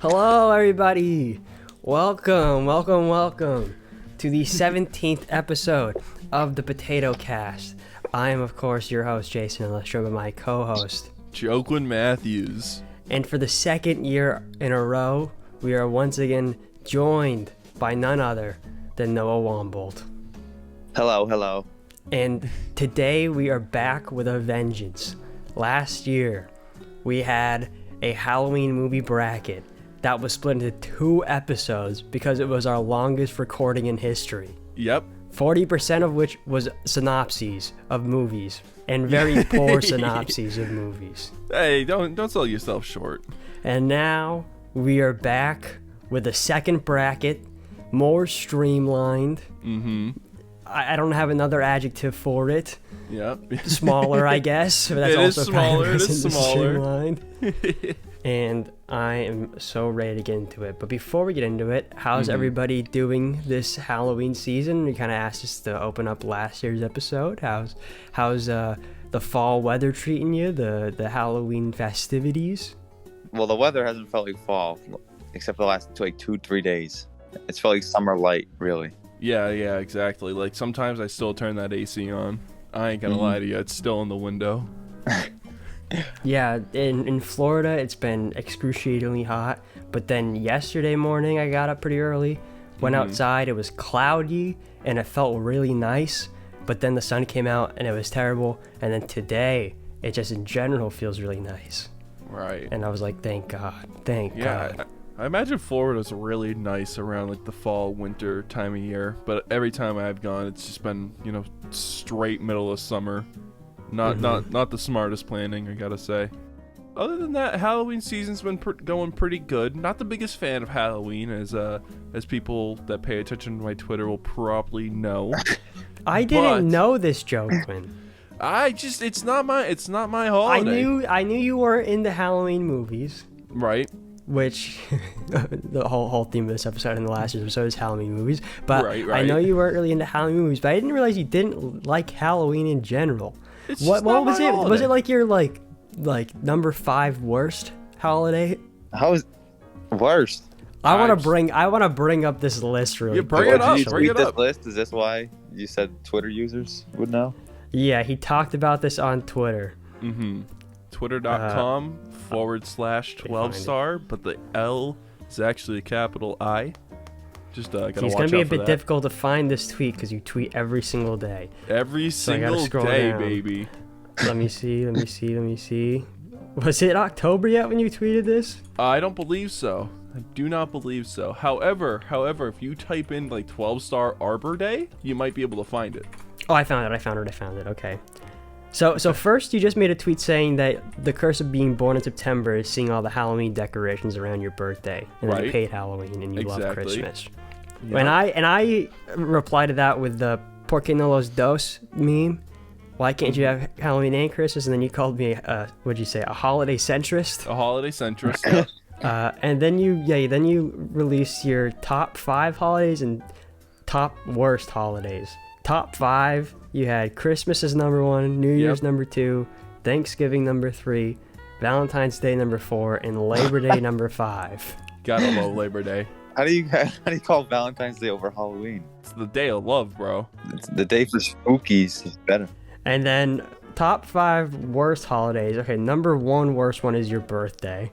Hello, everybody. Welcome to the 17th episode of the Potatocast. I am, of course, your host, Jason, and let's show my co-host, Joaquin Matthews. And for the second year in a row, we are once again joined by none other than Noah Wambolt. Hello. And today we are back with a vengeance. Last year, we had a Halloween movie bracket that was split into 2 episodes because it was our longest recording in history. Yep. 40% of which was synopses of movies, and very poor synopses of movies. Hey, don't sell yourself short. And now we are back with a second bracket, more streamlined. Mm-hmm. I don't have another adjective for it. Yep. Smaller, I guess. But that's it also is smaller. Kind of it is smaller. Streamlined. And I am so ready to get into it. But before we get into it, how's everybody doing this Halloween season? You kind of asked us to open up last year's episode. How's the fall weather treating you? The Halloween festivities? Well, the weather hasn't felt like fall, except for the last 2-3 days. It's felt like summer light, really. Yeah, exactly. Like, sometimes I still turn that AC on. I ain't gonna lie to you, it's still in the window. Yeah, in Florida, it's been excruciatingly hot. But then yesterday morning, I got up pretty early, went outside, it was cloudy, and it felt really nice. But then the sun came out, and it was terrible. And then today, it just in general feels really nice. Right. And I was like, thank God. Yeah, I imagine Florida's really nice around, like, the fall, winter time of year. But every time I've gone, it's just been, straight middle of summer. Not the smartest planning, I gotta say. Other than that, Halloween season's been going pretty good. Not the biggest fan of Halloween, as people that pay attention to my Twitter will probably know. I didn't know this, Joaquin. It's not my holiday. I knew you were into Halloween movies. Right. Which the whole theme of this episode and the last episode is Halloween movies. But right. I know you weren't really into Halloween movies, but I didn't realize you didn't like Halloween in general. What was it? Holiday. Was it like your like number 5 worst holiday? How is worst? I want to bring up this list really quick. Bring it up. Did you tweet this up. list? Is this why you said Twitter users would know? Yeah, he talked about this on Twitter. Mm-hmm. Twitter.com/12star, but the L is actually a capital I. Just gotta watch out for that. It's gonna be a bit difficult to find this tweet because you tweet every single day. Every single day, down. baby. Let me see. Was it October yet when you tweeted this? I don't believe so. I do not believe so. However, if you type in like 12-star Arbor Day, you might be able to find it. Oh, I found it. Okay. So first, you just made a tweet saying that the curse of being born in September is seeing all the Halloween decorations around your birthday, and then you hate Halloween and you love Christmas. Yep. And I replied to that with the "Por qué no los dos" meme. Why can't you have Halloween and Christmas? And then you called me what'd you say? A holiday centrist. A holiday centrist. And then you released your top 5 holidays and top worst holidays. Top 5. You had Christmas as number 1, New Year's number 2, Thanksgiving number 3, Valentine's Day number 4, and Labor Day number 5. Gotta love Labor Day. How do you call Valentine's Day over Halloween? It's the day of love, bro. It's the day for spookies. It's better. And then top 5 worst holidays. Okay, number 1 worst one is your birthday.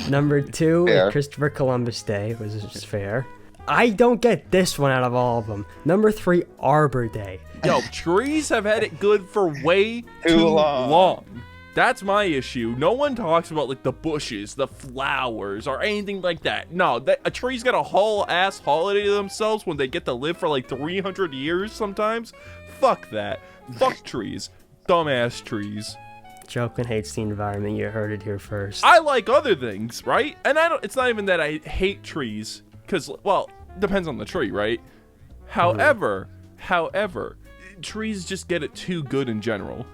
Number 2, fair. Christopher Columbus Day, which is just fair. I don't get this one out of all of them. Number 3, Arbor Day. Yo, trees have had it good for way too long. That's my issue. No one talks about like the bushes, the flowers, or anything like that. No, a tree's got a whole ass holiday to themselves when they get to live for like 300 years sometimes. Fuck that. Fuck trees. Dumbass trees. Joaquin hates the environment. You heard it here first. I like other things, right? And it's not even that I hate trees, because, well, depends on the tree, right? However, trees just get it too good in general,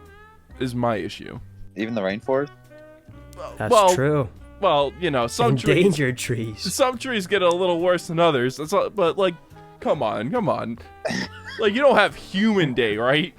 is my issue. Even the rainforest? That's true. Well, some endangered trees. Some trees get a little worse than others. But like, come on. Like, you don't have Human Day, right?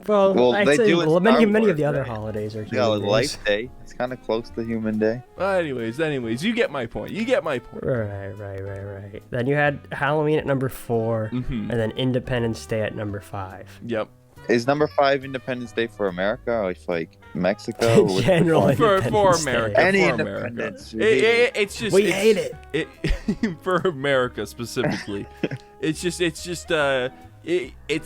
Well, I'd they say do in Star many of Wars, the other right? holidays are Yeah, human days. Life Day. It's kind of close to Human Day. Anyways, you get my point. Right. Then you had Halloween at number 4, and then Independence Day at number 5. Yep. Is number 5 Independence Day for America, or it's like Mexico? General for Independence America. Day. Any For independence. America. It's just We hate it. For America specifically. it's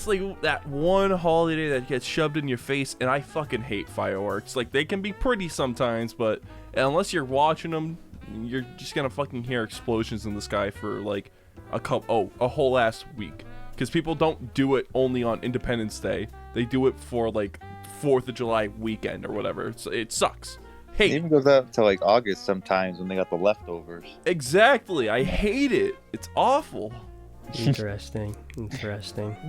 like that one holiday that gets shoved in your face, and I fucking hate fireworks. Like, they can be pretty sometimes, but unless you're watching them, you're just gonna fucking hear explosions in the sky for like a whole last week. Because people don't do it only on Independence Day. They do it for like 4th of July weekend or whatever. So it sucks. Hey, It even goes up to like August sometimes when they got the leftovers. exactly. I hate it. It's awful. Interesting.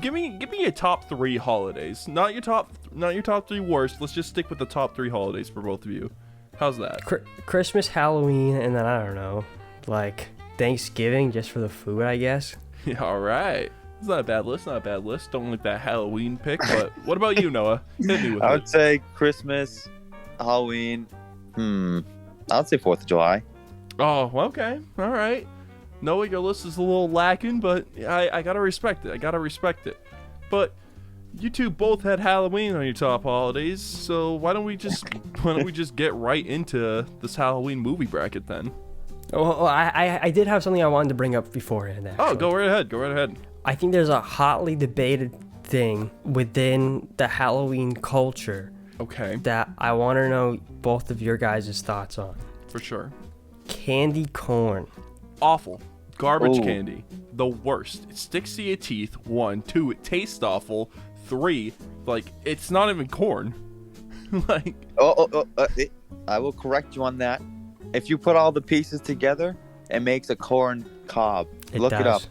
Give me your top 3 holidays. Not your top 3 worst. Let's just stick with the top 3 holidays for both of you. How's that? Christmas, Halloween, and then I don't know, like Thanksgiving, just for the food, I guess. Yeah, all right. It's not a bad list. Don't like that Halloween pick. But what about you, Noah? Hit me with I it. would say Christmas, Halloween. I would say 4th of July. Oh, okay. All right. Noah, your list is a little lacking, but I gotta respect it. But you two both had Halloween on your top holidays, so why don't we just get right into this Halloween movie bracket then? Well, I did have something I wanted to bring up beforehand. Actually. Oh, go right ahead. I think there's a hotly debated thing within the Halloween culture. Okay. That I want to know both of your guys' thoughts on. For sure. Candy corn. Awful. Garbage Ooh. candy. The worst. It sticks to your teeth. 1, 2, it tastes awful. 3, like, it's not even corn. Like. I will correct you on that. If you put all the pieces together, it makes a corn cob. Look it up.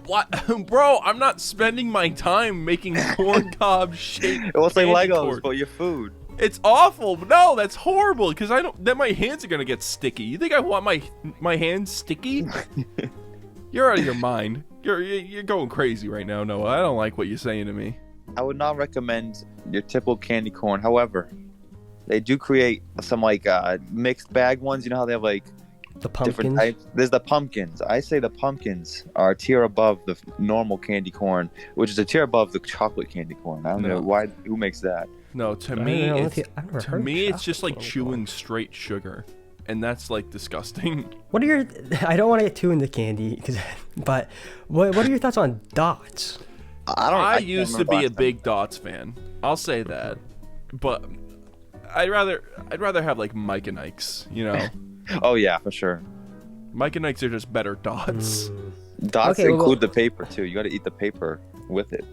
What? Bro, I'm not spending my time making corn cob shaped It looks like candy Legos corn. for your food. It's awful. No, that's horrible. Because then my hands are gonna get sticky. You think I want my hands sticky? You're out of your mind. You're going crazy right now, Noah. I don't like what you're saying to me. I would not recommend your typical candy corn. However, they do create some like mixed bag ones. You know how they have like The different pumpkins. types? There's the pumpkins. I say the pumpkins are a tier above the normal candy corn, which is a tier above the chocolate candy corn. I don't know who makes that. No, to I don't me, know, it's it's just like chewing straight sugar, and that's like disgusting. What are your? I don't want to get too into candy, but what are your thoughts on dots? I used to be a big Dots fan. I'll say that, but I'd rather have like Mike and Ike's. You know. Oh yeah, for sure. Mike and Ike's are just better Dots. Dots Okay, include the paper too. You got to eat the paper with it.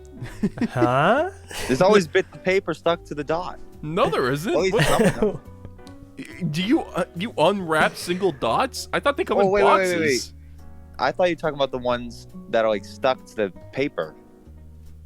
Huh? There's always bits of paper stuck to the dot. No, there isn't. Always What- something. Do you unwrap single dots? I thought they come in Wait. boxes. I thought you were talking about the ones that are like stuck to the paper.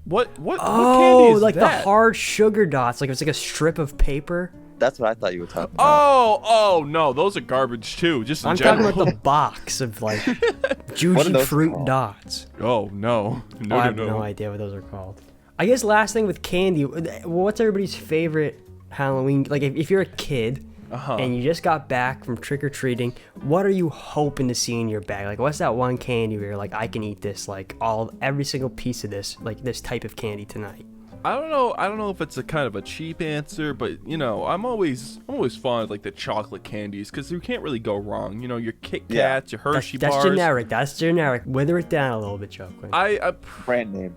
What candy Oh, is like that? the hard sugar dots. Like it's like a strip of paper. That's what I thought you were talking about. Oh no, those are garbage too. Just in I'm general. talking about the box of like What are juicy those fruit called? dots. Oh no, I have no idea what those are called. I guess last thing with candy, what's everybody's favorite Halloween? Like if you're a kid and you just got back from trick or treating, what are you hoping to see in your bag? Like what's that one candy where you're like, I can eat this, like every single piece of this, like this type of candy tonight? I don't know if it's a kind of a cheap answer, but you know, I'm always fond of like the chocolate candies because you can't really go wrong. You know, your Kit Kats, your Hershey That's bars. generic. That's generic. Wither it down a little bit, Joaquin.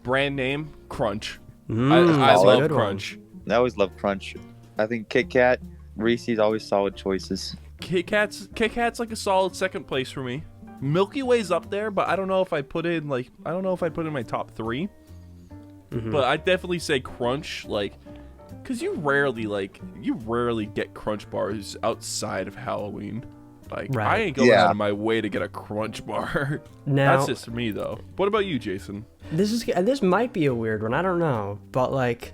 Brand name. Crunch. I that's a love good one. Crunch. I always love Crunch. I think Kit Kat, Reese's always solid choices. Kit Kat's like a solid second place for me. Milky Way's up there, but I don't know if I put in my top 3. But I definitely say Crunch, like, cause you rarely get Crunch bars outside of Halloween. Like, Right. I ain't going out of my way to get a Crunch bar. Now, That's just me though. What about you, Jason? this might be a weird one. I don't know, but like,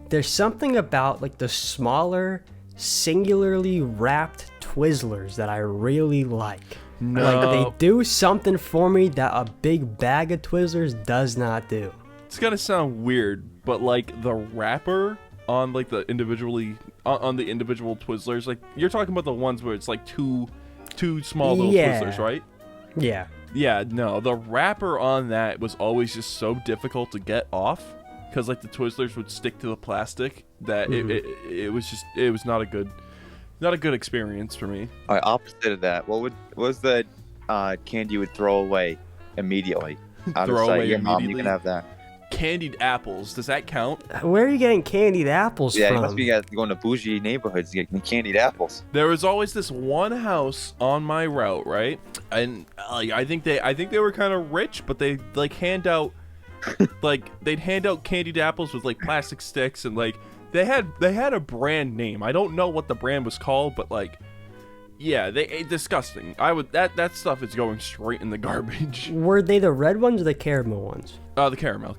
there's something about like the smaller, singularly wrapped Twizzlers that I really like. No. Like they do something for me that a big bag of Twizzlers does not do. it's gonna sound weird, but like the wrapper on like the individually on the individual Twizzlers, like you're talking about the ones where it's like two small little Twizzlers, right? Yeah. Yeah, no, the wrapper on that was always just so difficult to get off because like the Twizzlers would stick to the plastic that it was not a good experience for me. All right, opposite of that, what was the candy you would throw away immediately? Throw away your immediately? mom, you can have that. Candied apples, does that count? Where are you getting candied apples Yeah, from? you must be going to bougie neighborhoods getting candied apples. There was always this one house on my route, right? And I think they were kind of rich, but they like hand out they'd hand out candied apples with like plastic sticks, and like they had a brand name. I don't know what the brand was called, but like yeah, disgusting. That stuff is going straight in the garbage. Were they the red ones or the caramel ones? The caramel.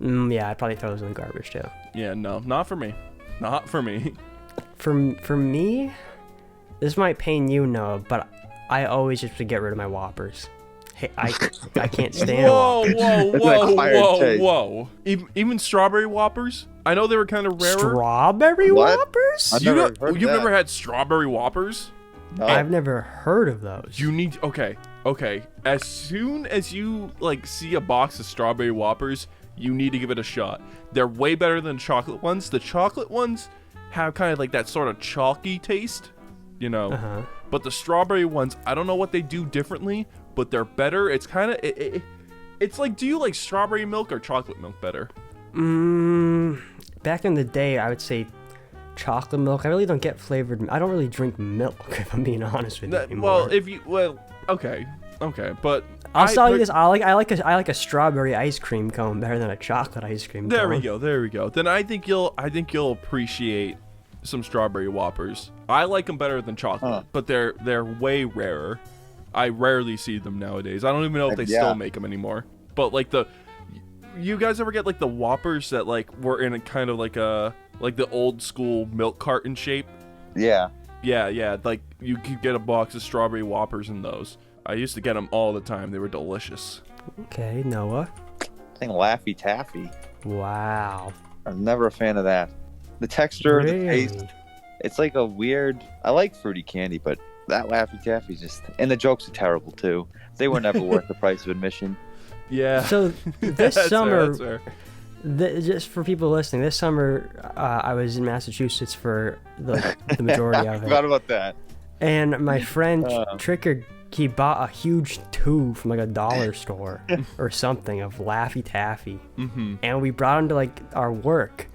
Yeah, I'd probably throw those in the garbage too. Yeah, no, not for me. Not for me. For me, this might pain you, Noah, but I always just would get rid of my Whoppers. Hey, I can't stand Whoa. Even strawberry Whoppers? I know they were kind of rarer. Strawberry Whoppers? You've never had strawberry Whoppers? No. I've never heard of those. You need okay. As soon as you like see a box of strawberry Whoppers, you need to give it a shot. They're way better than chocolate ones. The chocolate ones have kind of like that sort of chalky taste, you know. But the strawberry ones, I don't know what they do differently, but they're better. It's kind of it's like, do you like strawberry milk or chocolate milk better? Back in the day, I would say chocolate milk. I really don't get flavored. I don't really drink milk, if I'm being honest with you anymore. Okay, but I'll tell you this. I like a strawberry ice cream cone better than a chocolate ice cream cone. There we go. Then I think you'll appreciate some strawberry Whoppers. I like them better than chocolate, but they're way rarer. I rarely see them nowadays. I don't even know if they still make them anymore. But like you guys ever get like the Whoppers that like were in a kind of like the old school milk carton shape? Yeah. Yeah. Like you could get a box of strawberry Whoppers in those. I used to get them all the time. They were delicious. Okay, Noah. I think Laffy Taffy. Wow. I'm never a fan of that. The texture, really? The taste. It's like a weird. I like fruity candy, but that Laffy Taffy just. And the jokes are terrible too. They were never worth the price of admission. Yeah. So this summer, fair. Just for people listening, this summer I was in Massachusetts for the majority of it. I forgot about that. And my friend Tricker, he bought a huge tube from like a dollar store or something of Laffy Taffy, and we brought them to like our work.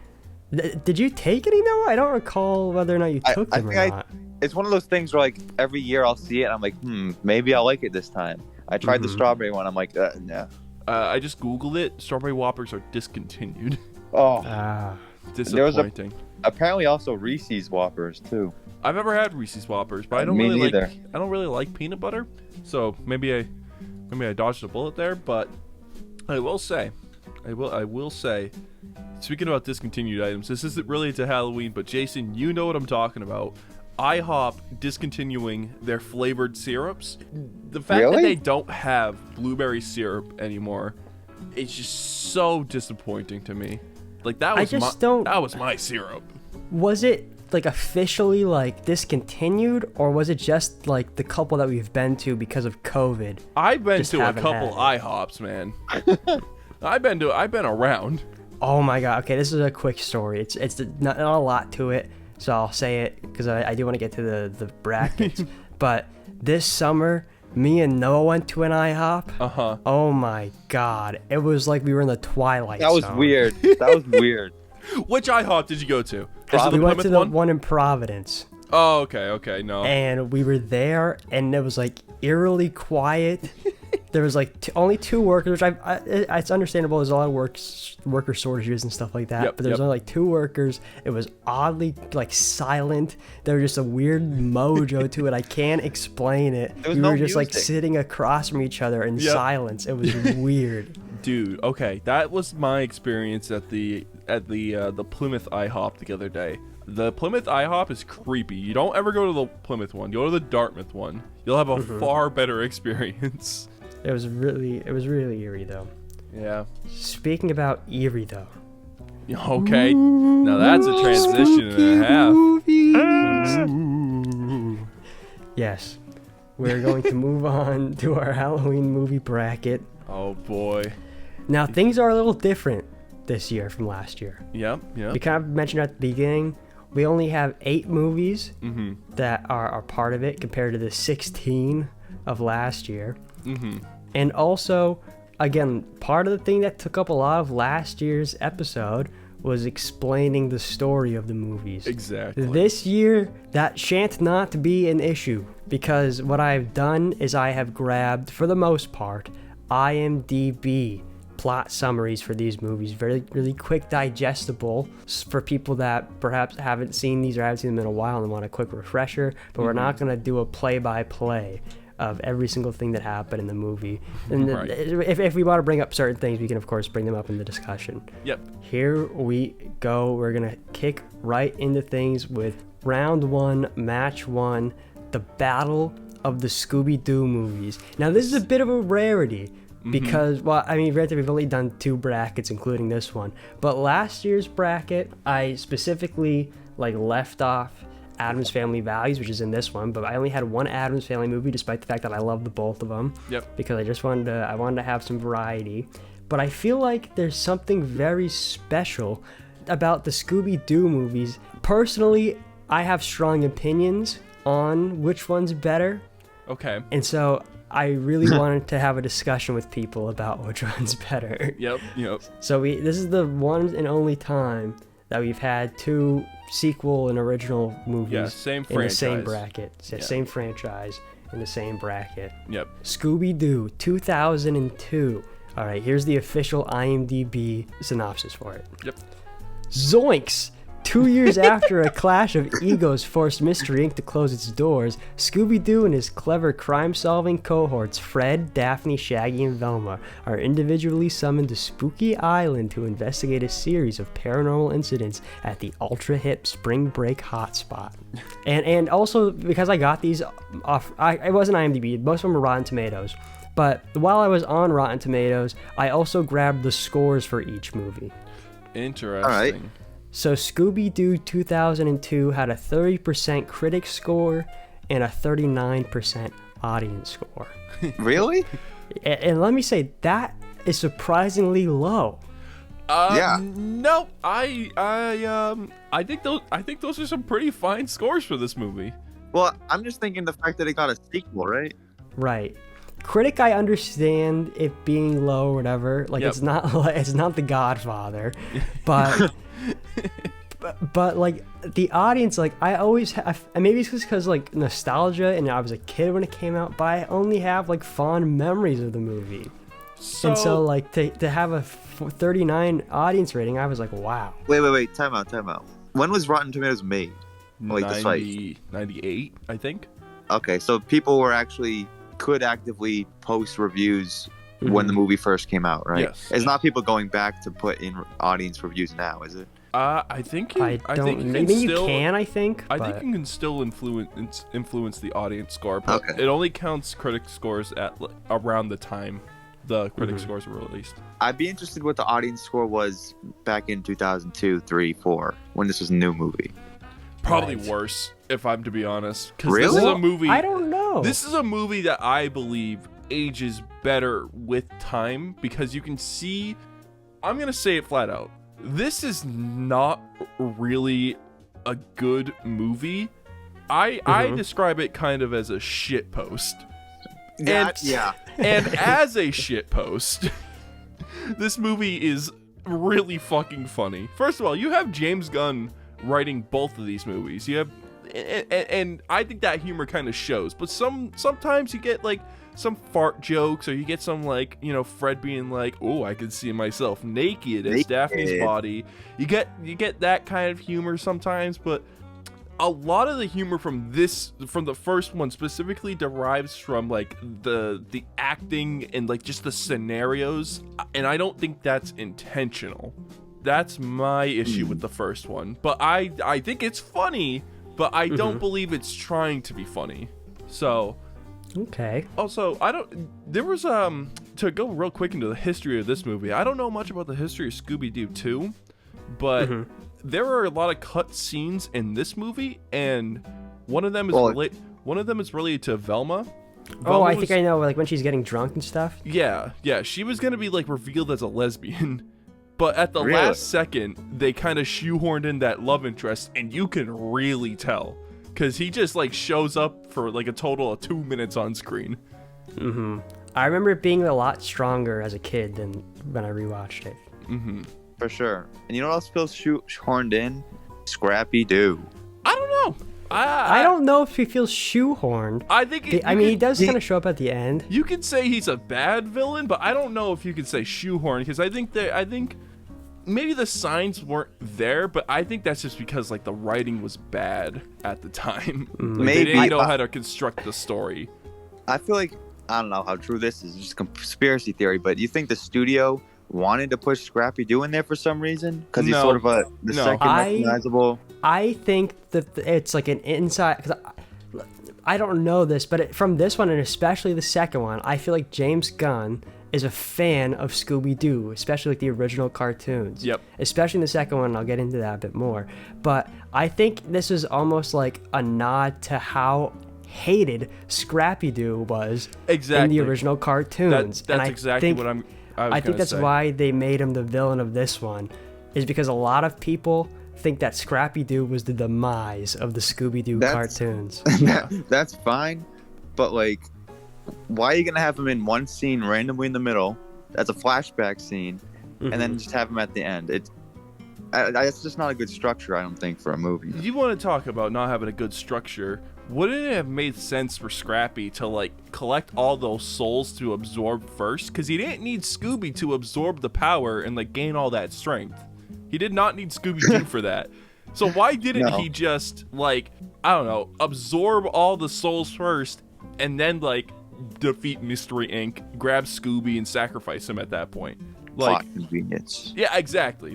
Did you take any, Noah? I don't recall whether or not you took them or not. It's one of those things where like every year I'll see it and I'm like, maybe I'll like it this time. I tried the strawberry one. I'm like, no. I just Googled it. Strawberry Whoppers are discontinued. Oh, disappointing. Apparently also Reese's Whoppers too. I've never had Reese's Whoppers, but I don't really like peanut butter. So maybe I dodged a bullet there. But I will say, speaking about discontinued items, this isn't really to Halloween, but Jason, you know what I'm talking about. IHOP discontinuing their flavored syrups. The fact that they don't have blueberry syrup anymore, it's just so disappointing to me. Like that was my syrup. Was it like officially like discontinued, or was it just like the couple that we've been to because of COVID? I've been to a couple IHOPs, man. I've been around. Oh my god. Okay, this is a quick story. It's not a lot to it. So I'll say it because I do want to get to the brackets. But this summer, me and Noah went to an IHOP. Oh my god. It was like we were in the Twilight Zone. That was weird. That was weird. Which IHOP did you go to? We went to the one in Providence. Oh, okay, no. And we were there, and it was like eerily quiet. There was like only two workers, which it's understandable. There's a lot of worker shortages and stuff like that. But there's only like two workers. It was oddly like silent. There was just a weird mojo to it. I can't explain it. We were just like sitting across from each other in silence. It was weird. Dude, okay, that was my experience at the Plymouth IHOP the other day. The Plymouth IHOP is creepy. You don't ever go to the Plymouth one. Go to the Dartmouth one. You'll have a far better experience. It was really eerie though. Yeah. Speaking about eerie, though. Okay. Now that's a transition and a half. Yes. We're going to move on to our Halloween movie bracket. Oh, boy. Now, things are a little different this year from last year. Yep. We kind of mentioned at the beginning, we only have 8 movies that are part of it compared to the 16 of last year. And also, again, part of the thing that took up a lot of last year's episode was explaining the story of the movies. Exactly. This year, that shan't not be an issue, because what I've done is I have grabbed, for the most part, IMDb plot summaries for these movies, very really quick, digestible for people that perhaps haven't seen these or haven't seen them in a while and want a quick refresher. But we're not going to do a play-by-play of every single thing that happened in the movie. And Right. if we want to bring up certain things, we can of course bring them up in the discussion. Yep. Here we go. We're going to kick right into things with round 1, match 1, the Battle of the Scooby-Doo movies. Now this is a bit of a rarity, because, well, I mean, granted, we've only done 2 brackets, including this one. But last year's bracket, I specifically left off Addams Family Values, which is in this one. But I only had one Addams Family movie, despite the fact that I love the both of them. Yep. Because I wanted to have some variety. But I feel like there's something very special about the Scooby-Doo movies. Personally, I have strong opinions on which one's better. Okay. And so I really wanted to have a discussion with people about which one's better. Yep. So this is the one and only time that we've had 2 sequel and original movies same in the same franchise. bracket. Same franchise in the same bracket. Yep. Scooby-Doo 2002. All right, here's the official IMDb synopsis for it. Yep. Zoinks! 2 years after a clash of egos forced Mystery Inc. to close its doors, Scooby-Doo and his clever crime-solving cohorts Fred, Daphne, Shaggy, and Velma are individually summoned to Spooky Island to investigate a series of paranormal incidents at the ultra-hip spring break hotspot. And also, because I got these off, it wasn't IMDb, most of them were Rotten Tomatoes. But while I was on Rotten Tomatoes, I also grabbed the scores for each movie. Interesting. All right. So Scooby-Doo 2002 had a 30% critic score and a 39% audience score. Really? And let me say, that is surprisingly low. Yeah. No, I think those are some pretty fine scores for this movie. Well, I'm just thinking the fact that it got a sequel, right? Right. Critic, I understand it being low or whatever. Yep. It's not The Godfather, but but the audience, I always have, and maybe it's just because nostalgia, and I was a kid when it came out, but I only have fond memories of the movie. And so to have a 39 audience rating, I was like, wow. Wait, time out. When was Rotten Tomatoes made? 98, I think. Okay, so people could actively post reviews when the movie first came out, right? Yes. It's not people going back to put in audience reviews now, is it? I think you I can still influence the audience score, but it only counts critic scores at around the time the critic scores were released. I'd be interested what the audience score was back in 2002, 3, 4, when this was a new movie. Probably Right. worse, if I'm to be honest. Because Really? this is a movie. I don't know. This is a movie that I believe ages better with time, because you can see. I'm gonna say it flat out. This is not really a good movie. I describe it kind of as a shit post. Yeah. And as a shit post, this movie is really fucking funny. First of all, you have James Gunn writing both of these movies. You have, and I think that humor kind of shows. But sometimes you get some fart jokes, or you get some Fred being oh, I can see myself naked as Daphne's body. You get that kind of humor sometimes, but a lot of the humor from the first one specifically derives from the acting and just the scenarios, and I don't think that's intentional. That's my issue with the first one. But I think it's funny, but I don't believe it's trying to be funny. So Okay. also, there was to go real quick into the history of this movie, I don't know much about the history of Scooby-Doo 2, but there are a lot of cut scenes in this movie, and one of them is related to Velma. I think I know, like when she's getting drunk and stuff. Yeah, she was gonna be like revealed as a lesbian, but at the last second, they kind of shoehorned in that love interest, and you can really tell, because he just like shows up for like a total of 2 minutes on screen. I remember it being a lot stronger as a kid than when I rewatched it. For sure. And you know what else feels shoehorned in? Scrappy-Doo. I don't know. I don't know if he feels shoehorned. I think he does kind of show up at the end. You could say he's a bad villain, but I don't know if you could say shoehorned, because I think maybe the signs weren't there, but I think that's just because like the writing was bad at the time. Like, they didn't know how to construct the story. I feel like, I don't know how true this is, just conspiracy theory, but you think the studio wanted to push Scrappy-Doo in there for some reason? Because he's sort of the second recognizable. I think that it's like an inside, because I don't know this, but from this one and especially the second one, I feel like James Gunn is a fan of Scooby-Doo, especially like the original cartoons. Yep. Especially in the second one, and I'll get into that a bit more. But I think this is almost like a nod to how hated Scrappy-Doo was in the original cartoons. That's exactly what I think that's why they made him the villain of this one, is because a lot of people think that Scrappy-Doo was the demise of the Scooby-Doo cartoons. That's fine, but like, why are you gonna have him in one scene randomly in the middle? That's a flashback scene, and then just have him at the end. It's just not a good structure, I don't think, for a movie. You want to talk about not having a good structure? Wouldn't it have made sense for Scrappy to like collect all those souls to absorb first? Because he didn't need Scooby to absorb the power and like gain all that strength. He did not need Scooby-Doo for that. So why didn't he just like, I don't know, absorb all the souls first and then like defeat Mystery Inc., grab Scooby and sacrifice him at that point? Like, plot convenience. Yeah, exactly.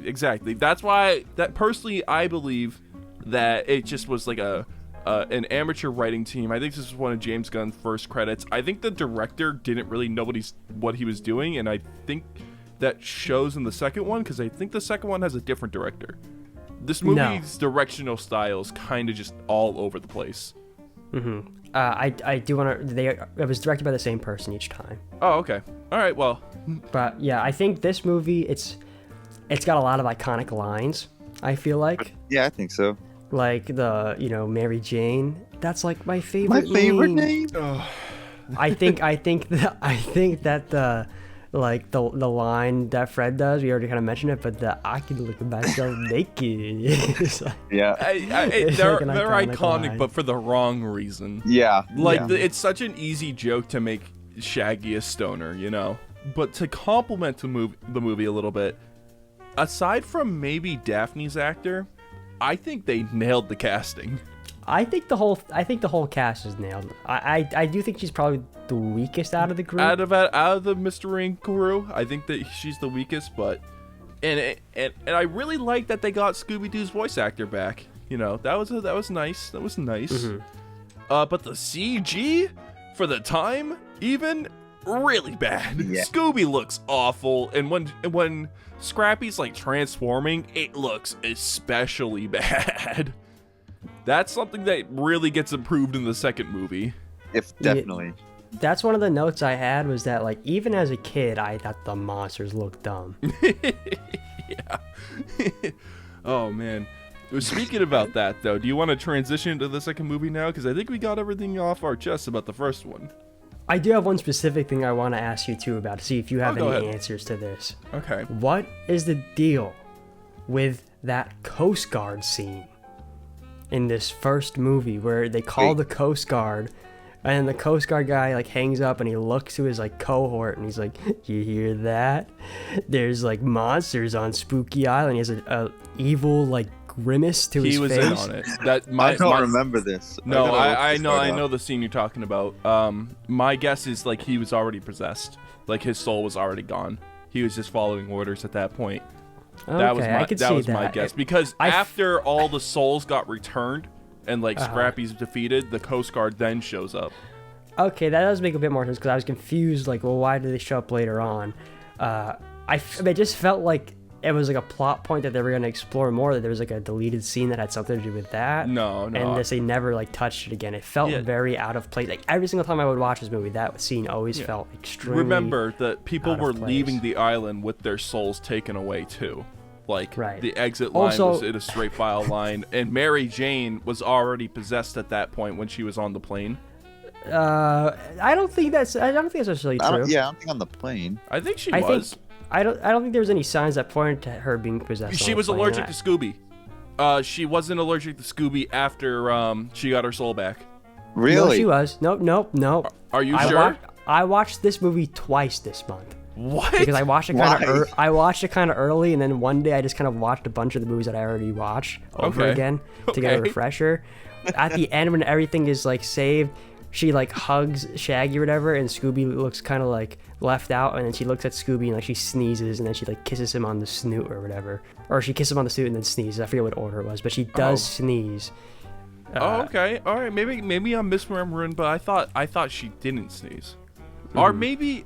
That's why personally I believe that it just was like an amateur writing team. I think this was one of James Gunn's first credits. I think the director didn't really know what he was doing, and I think that shows in the second one, because I think the second one has a different director. This movie's directional style is kind of just all over the place. I do want to. It was directed by the same person each time. Oh, okay. All right. Well, but yeah, I think this movie it's got a lot of iconic lines. I feel like. Yeah, I think so. Like the Mary Jane. That's like my favorite name. Oh. I think that the line that Fred does, we already kind of mentioned it, but I can look at myself naked. Yeah, they're iconic, but for the wrong reason. Yeah, it's such an easy joke to make Shaggy a stoner, But to complement the movie a little bit, aside from maybe Daphne's actor, I think they nailed the casting. I think the whole cast is nailed. I do think she's probably the weakest out of the group. Out of the Mr. Ring crew, I think that she's the weakest. But and I really like that they got Scooby-Doo's voice actor back. That was nice. That was nice. But the CG for the time, even really bad. Yeah. Scooby looks awful, and when Scrappy's like transforming, it looks especially bad. That's something that really gets improved in the second movie. Definitely. That's one of the notes I had, was that like even as a kid, I thought the monsters looked dumb. Yeah. Oh man. Speaking about that though, do you want to transition to the second movie now? Because I think we got everything off our chest about the first one. I do have one specific thing I want to ask you too about, to see if you have any answers to this. Okay. What is the deal with that Coast Guard scene in this first movie where they call the Coast Guard, and the Coast Guard guy like hangs up and he looks to his like cohort and he's like, "You hear that? There's like monsters on Spooky Island." He has a evil like grimace to his face. He was in on it. I don't remember this. No, I know the scene you're talking about. My guess is like he was already possessed. Like his soul was already gone. He was just following orders at that point. Okay, that was my guess, because after all the souls got returned and like Scrappy's defeated, the Coast Guard then shows up. Okay, that does make a bit more sense because I was confused. Like, well, why did they show up later on? It just felt like it was like a plot point that they were going to explore more. That there was like a deleted scene that had something to do with that. No. And they never like touched it again. It felt very out of place. Like every single time I would watch this movie, that scene always felt extremely. Remember that people were leaving the island with their souls taken away too. Like the exit line was in a straight file line, and Mary Jane was already possessed at that point when she was on the plane. I don't think that's necessarily true. I don't think on the plane. I think she was. I don't think there was any signs that pointed to her being possessed. She was allergic to Scooby. She wasn't allergic to Scooby after she got her soul back. Really? No, she was. No. Are you sure? I watched this movie twice this month. What? Because I watched it kind of early, and then one day I just kind of watched a bunch of the movies that I already watched over again to get a refresher. At the end, when everything is like saved, she like hugs Shaggy or whatever, and Scooby looks kind of like left out, and then she looks at Scooby and like she sneezes, and then she like kisses him on the snoot or whatever, or she kisses him on the snoot and then sneezes. I forget what order it was, but she does sneeze. Okay, all right. Maybe I'm misremembering, but I thought she didn't sneeze, or maybe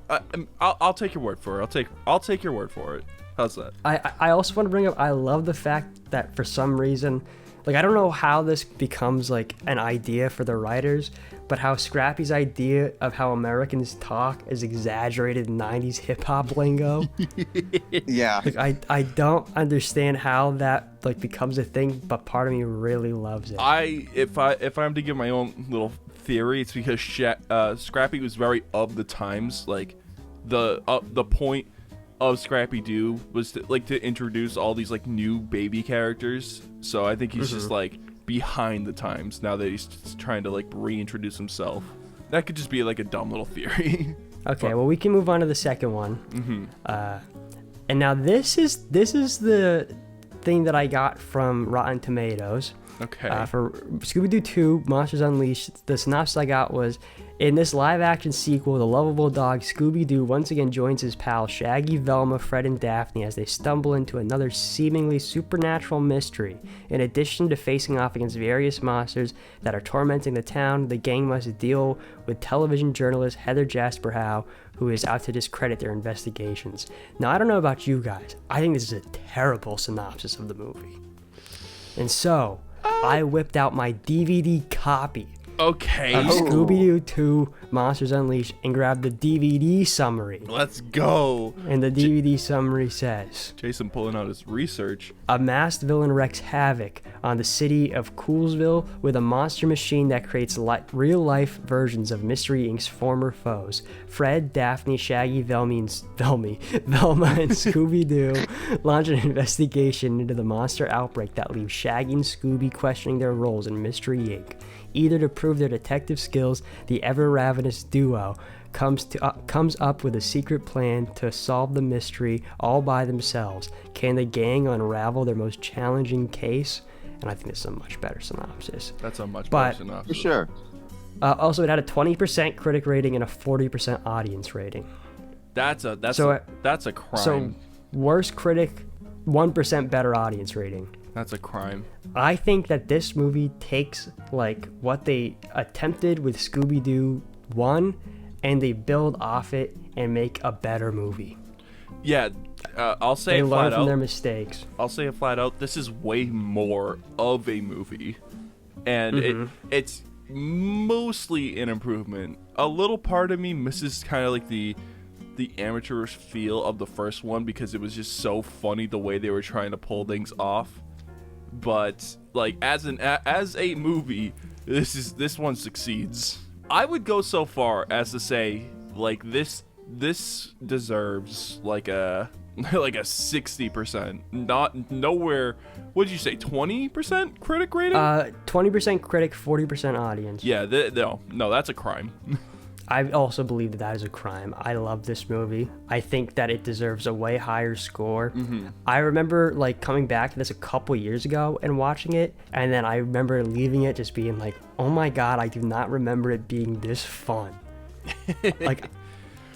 I'll take your word for it. I'll take your word for it. How's that? I also want to bring up, I love the fact that for some reason, like I don't know how this becomes like an idea for the writers, but how Scrappy's idea of how Americans talk is exaggerated 90s hip-hop lingo. Yeah. Like I don't understand how that like becomes a thing, but part of me really loves it. If I'm to give my own little theory, it's because Scrappy was very of the times. Like the point of Scrappy Doo was to introduce all these like new baby characters. So I think he's just like behind the times now that he's trying to like reintroduce himself. That could just be like a dumb little theory. Okay, well we can move on to the second one. And now this is the thing that I got from Rotten Tomatoes. Okay. For Scooby-Doo 2 Monsters Unleashed, the synopsis I got was, in this live-action sequel, the lovable dog Scooby-Doo once again joins his pals Shaggy, Velma, Fred, and Daphne as they stumble into another seemingly supernatural mystery. In addition to facing off against various monsters that are tormenting the town, the gang must deal with television journalist Heather Jasper Howe, who is out to discredit their investigations. Now, I don't know about you guys. I think this is a terrible synopsis of the movie. And so, I whipped out my DVD copy of Scooby-Doo 2 Monsters Unleashed and grabbed the DVD summary. Let's go. And the DVD summary says, Jason pulling out his research. A masked villain wreaks havoc on the city of Coolsville with a monster machine that creates real-life versions of Mystery Inc.'s former foes. Fred, Daphne, Shaggy, Velma, and Scooby-Doo launch an investigation into the monster outbreak that leaves Shaggy and Scooby questioning their roles in Mystery Inc. Either to prove their detective skills, the ever-ravenous duo comes up with a secret plan to solve the mystery all by themselves. Can the gang unravel their most challenging case? And I think this is a much better synopsis. That's a much better synopsis. For sure. Also, it had a 20% critic rating and a 40% audience rating. That's a crime. So, worst critic, 1% better audience rating. That's a crime. I think that this movie takes like what they attempted with Scooby-Doo 1 and they build off it and make a better movie. Yeah, I'll say they it flat learn from out. their mistakes. I'll say it flat out. This is way more of a movie, and it's mostly an improvement. A little part of me misses kind of like the amateurish feel of the first one because it was just so funny the way they were trying to pull things off. But like as a movie, this one succeeds. I would go so far as to say like this deserves like a 60%, not nowhere. What'd you say? 20% critic rating? 20% critic, 40% audience. Yeah, no, that's a crime. I also believe that is a crime. I love this movie. I think that it deserves a way higher score. I remember like coming back to this a couple years ago and watching it, and then I remember leaving it just being like, oh my god, I do not remember it being this fun. Like,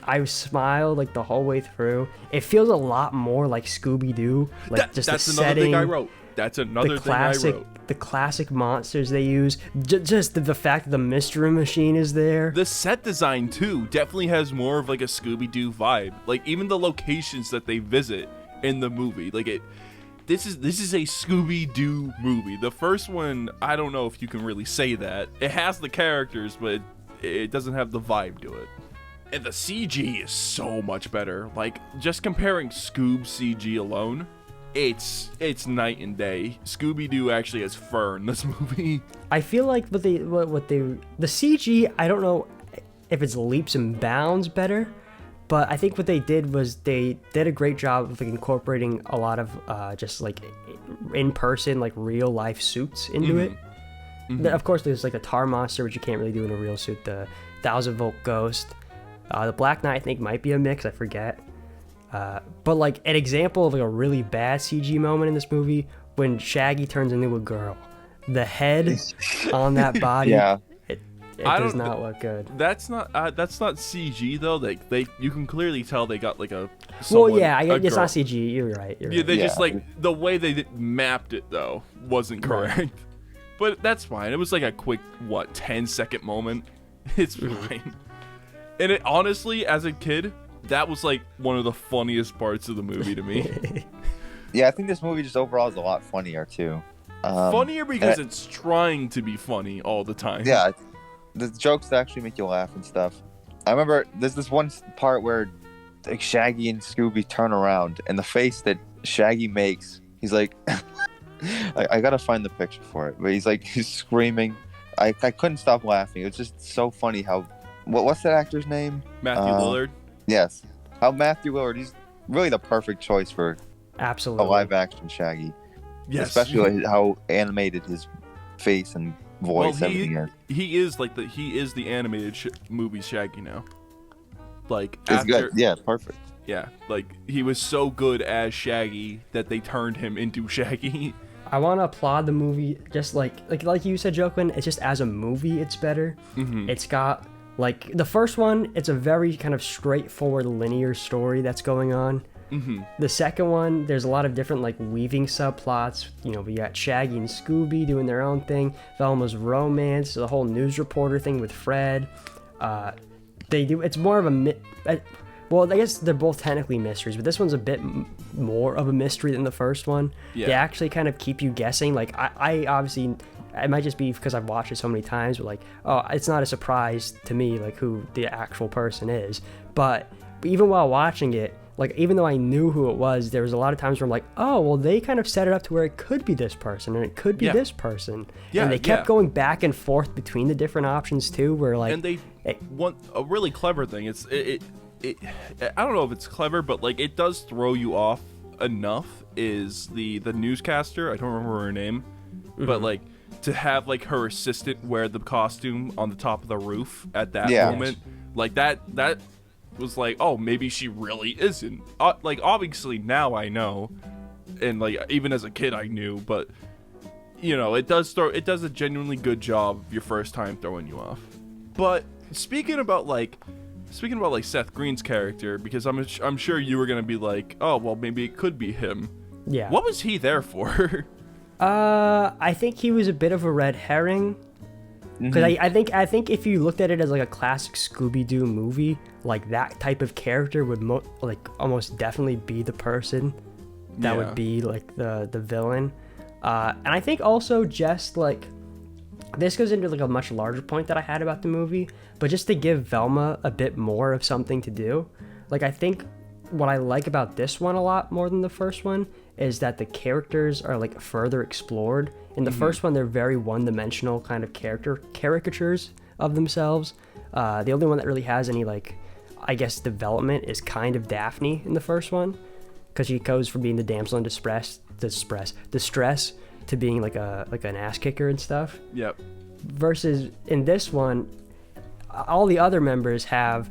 I smiled like the whole way through. It feels a lot more like Scooby-Doo. Like that's another thing I wrote. That's another thing I wrote. the classic monsters they use, just the fact that the mystery machine is there. The set design too definitely has more of like a Scooby-Doo vibe. Like even the locations that they visit in the movie, like this is a Scooby-Doo movie. The first one, I don't know if you can really say that. It has the characters, but it doesn't have the vibe to it. And the CG is so much better. Like just comparing Scoob CG alone, it's night and day. Scooby-Doo actually has fur in this movie. I feel like the CG, I don't know if it's leaps and bounds better, but I think what they did was they did a great job of like, incorporating a lot of just like in-person, like real life suits into it. Mm-hmm. Of course, there's like a tar monster, which you can't really do in a real suit. The 1,000-volt ghost. The Black Knight, I think, might be a mix. I forget. But like an example of like a really bad CG moment in this movie, when Shaggy turns into a girl, the head on that body, it does not look good. That's not CG though. They you can clearly tell they got like it's not CG. You're right. They just like the way they mapped it though wasn't correct. Right. But that's fine. It was like a quick 10-second moment. It's fine. And it honestly, as a kid, that was like one of the funniest parts of the movie to me. Yeah, I think this movie just overall is a lot funnier too. Funnier because it's trying to be funny all the time. Yeah, the jokes actually make you laugh and stuff. I remember there's this one part where like Shaggy and Scooby turn around, and the face that Shaggy makes, he's like, I gotta find the picture for it, but he's screaming. I couldn't stop laughing. It was just so funny how. What's that actor's name? Matthew Lillard. Yes. How Matthew Lillard, he's really the perfect choice for absolutely a live-action Shaggy. Yes. Especially how animated his face and voice everything is. He is the animated movie Shaggy now. Like it's good. Yeah, perfect. Yeah, like he was so good as Shaggy that they turned him into Shaggy. I want to applaud the movie, just like you said, Joaquin. It's just as a movie, it's better. Mm-hmm. It's got. Like, the first one, it's a very kind of straightforward linear story that's going on. Mm-hmm. The second one, there's a lot of different, like, weaving subplots. You know, we got Shaggy and Scooby doing their own thing. Velma's romance, the whole news reporter thing with Fred. It's more of a... Well, I guess they're both technically mysteries, but this one's a bit more of a mystery than the first one. Yeah. They actually kind of keep you guessing. Like, I obviously... It might just be because I've watched it so many times, but like, oh, it's not a surprise to me, like, who the actual person is. But even while watching it, like, even though I knew who it was, there was a lot of times where I'm like, oh, well, they kind of set it up to where it could be this person, and it could be this person. Yeah, and they kept going back and forth between the different options, too, where, like... And want a really clever thing. I don't know if it's clever, but, like, it does throw you off enough, is the newscaster. I don't remember her name, but, like... To have like her assistant wear the costume on the top of the roof at that moment, like that was like, oh, maybe she really isn't. Like obviously now I know, and like even as a kid I knew, but you know it does a genuinely good job your first time throwing you off. But speaking about Seth Green's character, because I'm sure you were gonna be like, oh well, maybe it could be him. Yeah. What was he there for? I think he was a bit of a red herring. Because I think if you looked at it as like a classic Scooby-Doo movie, like that type of character would almost definitely be the person that would be like the villain. And I think also just like this goes into like a much larger point that I had about the movie, but just to give Velma a bit more of something to do. Like I think what I like about this one a lot more than the first one is that the characters are like further explored. In the first one, they're very one-dimensional kind of caricatures of themselves. The only one that really has any like, I guess, development is kind of Daphne in the first one, because she goes from being the damsel in distress to being like an ass kicker and stuff. Yep. Versus in this one, all the other members have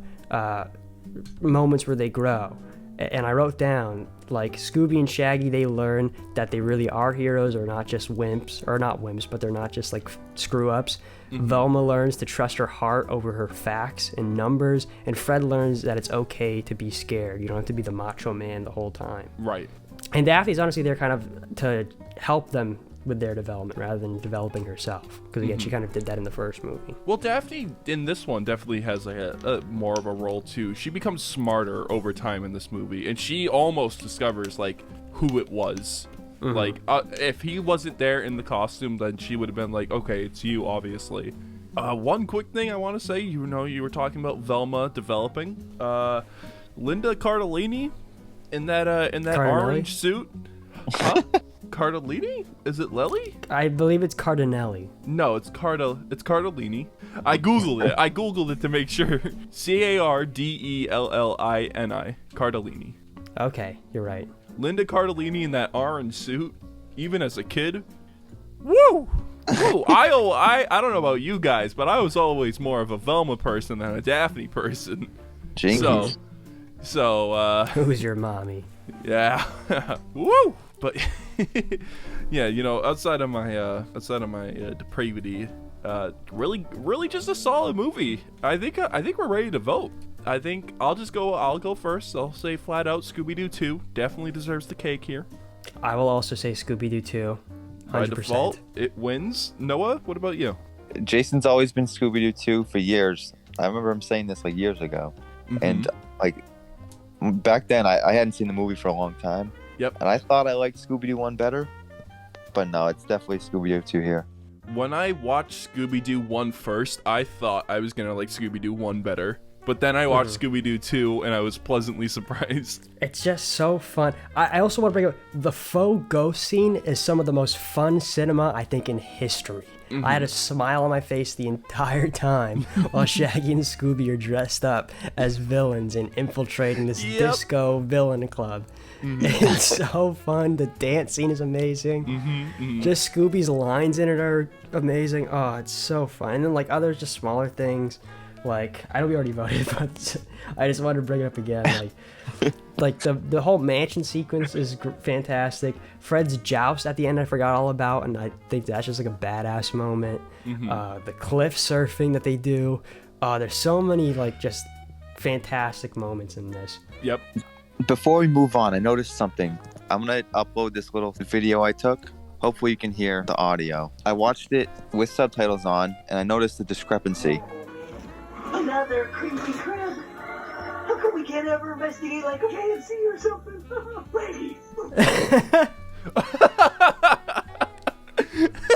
moments where they grow. And I wrote down, like, Scooby and Shaggy, they learn that they really are heroes, or not just wimps, or not wimps, but they're not just, like, screw-ups. Mm-hmm. Velma learns to trust her heart over her facts and numbers, and Fred learns that it's okay to be scared. You don't have to be the macho man the whole time. Right. And Daphne's honestly there kind of to help them with their development rather than developing herself. Because again, she kind of did that in the first movie. Well, Daphne in this one definitely has like a more of a role too. She becomes smarter over time in this movie, and she almost discovers like who it was. Like if he wasn't there in the costume, then she would have been like, okay, it's you, obviously. One quick thing I want to say, you were talking about Velma developing. Linda Cardellini in that orange suit. Huh? Cardellini? Is it Lily? I believe it's Cardinelli. No, it's Cardellini. I googled it to make sure. Cardellini. Cardellini. Okay, you're right. Linda Cardellini in that orange suit, even as a kid. Woo! Woo! I don't know about you guys, but I was always more of a Velma person than a Daphne person. Jinkies. So Who's your mommy? Yeah. Woo! But yeah, outside of my depravity, really just a solid movie. I think we're ready to vote. I think I'll go first. I'll say flat out Scooby-Doo 2 definitely deserves the cake here. I will also say Scooby-Doo 2. 100%. By default, it wins. Noah, what about you? Jason's always been Scooby-Doo 2 for years. I remember him saying this like years ago. And like back then I hadn't seen the movie for a long time. Yep. And I thought I liked Scooby-Doo 1 better. But no, it's definitely Scooby-Doo 2 here. When I watched Scooby-Doo 1 first, I thought I was going to like Scooby-Doo 1 better. But then I watched Scooby-Doo 2 and I was pleasantly surprised. It's just so fun. I also want to bring up the faux ghost scene is some of the most fun cinema I think in history. I had a smile on my face the entire time while Shaggy and Scooby are dressed up as villains and infiltrating this disco villain club. It's so fun. The dance scene is amazing. Just Scooby's lines in it are amazing. Oh, it's so fun. And then like other just smaller things. Like, I know we already voted, but I just wanted to bring it up again. Like the whole mansion sequence is fantastic. Fred's joust at the end I forgot all about, and I think that's just like a badass moment. The cliff surfing that they do. There's so many like just fantastic moments in this. Yep. Before we move on, I noticed something. I'm going to upload this little video I took. Hopefully you can hear the audio. I watched it with subtitles on, and I noticed the discrepancy. Another creepy crib. How come we can't ever investigate like a KFC or something? Please.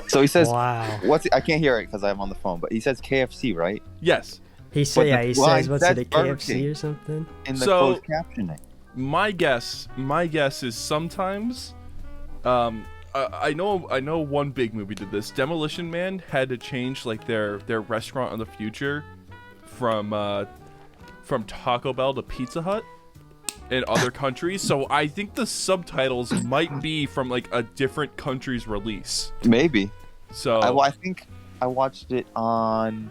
So he says, wow. I can't hear it because I'm on the phone, but he says KFC, right? Yes. He says, what's it, a KFC or something? In the closed captioning. My guess is sometimes, I know one big movie did this. Demolition Man had to change like their restaurant of the future from Taco Bell to Pizza Hut in other countries. So I think the subtitles might be from like a different country's release. Maybe. So I think I watched it on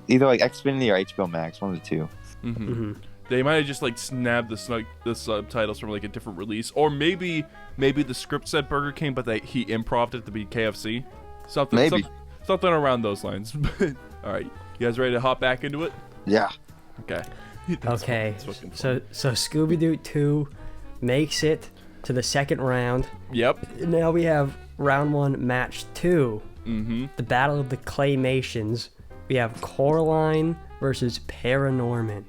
either like Xfinity or HBO Max, one of the two. They might have just like snabbed the subtitles from like a different release, or maybe the script said Burger King, but he improv'd it to be KFC. Something around those lines. All right, you guys ready to hop back into it? Yeah. Okay. Okay. So Scooby-Doo 2 makes it to the second round. Yep. Now we have round 1, match 2. The Battle of the Claymations. We have Coraline versus Paranorman.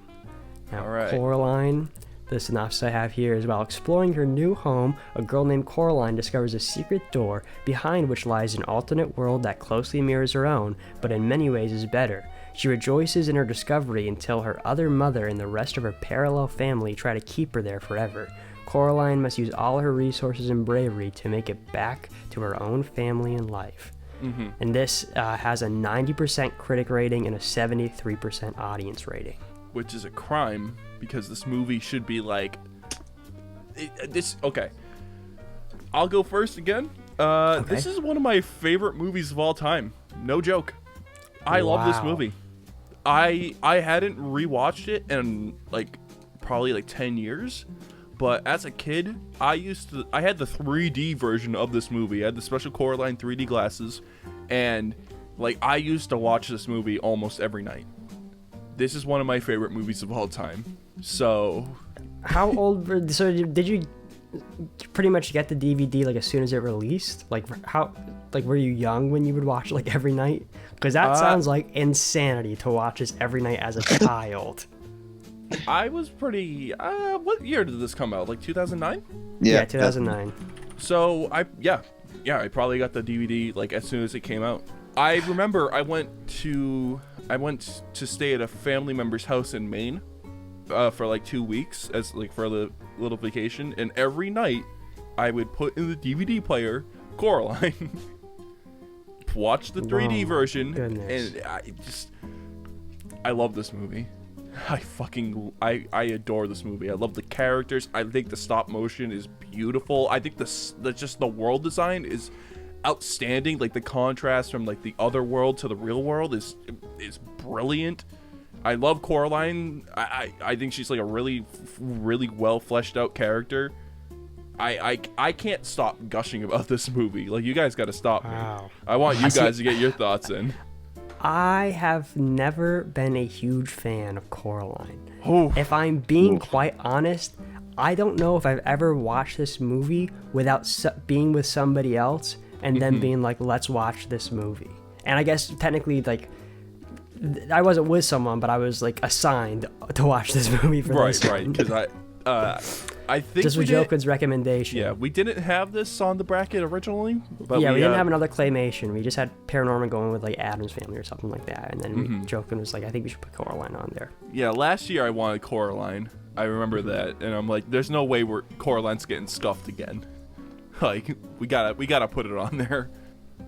Now, all right. Coraline, the synopsis I have here is while exploring her new home, a girl named Coraline discovers a secret door behind which lies an alternate world that closely mirrors her own, but in many ways is better. She rejoices in her discovery until her other mother and the rest of her parallel family try to keep her there forever. Coraline must use all her resources and bravery to make it back to her own family and life. And this has a 90% critic rating and a 73% audience rating. Which is a crime, because this movie should be like okay, I'll go first again. Okay. This is one of my favorite movies of all time, no joke. I love this movie. I hadn't rewatched it in like probably like 10 years, but as a kid I had the 3D version of this movie. I had the special Coraline 3D glasses, and like I used to watch this movie almost every night. This is one of my favorite movies of all time. So, how old? So did you pretty much get the DVD like as soon as it released? Like were you young when you would watch it like every night? Because that sounds like insanity to watch this every night as a child. I was pretty. What year did this come out? Like 2009? Yeah, 2009. So I probably got the DVD like as soon as it came out. I remember I went to stay at a family member's house in Maine for like 2 weeks as like for a little vacation, and every night I would put in the DVD player Coraline, watch the 3D version, and I love this movie. I adore this movie. I love the characters. I think the stop motion is beautiful. I think the world design is outstanding. Like the contrast from like the other world to the real world is brilliant. I love Coraline. I think she's like a really well fleshed out character. I can't stop gushing about this movie. Like, you guys got to stop me. I want you guys to get your thoughts in. I have never been a huge fan of Coraline. Oh. If I'm being quite honest, I don't know if I've ever watched this movie without being with somebody else and then being like, let's watch this movie. And I guess technically, like, I wasn't with someone, but I was like assigned to watch this movie for this one. Right, because I think this was Joaquin's recommendation. Yeah, we didn't have this on the bracket originally, but we didn't have another claymation. We just had Paranorman going with like Addams Family or something like that, and then Joaquin was like, I think we should put Coraline on there. Yeah, last year I wanted Coraline. I remember that, and I'm like, there's no way Coraline's getting scuffed again. Like, we gotta put it on there.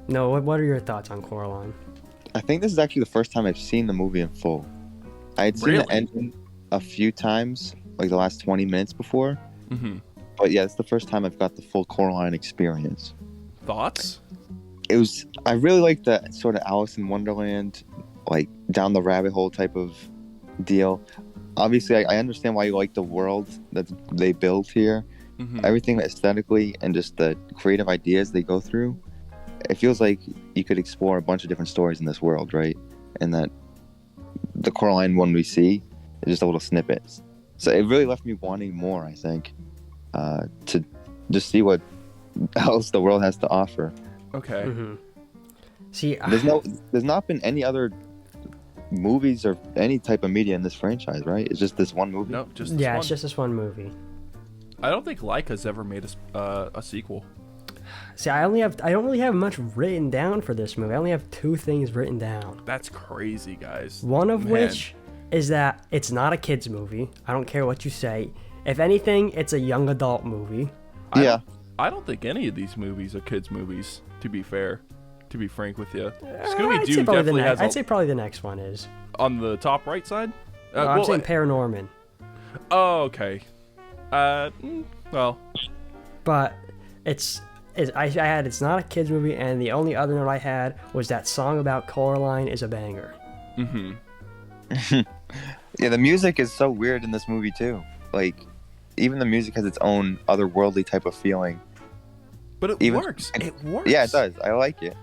No, what are your thoughts on Coraline? I think this is actually the first time I've seen the movie in full. I had seen the ending a few times, like the last 20 minutes before. But yeah, it's the first time I've got the full Coraline experience. Thoughts? I really like the sort of Alice in Wonderland, like down the rabbit hole type of deal. Obviously, I understand why you like the world that they build here. Everything aesthetically and just the creative ideas they go through. It feels like you could explore a bunch of different stories in this world, right? And that the Coraline one we see is just a little snippet. So it really left me wanting more, I think, to just see what else the world has to offer. Okay. See, there's not been any other movies or any type of media in this franchise, right? It's just this one movie. No, just this one. It's just this one movie. I don't think Leica's ever made a sequel. See, I don't really have much written down for this movie. I only have 2 things written down. That's crazy, guys. One of which is that it's not a kid's movie. I don't care what you say. If anything, it's a young adult movie. Yeah. I don't think any of these movies are kids' movies, to be fair. To be frank with you. Scooby-Doo definitely has I'd say probably the next one is. On the top right side? I'm saying Paranorman. Oh, okay. Well. But it's not a kids movie, and the only other note I had was that song about Coraline is a banger. Yeah, the music is so weird in this movie too. Like, even the music has its own otherworldly type of feeling. But it works. It works. Yeah, it does. I like it.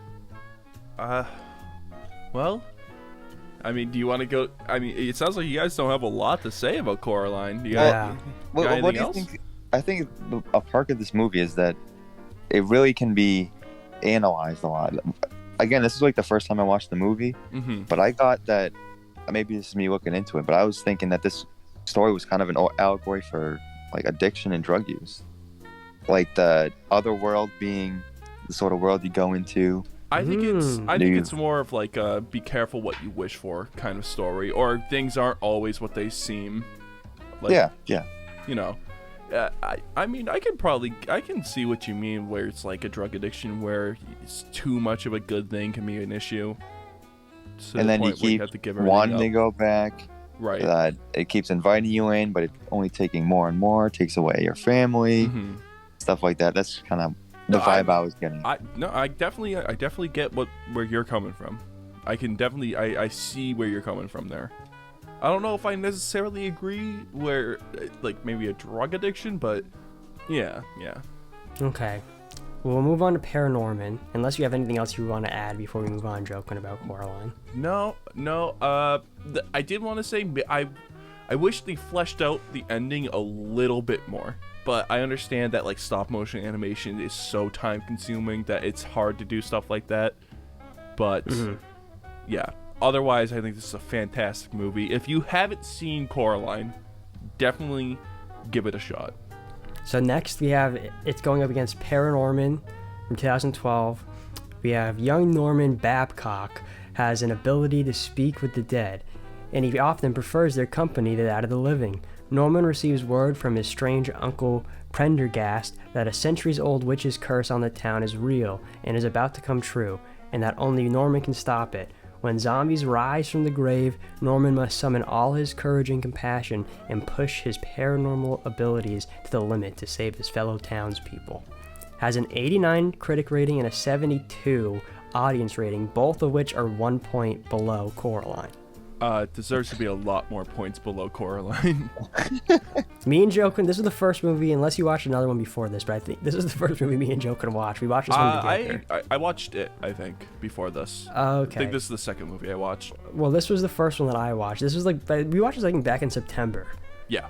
Well, I mean, do you want to go? I mean, it sounds like you guys don't have a lot to say about Coraline. Do you got anything what do you else? think? I think a perk of this movie is that it really can be analyzed a lot. Again, this is like the first time I watched the movie, but I got that, maybe this is me looking into it, but I was thinking that this story was kind of an allegory for like addiction and drug use. Like the other world being the sort of world you go into. I think it's more of like a be careful what you wish for kind of story, or things aren't always what they seem. Like, yeah. You know, I mean, I can see what you mean, where it's like a drug addiction where it's too much of a good thing can be an issue. And then you keep wanting to go back. Right. It keeps inviting you in, but it's only taking more and more. It takes away your family, stuff like that. That's kind of the vibe I was getting. I definitely get where you're coming from. I see where you're coming from there. I don't know if I necessarily agree where, like, maybe a drug addiction, but yeah. Okay. Well, we'll move on to Paranorman, unless you have anything else you want to add before we move on joking about Coraline. No. I did want to say I wish they fleshed out the ending a little bit more. but I understand that like stop motion animation is so time consuming that it's hard to do stuff like that. But yeah, otherwise I think this is a fantastic movie. If you haven't seen Coraline, definitely give it a shot. So next we have, it's going up against Paranorman from 2012. We have young Norman Babcock has an ability to speak with the dead, and he often prefers their company to that of the living. Norman receives word from his strange uncle Prendergast that a centuries-old witch's curse on the town is real and is about to come true, and that only Norman can stop it. When zombies rise from the grave, Norman must summon all his courage and compassion and push his paranormal abilities to the limit to save his fellow townspeople. Has an 89 critic rating and a 72 audience rating, both of which are 1 point below Coraline. It deserves to be a lot more points below Coraline. Me and Joaquin, this is the first movie, unless you watched another one before this, but I think this is the first movie me and Joaquin watched. We watched this one together. I watched it, I think, before this. Okay. I think this is the second movie I watched. Well, this was the first one that I watched. This was we watched this like back in September. Yeah.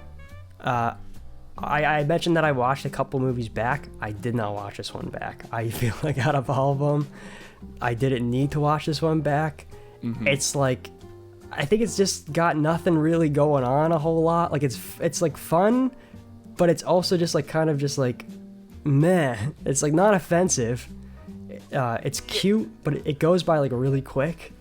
I mentioned that I watched a couple movies back. I did not watch this one back. I feel like out of all of them, I didn't need to watch this one back. It's like, I think it's just got nothing really going on a whole lot. Like it's like fun, but it's also just like kind of just like meh. It's like not offensive. It's cute, but it goes by like really quick.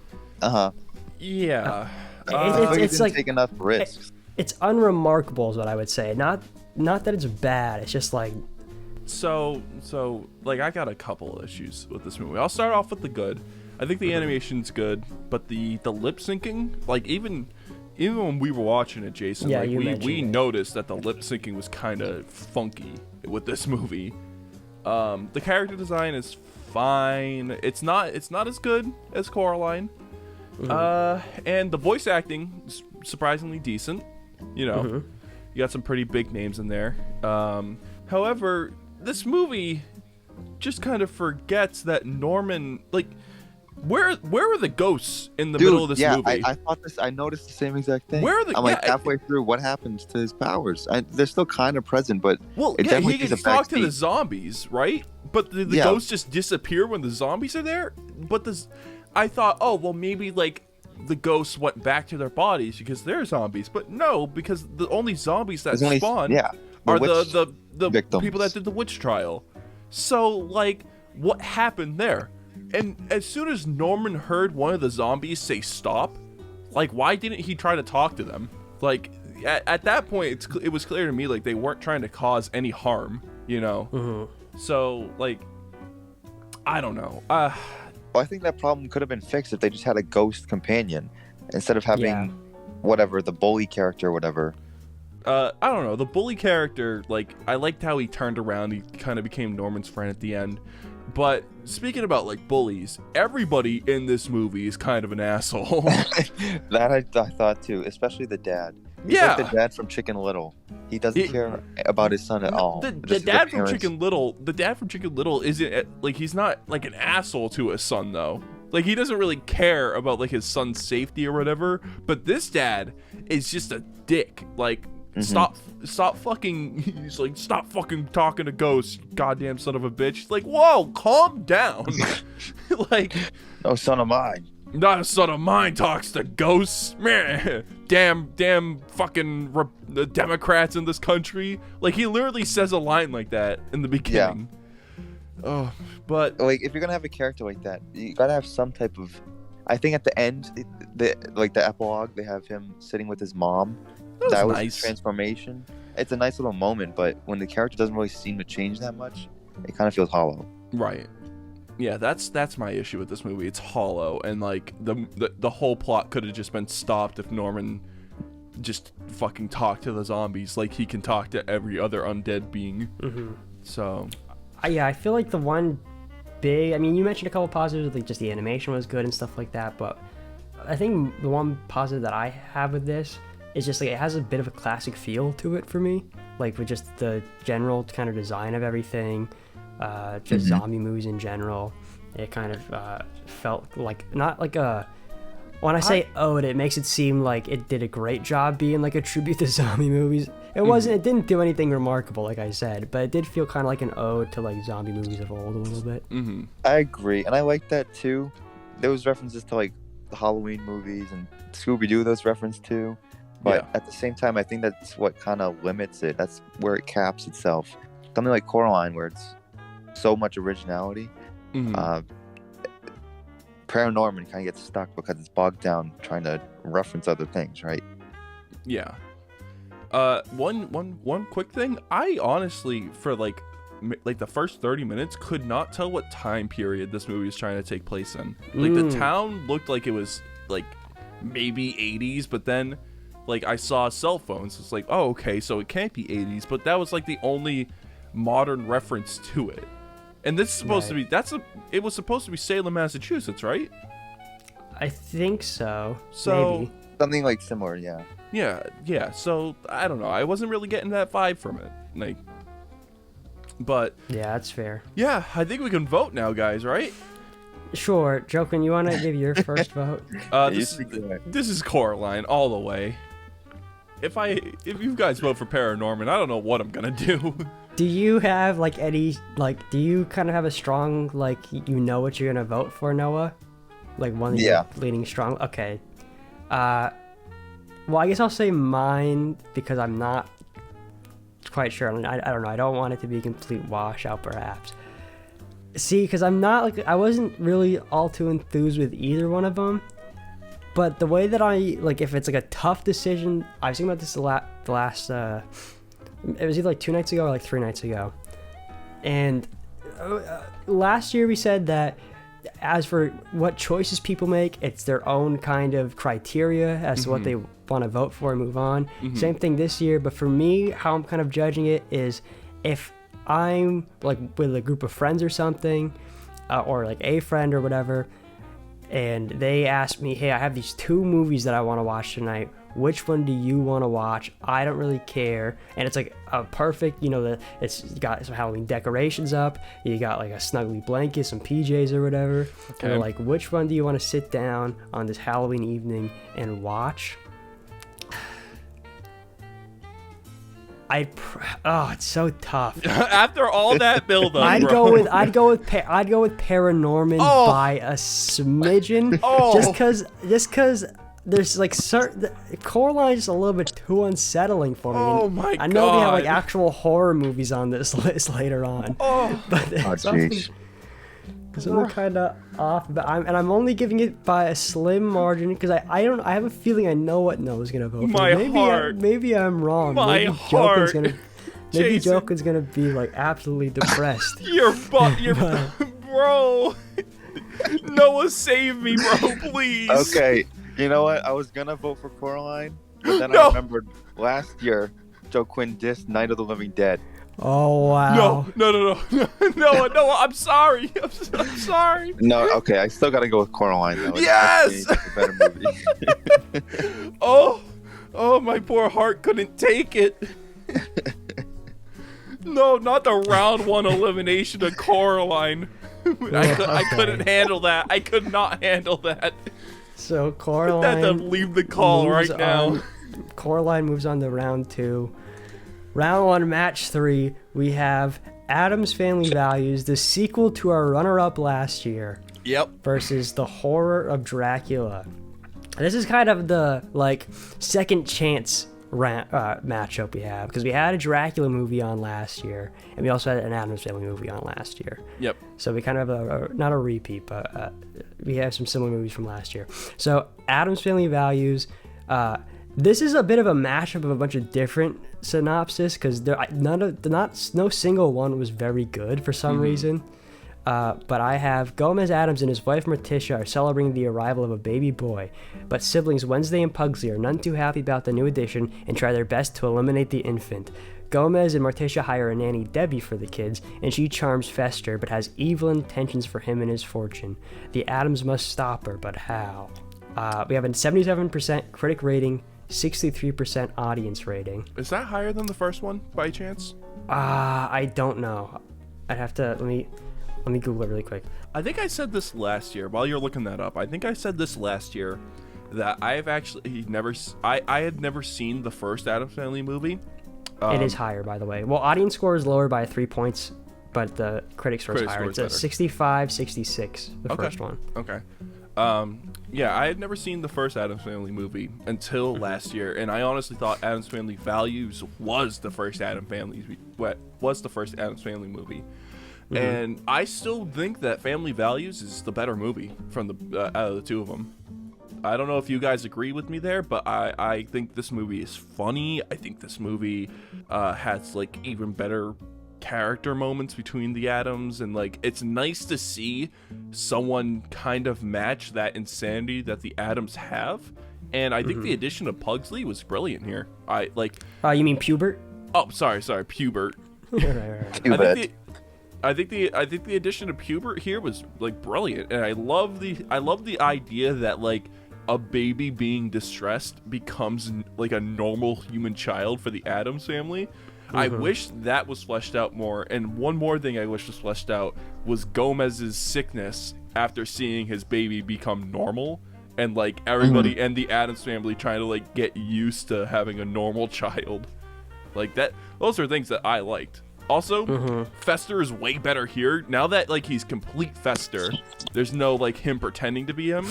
Yeah. It's like take enough risks. It's unremarkable is what I would say. Not that it's bad. It's just like. So like I got a couple of issues with this movie. I'll start off with the good. I think the animation's good, but the lip syncing, like even when we were watching it, Jason, yeah, like we noticed that the lip syncing was kind of funky with this movie. The character design is fine. It's not as good as Coraline. And the voice acting is surprisingly decent. You know, you got some pretty big names in there. However, this movie just kind of forgets that Norman, like, where were the ghosts in the middle of this movie? I noticed the same exact thing. Where are the? I'm like halfway through. What happens to his powers? They're still kind of present, but he can talk to the zombies, right? But the ghosts just disappear when the zombies are there. But I thought, oh well, maybe like the ghosts went back to their bodies because they're zombies. But no, because the only zombies that spawn are the victims. People that did the witch trial. So like, what happened there? And as soon as Norman heard one of the zombies say stop, like, why didn't he try to talk to them? Like, at that point, it was clear to me, like, they weren't trying to cause any harm, you know? So, like, I don't know. Well, I think that problem could have been fixed if they just had a ghost companion instead of having, whatever, the bully character or whatever. I don't know. The bully character, like, I liked how he turned around. He kind of became Norman's friend at the end. But speaking about like bullies, everybody in this movie is kind of an asshole. That I thought too, especially the dad. He's like the dad from Chicken Little. He doesn't care about his son at all. The dad from Chicken Little isn't like, he's not like an asshole to his son though. Like, he doesn't really care about like his son's safety or whatever. But this dad is just a dick. Like, stop fucking. He's like, stop fucking talking to ghosts, you goddamn son of a bitch. Like, whoa, calm down. Like, no son of mine. Not a son of mine talks to ghosts. Man, damn fucking the Democrats in this country. Like, he literally says a line like that in the beginning. Oh, but like, if you're gonna have a character like that, you gotta have some type of. I think at the end, the epilogue, they have him sitting with his mom. That was nice. Transformation. It's a nice little moment, but when the character doesn't really seem to change that much, it kind of feels hollow. Right. Yeah, that's my issue with this movie. It's hollow, and like the whole plot could have just been stopped if Norman just fucking talked to the zombies like he can talk to every other undead being. So, I feel like the one big. I mean, you mentioned a couple positives, like just the animation was good and stuff like that, but I think the one positive that I have with this. It's just like it has a bit of a classic feel to it for me, like with just the general kind of design of everything, just zombie movies in general. It kind of felt like not like a. When I say ode, it makes it seem like it did a great job being like a tribute to zombie movies. It wasn't. It didn't do anything remarkable, like I said, but it did feel kind of like an ode to like zombie movies of old a little bit. Mm-hmm. I agree, and I like that too. There was references to like the Halloween movies and Scooby-Doo. Those referenced to, but at the same time, I think that's what kind of limits it. That's where it caps itself. Something like Coraline, where it's so much originality. Mm-hmm. Paranorman kind of gets stuck because it's bogged down trying to reference other things, right? Yeah. One quick thing. I honestly, for like the first 30 minutes, could not tell what time period this movie is trying to take place in. Like the town looked like it was like maybe 80s, but then like I saw cell phones. It's like, oh, okay, so it can't be 80s, but that was like the only modern reference to it. And this is supposed to be it was supposed to be Salem, Massachusetts, right? I think so. So maybe. Something like similar, yeah. Yeah. So I don't know. I wasn't really getting that vibe from it. Like, but yeah, that's fair. Yeah, I think we can vote now, guys. Right? Sure, Joaquin, you want to give your first vote? This is Coraline all the way. If you guys vote for Paranorman, I don't know what I'm gonna do. Do you have like any do you kind of have a strong you know what you're gonna vote for, Noah? Like one that you're leaning strong. Okay. Well, I guess I'll say mine because I'm not quite sure. I don't know. I don't want it to be a complete washout, perhaps. See, because I'm not I wasn't really all too enthused with either one of them. But the way that if it's like a tough decision, I was thinking about this the last. It was either like 2 nights ago or like 3 nights ago. And last year we said that as for what choices people make, it's their own kind of criteria as to what they want to vote for and move on. Same thing this year, but for me, how I'm kind of judging it is if I'm like with a group of friends or something, or like a friend or whatever, and they ask me, hey, I have these 2 movies that I want to watch tonight. Which one do you want to watch? I don't really care. And it's like a perfect, it's got some Halloween decorations up. You got like a snuggly blanket, some PJs or whatever. Okay. And they're like, which one do you want to sit down on this Halloween evening and watch? It's so tough. After all that build-up, I'd go with Paranorman by a smidgen. Just because there's like Coraline is a little bit too unsettling for me. Oh my god! I know they have like actual horror movies on this list later on. But jeez. I'm kind of off, but I'm only giving it by a slim margin because I have a feeling I know what Noah's gonna vote for. Maybe I'm wrong. Maybe Joaquin's gonna be like absolutely depressed. You're bro. Noah, save me, bro, please. Okay, you know what? I was gonna vote for Coraline, but then I remembered last year Joaquin dissed Night of the Living Dead. Oh wow! No! I'm sorry. I'm sorry. No, okay. I still gotta go with Coraline though. Yes. It's a better movie. Oh, my poor heart couldn't take it. No, not the round 1 elimination of Coraline. I couldn't handle that. I could not handle that. So Coraline. I have to leave the call right now. Coraline moves on to round 2. Round 1, match 3, we have Addams Family Values, the sequel to our runner-up last year. Yep. Versus The Horror of Dracula. This is kind of the second chance matchup we have because we had a Dracula movie on last year, and we also had an Addams Family movie on last year. Yep. So we kind of have not a repeat, but we have some similar movies from last year. So Addams Family Values. This is a bit of a mashup of a bunch of different synopsis because no single one was very good for some reason. But I have Gomez Addams and his wife Morticia are celebrating the arrival of a baby boy, but siblings Wednesday and Pugsley are none too happy about the new addition and try their best to eliminate the infant. Gomez and Morticia hire a nanny, Debbie, for the kids, and she charms Fester but has evil intentions for him and his fortune. The Addams must stop her, but how? We have a 77% critic rating, 63% audience rating. Is that higher than the first one by chance? I don't know. I'd have to let me Google it really quick. I think I said this last year. While you're looking that up, I think I said this last year that I have actually I had never seen the first Addams Family movie, It is higher, by the way. Well, audience score is lower by 3 points, but the critic score is higher. It's a 65-66, the first one. Okay. Yeah, I had never seen the first Addams Family movie until last year, and I honestly thought Addams Family Values was the first Addams Family movie. And I still think that Family Values is the better movie from the out of the two of them. I don't know if you guys agree with me there, but I think this movie is funny. I think this movie has like even better character moments between the Addams, and like it's nice to see someone kind of match that insanity that the Addams have. And I think the addition of Pugsley was brilliant here. You mean Pubert? Oh, sorry, Pubert. Pubert. I think the addition of Pubert here was like brilliant, and I love the idea that like a baby being distressed becomes like a normal human child for the Addams family. I wish that was fleshed out more. And one more thing I wish was fleshed out was Gomez's sickness after seeing his baby become normal, and like everybody and the Addams family trying to like get used to having a normal child. Like that, those are things that I liked. Also, Fester is way better here. Now that like he's complete Fester, there's no like him pretending to be him.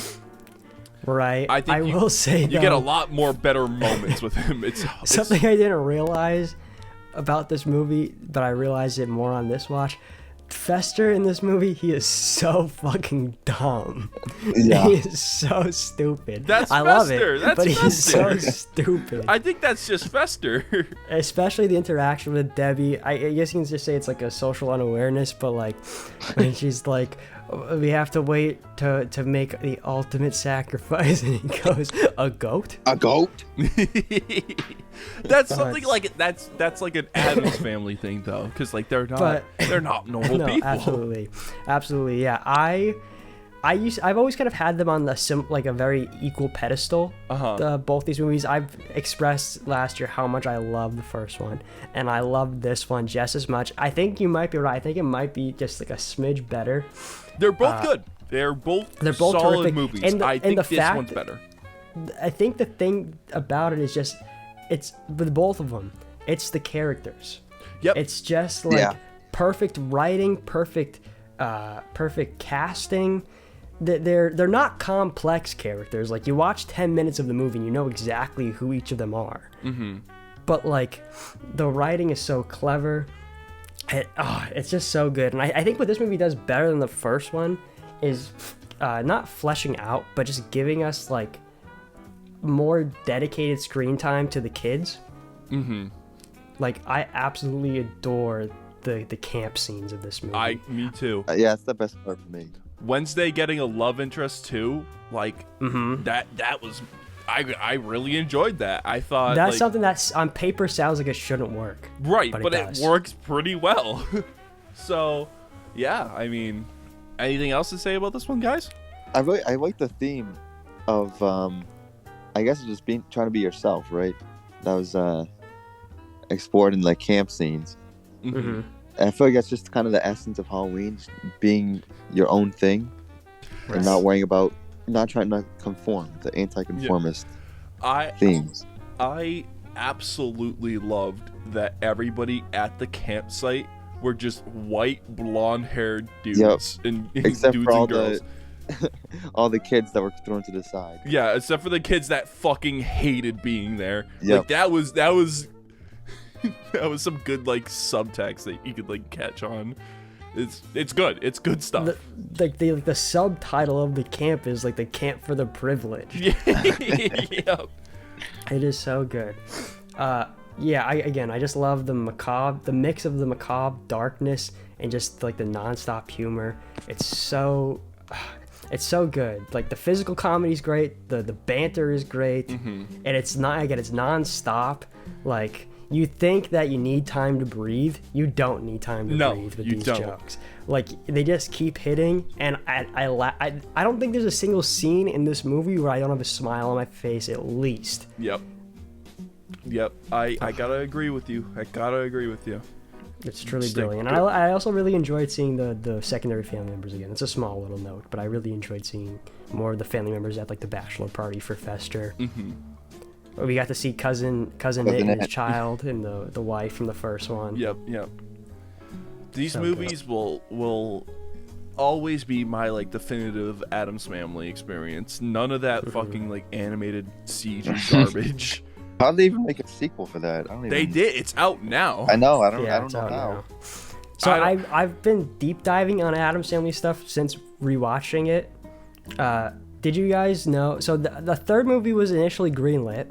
Right. I will say you get a lot more better moments with him. It's something I didn't realize about this movie, but I realized it more on this watch. Fester in this movie, he is so fucking dumb. Yeah. He is so stupid. I love it, but he's so stupid. I think that's just Fester. Especially the interaction with Debbie. I guess you can just say it's like a social unawareness, but like when she's like, we have to wait to make the ultimate sacrifice, and he goes, a goat? A goat? That's something like that's like an Addams family thing though, because like they're not normal people. Absolutely, yeah. I've always kind of had them on a very equal pedestal. Both these movies. I've expressed last year how much I love the first one, and I love this one just as much. I think you might be right. I think it might be just like a smidge better. They're both good. They're both solid terrific movies. And I think this one's better. I think the thing about it is just, it's with both of them, it's the characters. Yep. It's just like perfect writing, perfect casting. They're not complex characters. Like you watch 10 minutes of the movie and you know exactly who each of them are. But like the writing is so clever. It's just so good. And I think what this movie does better than the first one is not fleshing out, but just giving us like more dedicated screen time to the kids. Like I absolutely adore the camp scenes of this movie. Me too. Yeah, it's the best part for me. Wednesday getting a love interest too, like that was, I really enjoyed that. I thought that's something that's on paper sounds like it shouldn't work, right? But it works pretty well. So, yeah, I mean, anything else to say about this one, guys? I like the theme of I guess it's just trying to be yourself, right? That was explored in like camp scenes. And I feel like that's just kind of the essence of Halloween, just being your own thing, and not worrying about, not trying to conform, the anti-conformist themes. I absolutely loved that everybody at the campsite were just white, blonde-haired dudes, and except dudes for all and girls. All the kids that were thrown to the side. Yeah, except for the kids that fucking hated being there. Like that was that was some good like subtext that you could like catch on. It's good. It's good stuff. The subtitle of the camp is like the camp for the privileged. Yep. It is so good. I just love the macabre, the mix of the macabre darkness and just like the nonstop humor. It's so good. Like the physical comedy is great, the banter is great, and it's nonstop. Like you think that you need time to breathe, you don't need time to breathe with these jokes. Like they just keep hitting, and I don't think there's a single scene in this movie where I don't have a smile on my face at least. Yep. I gotta agree with you. It's truly brilliant. And I also really enjoyed seeing the secondary family members again. It's a small little note, but I really enjoyed seeing more of the family members at like the bachelor party for Fester. We got to see cousin Nick and his child and the wife from the first one. Yep. These movies will always be my like definitive Addams Family experience. None of that fucking like animated CG garbage. How'd they even make a sequel for that? They did. It's out now. I know. I don't know how. Now. So I've been deep diving on Addams Family stuff since rewatching it. Did you guys know? So the third movie was initially greenlit.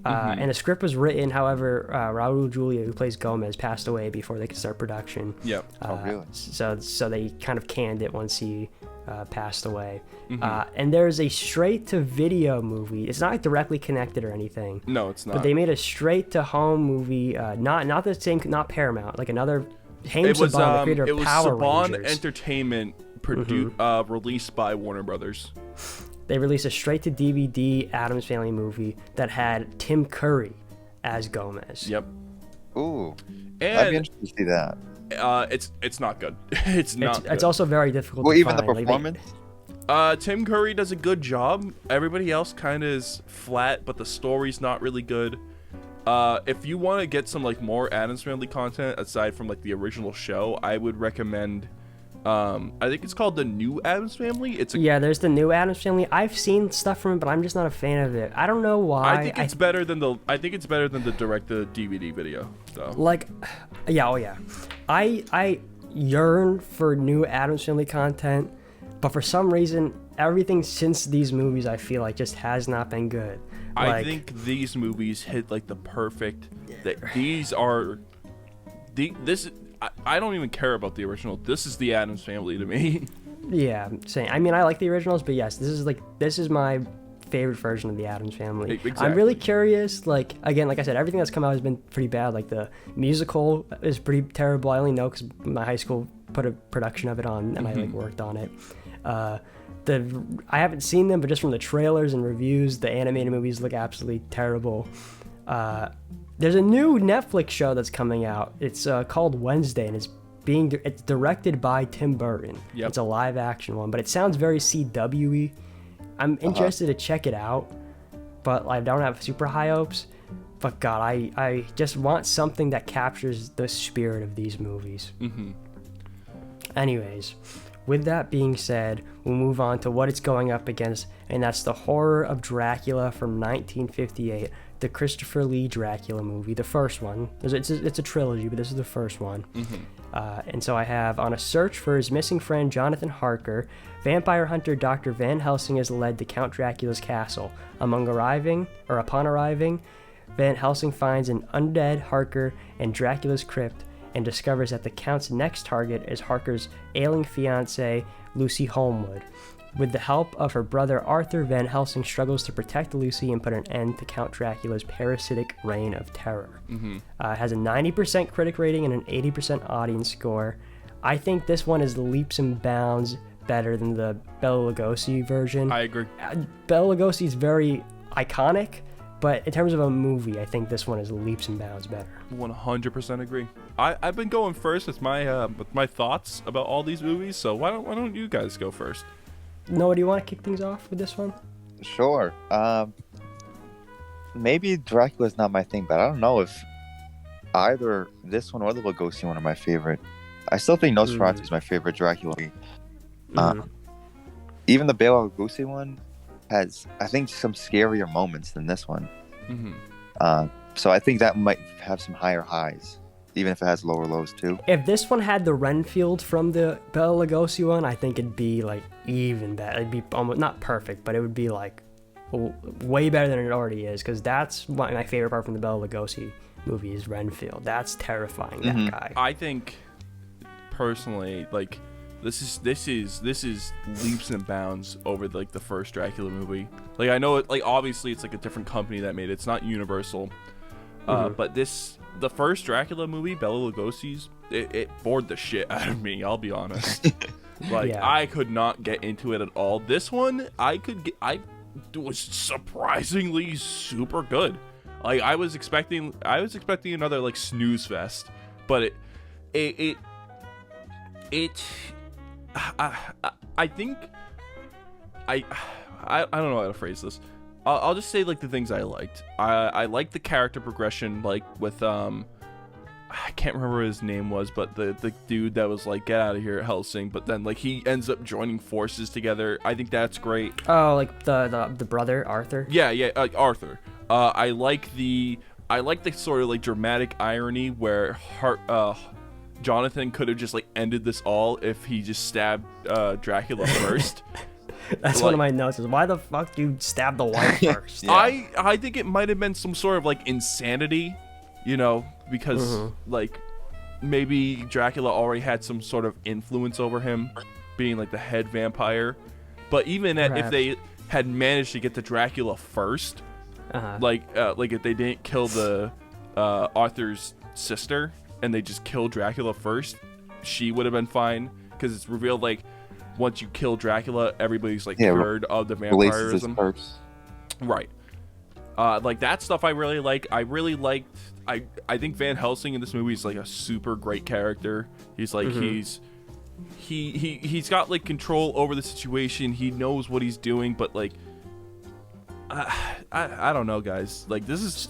And a script was written, however, Raul Julia, who plays Gomez, passed away before they could start production. Yep. Really? So they kind of canned it once he passed away. And there's a straight-to-video movie. It's not like directly connected or anything. No, it's not. But they made a straight-to-home movie, not the same, not Paramount, like another. Haim Saban, the creator of Power Saban Rangers. Entertainment, released by Warner Brothers. They released a straight-to-DVD Addams Family movie that had Tim Curry as Gomez. Yep. Ooh. And I'd be interested to see that. It's not good. It's not. It's also very difficult. Well, to even find. the performance. Tim Curry does a good job. Everybody else kind of is flat, but the story's not really good. If you want to get some like more Addams Family content aside from like the original show, I would recommend. I think it's called The New Addams Family. There's The New Addams Family. I've seen stuff from it, but I'm just not a fan of it. I don't know why. I think it's better than the direct-to-DVD video, though. Like, yeah. I yearn for new Addams Family content, but for some reason, everything since these movies I feel like just has not been good. I think these movies hit like the perfect. These are this. I don't even care about the original. This is the Addams Family to me. Yeah, same. I mean, I like the originals, but yes, this is my favorite version of the Addams Family. Exactly. I'm really curious. Like again, like I said, everything that's come out has been pretty bad. Like the musical is pretty terrible. I only know because my high school put a production of it on, and I like worked on it. I haven't seen them, but just from the trailers and reviews, the animated movies look absolutely terrible. There's a new Netflix show that's coming out. It's called Wednesday, and it's directed by Tim Burton. Yep. It's a live action one, but it sounds very CW-y. I'm interested to check it out, but I don't have super high hopes. But God, I just want something that captures the spirit of these movies. Anyways, with that being said, we'll move on to what it's going up against, and that's The Horror of Dracula from 1958. The Christopher Lee Dracula movie, the first one. It's a trilogy, but this is the first one. And so I have, on a search for his missing friend Jonathan Harker, vampire hunter Dr. Van Helsing is led to Count Dracula's castle. Upon arriving, Van Helsing finds an undead Harker in Dracula's crypt and discovers that the Count's next target is Harker's ailing fiancée, Lucy Holmwood. With the help of her brother Arthur, Van Helsing struggles to protect Lucy and put an end to Count Dracula's parasitic reign of terror. It has a 90% critic rating and an 80% audience score. I think this one is leaps and bounds better than the Bela Lugosi version. I agree. Bela Lugosi is very iconic, but in terms of a movie, I think this one is leaps and bounds better. 100% agree. I've been going first with my thoughts about all these movies, so why don't you guys go first? Noah, do you want to kick things off with this one? Sure. Maybe Dracula's not my thing, but I don't know if either this one or the Lugosi one are my favorite. I still think Nosferatu is my favorite Dracula movie. Even the Bela Lugosi one has, I think, some scarier moments than this one. So I think that might have some higher highs, even if it has lower lows too. If this one had the Renfield from the Bela Lugosi one, I think it'd be like even better. It'd be almost not perfect, but it would be like way better than it already is, because that's my favorite part from the Bela Lugosi movie is Renfield. That's terrifying, that guy. I think personally, like this is leaps and bounds over like the first Dracula movie. Like I know it, like obviously it's like a different company that made it. It's not Universal. But the first Dracula movie, Bela Lugosi's, it bored the shit out of me, I'll be honest. I could not get into it at all. This one, I was surprisingly super good. Like I was expecting another like snooze fest, but I think I don't know how to phrase this. I'll just say like the things I liked. I liked the character progression, like with I can't remember what his name was, but the dude that was like, get out of here, Helsing, but then like he ends up joining forces together. I think that's great. Oh, like the brother Arthur. Yeah, Arthur. I like the sort of like dramatic irony where Jonathan could have just like ended this all if he just stabbed Dracula first. That's one of my notes. Is why the fuck do you stab the wife first? Yeah. I think it might have been some sort of like insanity, because like maybe Dracula already had some sort of influence over him, being like the head vampire. But even if they had managed to get to Dracula first, like if they didn't kill the Arthur's sister and they just killed Dracula first, she would have been fine, because it's revealed like once you kill Dracula, everybody's like cured of the vampirism. Right. Like that stuff I really like. I really liked. I think Van Helsing in this movie is like a super great character. He's like he's got like control over the situation. He knows what he's doing, but like I don't know, guys. Like this is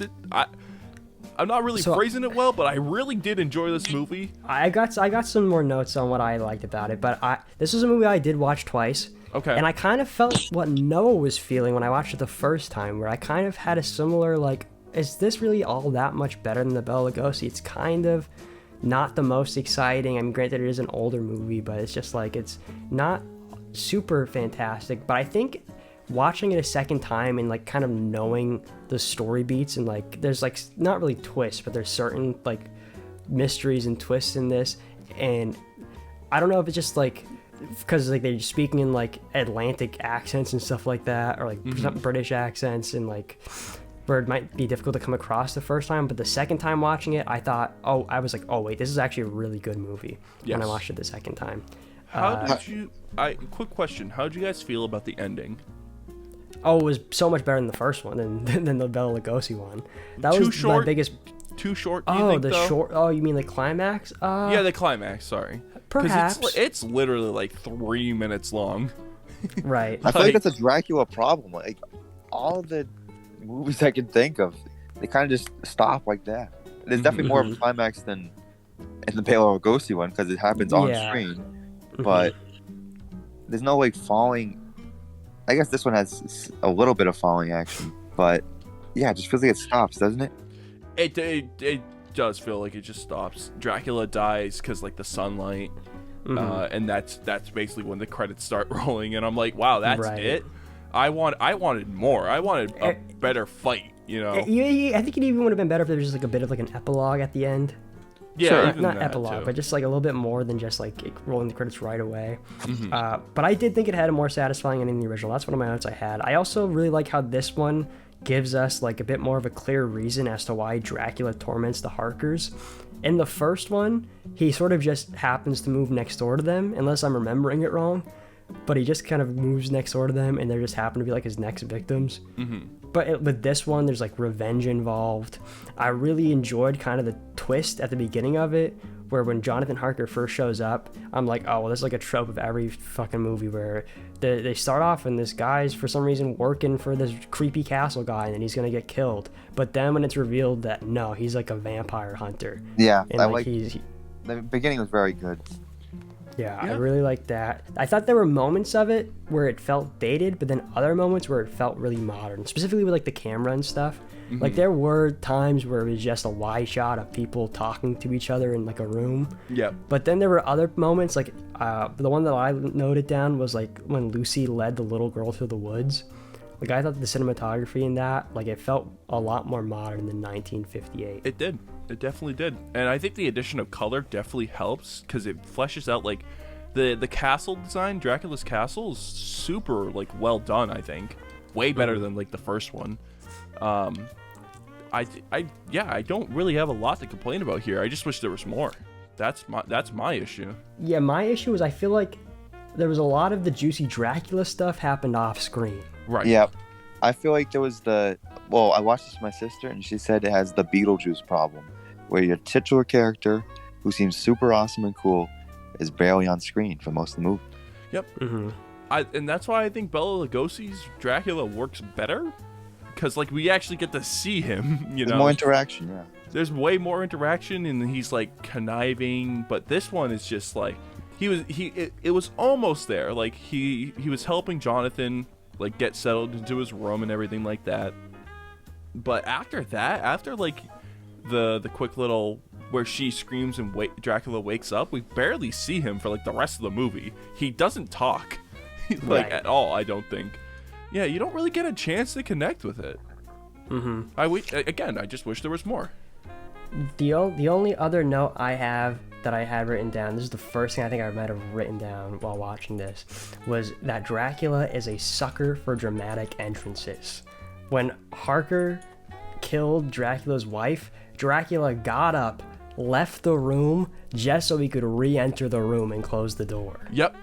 I'm not really phrasing it well, but I really did enjoy this movie. I got some more notes on what I liked about it, but this was a movie I did watch twice. Okay. And I kind of felt what Noah was feeling when I watched it the first time, where I kind of had a similar, like, is this really all that much better than the Bela Lugosi? It's kind of not the most exciting. I mean, granted, it is an older movie, but it's just like, it's not super fantastic. But I think watching it a second time and like kind of knowing the story beats, and like there's like not really twists, but there's certain like mysteries and twists in this, and I don't know if it's just like because like they're speaking in like Atlantic accents and stuff like that, or like British accents, and like where it might be difficult to come across the first time, but the second time watching it, I was like, oh wait, this is actually a really good movie. When I watched it the second time. Quick question, how did you guys feel about the ending? Oh, it was so much better than the first one than the Bela Lugosi one. That was my biggest. Too short? Do you think, short. Oh, you mean the climax? Yeah, the climax. Sorry. Perhaps it's literally like 3 minutes long. Right. I feel like that's a Dracula problem. Like all the movies I can think of, they kind of just stop like that. There's definitely more of a climax than in the Bela Lugosi one, because it happens on screen. But there's no like falling. I guess this one has a little bit of falling action, but yeah, it just feels like it stops, doesn't it? It does feel like it just stops. Dracula dies because like the sunlight, and that's basically when the credits start rolling, and I'm like, wow, that's it. I wanted more. I wanted a better fight. I think it even would have been better if there was just like a bit of like an epilogue at the end. Yeah, not epilogue, but just like a little bit more than just like rolling the credits right away. But I did think it had a more satisfying ending than the original. That's one of my notes I had. I also really like how this one gives us like a bit more of a clear reason as to why Dracula torments the Harkers. In the first one, he sort of just happens to move next door to them, unless I'm remembering it wrong. But he just kind of moves next door to them, and they just happen to be like his next victims. But with this one, there's like revenge involved. I really enjoyed kind of the twist at the beginning of it, where when Jonathan Harker first shows up, I'm like, oh, well, this is like a trope of every fucking movie where they start off and this guy's for some reason working for this creepy castle guy, and then he's gonna get killed. But then when it's revealed that no, he's like a vampire hunter. Yeah, and the beginning was very good. Yeah, I really liked that. I thought there were moments of it where it felt dated, but then other moments where it felt really modern, specifically with like the camera and stuff. Like there were times where it was just a wide shot of people talking to each other in like a room. Yeah. But then there were other moments, like the one that I noted down was like when Lucy led the little girl through the woods. Like I thought the cinematography in that, like it felt a lot more modern than 1958. It did. It definitely did. And I think the addition of color definitely helps, because it fleshes out like the castle design. Dracula's castle is super like well done, I think. Way better than like the first one. I don't really have a lot to complain about here. I just wish there was more. That's my issue. Yeah, my issue is I feel like there was a lot of the juicy Dracula stuff happened off screen. Right. Yeah. I feel like there was I watched this with my sister, and she said it has the Beetlejuice problem, where your titular character, who seems super awesome and cool, is barely on screen for most of the movie. Yep. And that's why I think Bela Lugosi's Dracula works better. because like we actually get to see him. There's more interaction. Yeah. There's way more interaction, and he's like conniving. But this one is just like it was almost there. Like he was helping Jonathan like get settled into his room and everything like that. But after that, after like the quick little where she screams and Dracula wakes up, we barely see him for like the rest of the movie. He doesn't talk like at all, I don't think. Yeah, you don't really get a chance to connect with it. I just wish there was more. The only other note I have that I had written down, this is the first thing I think I might have written down while watching this, was that Dracula is a sucker for dramatic entrances. When Harker killed Dracula's wife, Dracula got up, left the room just so he could re-enter the room and close the door. Yep.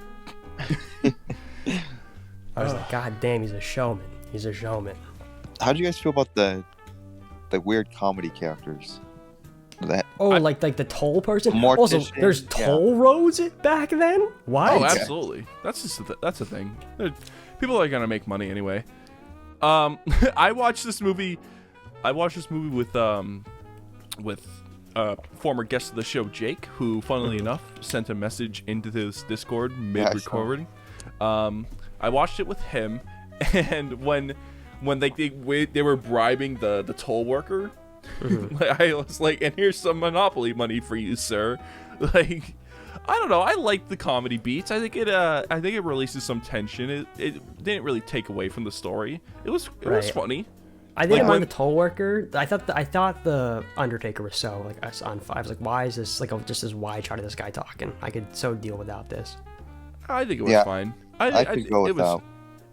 I was like, God damn, he's a showman. He's a showman. How do you guys feel about the weird comedy characters? Like the toll person. Mortician, also, there's toll roads back then. Why? Oh, absolutely. That's a thing. People are gonna make money anyway. I watched this movie with former guest of the show Jake, who funnily enough sent a message into this Discord mid-recording. I watched it with him, and when they were bribing the toll worker, I was like, and here's some Monopoly money for you, sir. Like, I don't know. I like the comedy beats. I think it releases some tension. It didn't really take away from the story. It was funny. I think I'm on the toll worker. I thought the Undertaker was so like us on 5. I was like, why is this like just this wide shot of this guy talking? I could so deal without this. I think it was fine. I could go without.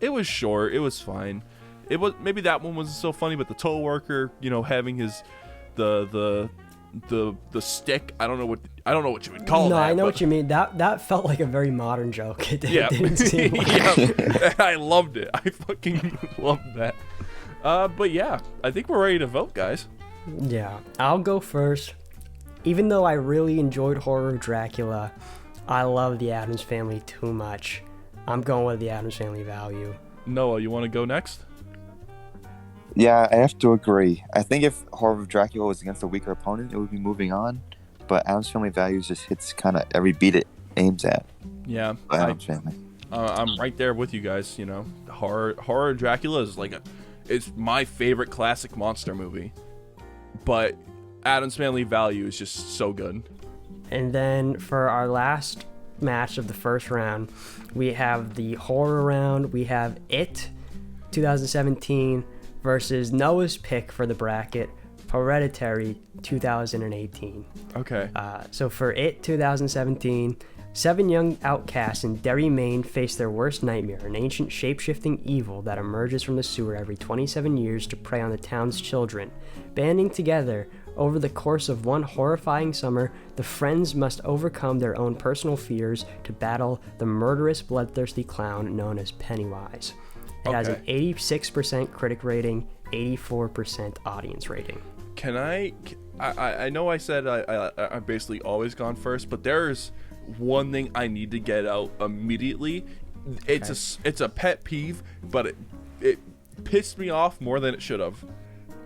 It was short. It was fine. It was maybe that one wasn't so funny, but the toll worker, having his the stick. I don't know what you would call that. No, I know what you mean. That felt like a very modern joke. It didn't seem like yeah. I loved it. I fucking loved that. But yeah, I think we're ready to vote, guys. Yeah, I'll go first. Even though I really enjoyed Horror of Dracula, I love the Addams Family too much. I'm going with the Addams Family value. Noah, you want to go next? Yeah, I have to agree. I think if Horror of Dracula was against a weaker opponent, it would be moving on. But Addams Family values just hits kind of every beat it aims at. Yeah, Addams Family. I'm right there with you guys. Horror of Dracula is it's my favorite classic monster movie. But Addams Family value is just so good. And then for our last match of the first round, we have the horror round. We have It 2017 versus Noah's pick for the bracket, Hereditary 2018. Okay. So for It 2017, 7 young outcasts in Derry, Maine face their worst nightmare, an ancient shape-shifting evil that emerges from the sewer every 27 years to prey on the town's children. Banding together over the course of one horrifying summer, the friends must overcome their own personal fears to battle the murderous, bloodthirsty clown known as Pennywise. It has an 86% critic rating, 84% audience rating. Can I know I said I've basically always gone first, but there's one thing I need to get out immediately. It's a pet peeve, but it pissed me off more than it should have.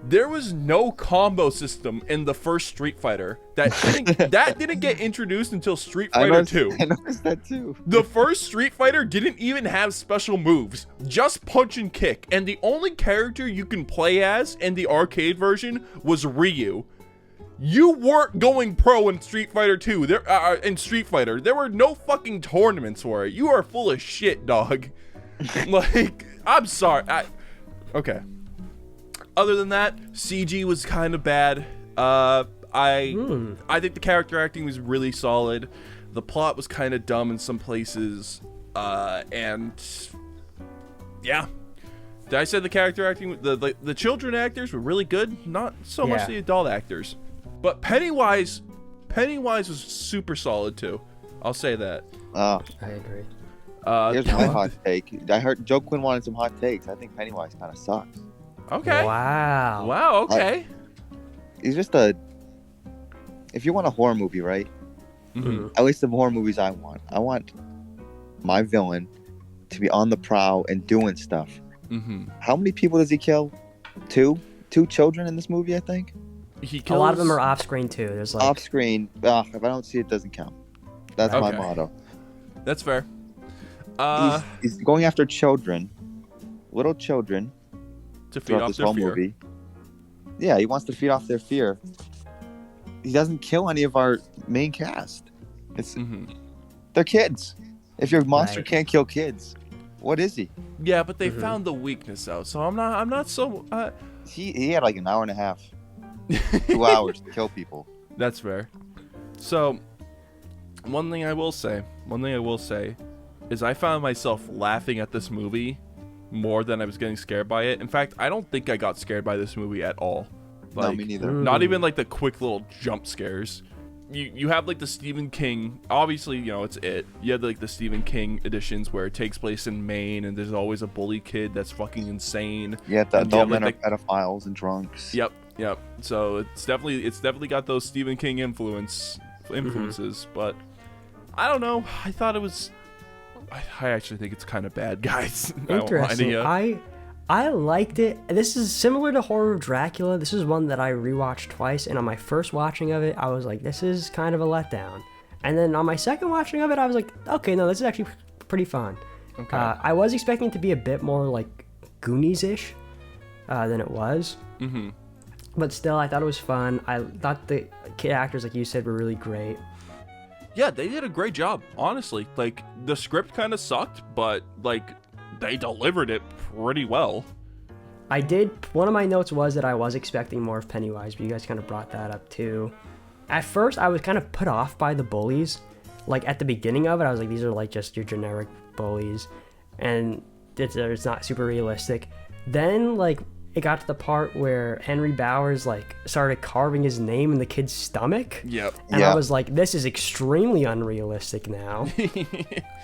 There was no combo system in the first Street Fighter. That didn't get introduced until Street Fighter 2. I noticed that too. The first Street Fighter didn't even have special moves, just punch and kick. And the only character you can play as in the arcade version was Ryu. You weren't going pro in Street Fighter 2. In Street Fighter, there were no fucking tournaments for it. You are full of shit, dog. Like, I'm sorry. Okay. Other than that, CG was kind of bad. I think the character acting was really solid. The plot was kind of dumb in some places. And yeah. Did I say the character acting, the children actors were really good? Not so much the adult actors. But Pennywise was super solid too. I'll say that. I agree. Here's my hot take. I heard Joaquin wanted some hot takes. I think Pennywise kind of sucks. Okay. Wow. Okay. He's just if you want a horror movie, right? Mm-hmm. At least the horror movies I want my villain to be on the prowl and doing stuff. Mm-hmm. How many people does he kill? two children in this movie, I think. He A kills... lot of them are off screen too. There's like Off screen. If I don't see it, doesn't count. That's my Okay. motto. That's fair. He's going after children, little children, To feed throughout off this their whole fear. movie. Yeah, he wants to feed off their fear. He doesn't kill any of our main cast. They're kids. If your monster Right. can't kill kids, what is he? Yeah, but they found the weakness out, so I'm not so... He had like an hour and a half, 2 hours to kill people. That's fair. So, one thing I will say is I found myself laughing at this movie more than I was getting scared by it. In fact, I don't think I got scared by this movie at all. No, me neither. Not even like the quick little jump scares. You have like the Stephen King, obviously, you know, it's it. You have like the Stephen King editions where it takes place in Maine and there's always a bully kid that's fucking insane. Yeah, the And adult you have, men like, are pedophiles and drunks. Yep. So it's definitely got those Stephen King influences, but I don't know. I thought it was. I actually think it's kind of bad, guys. interesting. I liked it. This is similar to Horror of Dracula. This is one that I rewatched twice, and on my first watching of it, I was like, this is kind of a letdown. And then on my second watching of it, I was like, okay, no, this is actually pretty fun. Okay. I was expecting it to be a bit more like Goonies-ish than it was. Mm-hmm. But still, I thought it was fun. I thought the kid actors, like you said, were really great. Yeah, they did a great job, honestly. Like, the script kind of sucked, but, like, they delivered it pretty well. One of my notes was that I was expecting more of Pennywise, but you guys kind of brought that up too. At first, I was kind of put off by the bullies. Like, at the beginning of it, I was like, these are, like, just your generic bullies. And it's not super realistic. Then, like, it got to the part where Henry Bowers like started carving his name in the kid's stomach. Yep. And I was like, this is extremely unrealistic now.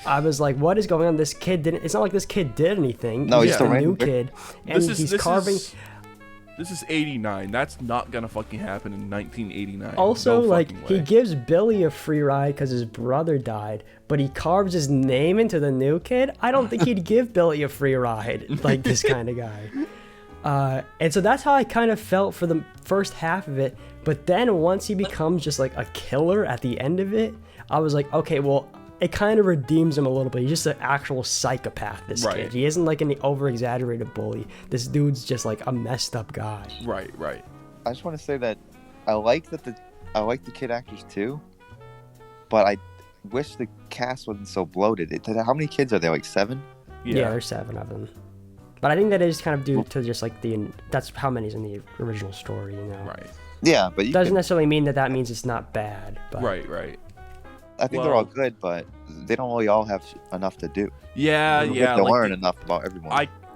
I was like, what is going on? This kid didn't. It's not like this kid did anything. No, he's he's just the a new random- kid, and he's carving. This is 89. That's not gonna fucking happen in 1989. Also, No like, fucking he way. gives Billy a free ride because his brother died, but he carves his name into the new kid. I don't think he'd give Billy a free ride, like this kind of guy. And so that's how I kind of felt for the first half of it. But then once he becomes just like a killer at the end of it, I was like, okay, well, it kind of redeems him a little bit. He's just an actual psychopath, this Right. kid. He isn't like an over-exaggerated bully. This dude's just like a messed up guy. Right. I just want to say that I like the kid actors too, but I wish the cast wasn't so bloated. How many kids are there? Like 7? Yeah, there's 7 of them. But I think that is kind of due to just like that's how many's in the original story, you know? Right. Yeah, but Doesn't necessarily mean that means it's not bad. But Right. I think they're all good, but they don't really all have enough to do. Yeah. They have to like learn enough about everyone.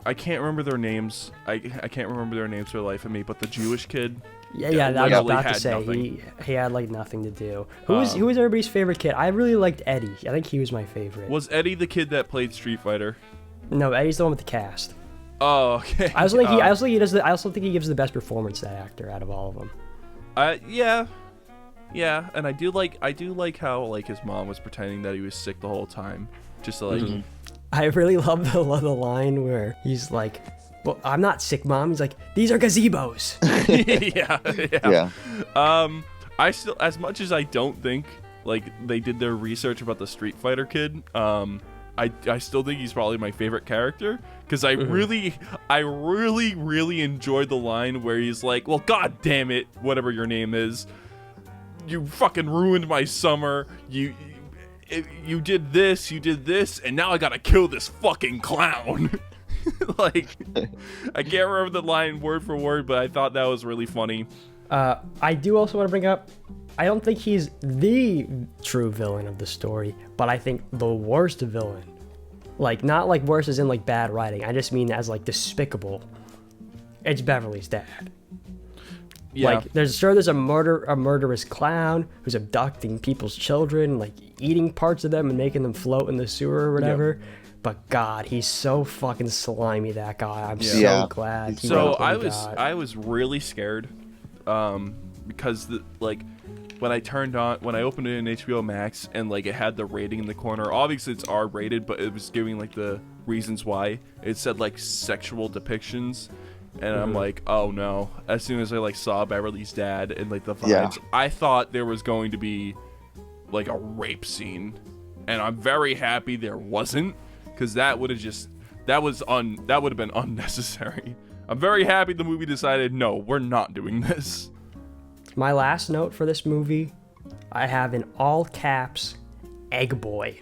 I can't remember their names. I can't remember their names for the life of me. But the Jewish kid. Yeah, that was literally about to had say nothing. he had like nothing to do. Who was everybody's favorite kid? I really liked Eddie. I think he was my favorite. Was Eddie the kid that played Street Fighter? No, Eddie's the one with the cast. Oh, okay. I also think he gives the best performance, that actor, out of all of them. Yeah, and I do like how like his mom was pretending that he was sick the whole time, just to like. I really love the line where he's like, "Well, I'm not sick, Mom." He's like, "These are gazebos." yeah. I still, as much as I don't think like they did their research about the Street Fighter kid, I still think he's probably my favorite character because I really enjoyed the line where he's like, "Well, god damn it, whatever your name is, you fucking ruined my summer. You did this, and now I gotta kill this fucking clown." Like, I can't remember the line word for word, but I thought that was really funny. I do also want to bring up, I don't think he's the true villain of the story, but I think the worst villain. Like, not like worse as in like bad writing. I just mean as like despicable. It's Beverly's dad. Yeah. Like, there's a murderous clown who's abducting people's children, like eating parts of them and making them float in the sewer or whatever. Yep. But God, he's so fucking slimy, that guy. I'm so glad. So I was really scared, because when I opened it in HBO Max and like it had the rating in the corner. Obviously it's R-rated, but it was giving like the reasons why. It said like sexual depictions. And I'm like, oh no. As soon as I like saw Beverly's dad and like the vibes, Yeah. I thought there was going to be like a rape scene. And I'm very happy there wasn't, because that would have been unnecessary. I'm very happy the movie decided, no, we're not doing this. My last note for this movie, I have in all caps, Egg Boy.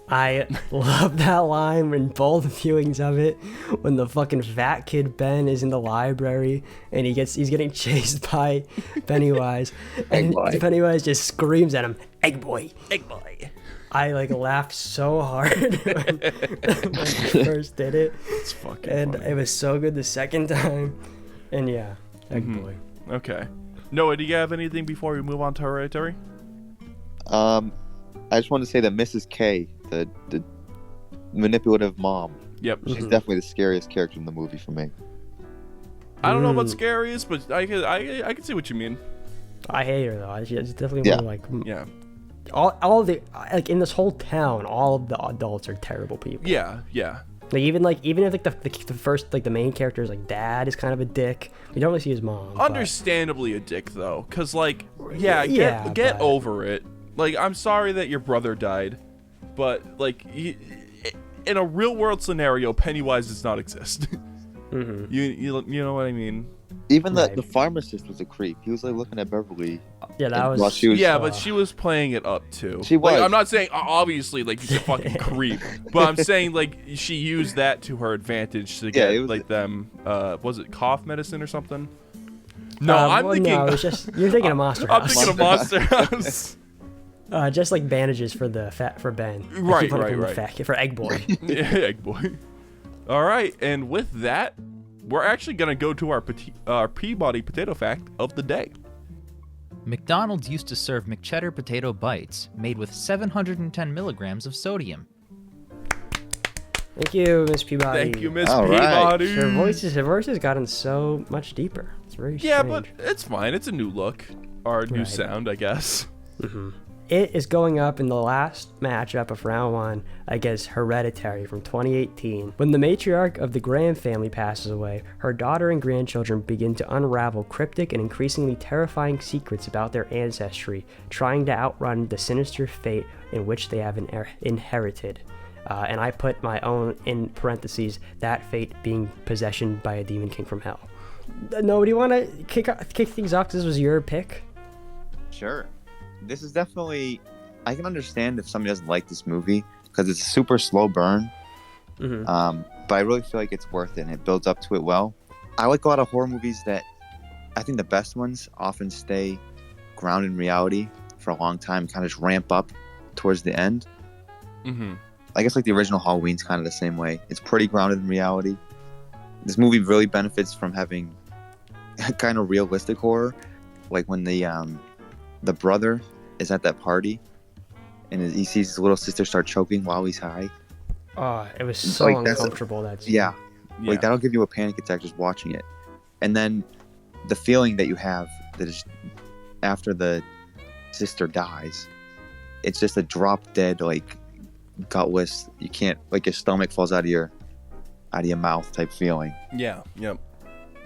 I love that line in both viewings of it, when the fucking fat kid Ben is in the library and he's getting chased by Pennywise, and Pennywise just screams at him, "Egg Boy, Egg Boy." I like laughed so hard when I first did it. It's fucking and funny. It was so good the second time. And yeah, Egg Boy. Okay. Noah, do you have anything before we move on to Hereditary? I just want to say that Mrs. K, the manipulative mom, Yep. she's definitely the scariest character in the movie for me. I don't know about scariest, but I can see what you mean. I hate her though. She's definitely more like Yeah. all of the like in this whole town, all of the adults are terrible people. Yeah. Yeah. Like even if like the first like the main character's like dad is kind of a dick. We don't really see his mom. Understandably a dick though, cause like get but- over it. Like, I'm sorry that your brother died, but like in a real world scenario, Pennywise does not exist. You know what I mean? Even Right. the pharmacist was a creep. He was like looking at Beverly. Yeah, that was. While she was, But she was playing it up too. She was. Like, I'm not saying obviously like he's a fucking creep, but I'm saying like she used that to her advantage to get like them. Was it cough medicine or something? No, I'm thinking. No, it's just you're thinking of Monster House. I'm thinking of Monster House. Just like bandages for Ben. Right. For Egg Boy. Yeah, Egg Boy. All right, and with that, we're actually gonna go to our Peabody potato fact of the day. McDonald's used to serve McCheddar potato bites made with 710 milligrams of sodium. Thank you, Miss Peabody. Thank you, Miss All right. Peabody. Her voice has gotten so much deeper. It's very strange. Yeah, but it's fine. It's a new look, or a new sound, I guess. It is going up in the last matchup of round 1 against Hereditary from 2018. When the matriarch of the Graham family passes away, her daughter and grandchildren begin to unravel cryptic and increasingly terrifying secrets about their ancestry, trying to outrun the sinister fate in which they have inherited. And I put my own in parentheses, that fate being possession by a demon king from hell. No, do you want to kick things off? This was your pick. Sure. This is definitely. I can understand if somebody doesn't like this movie because it's a super slow burn. But I really feel like it's worth it and it builds up to it well. I like a lot of horror movies that I think the best ones often stay grounded in reality for a long time, kind of just ramp up towards the end. I guess like the original Halloween's kind of the same way. It's pretty grounded in reality. This movie really benefits from having kind of realistic horror, like when the brother is at that party and he sees his little sister start choking while he's high. Oh, it was so Like, uncomfortable. That scene. Yeah. Like that'll give you a panic attack just watching it. And then the feeling that you have that is after the sister dies, it's just a drop dead, like gutless. You can't, like your stomach falls out of your mouth type feeling. Yeah. Yep.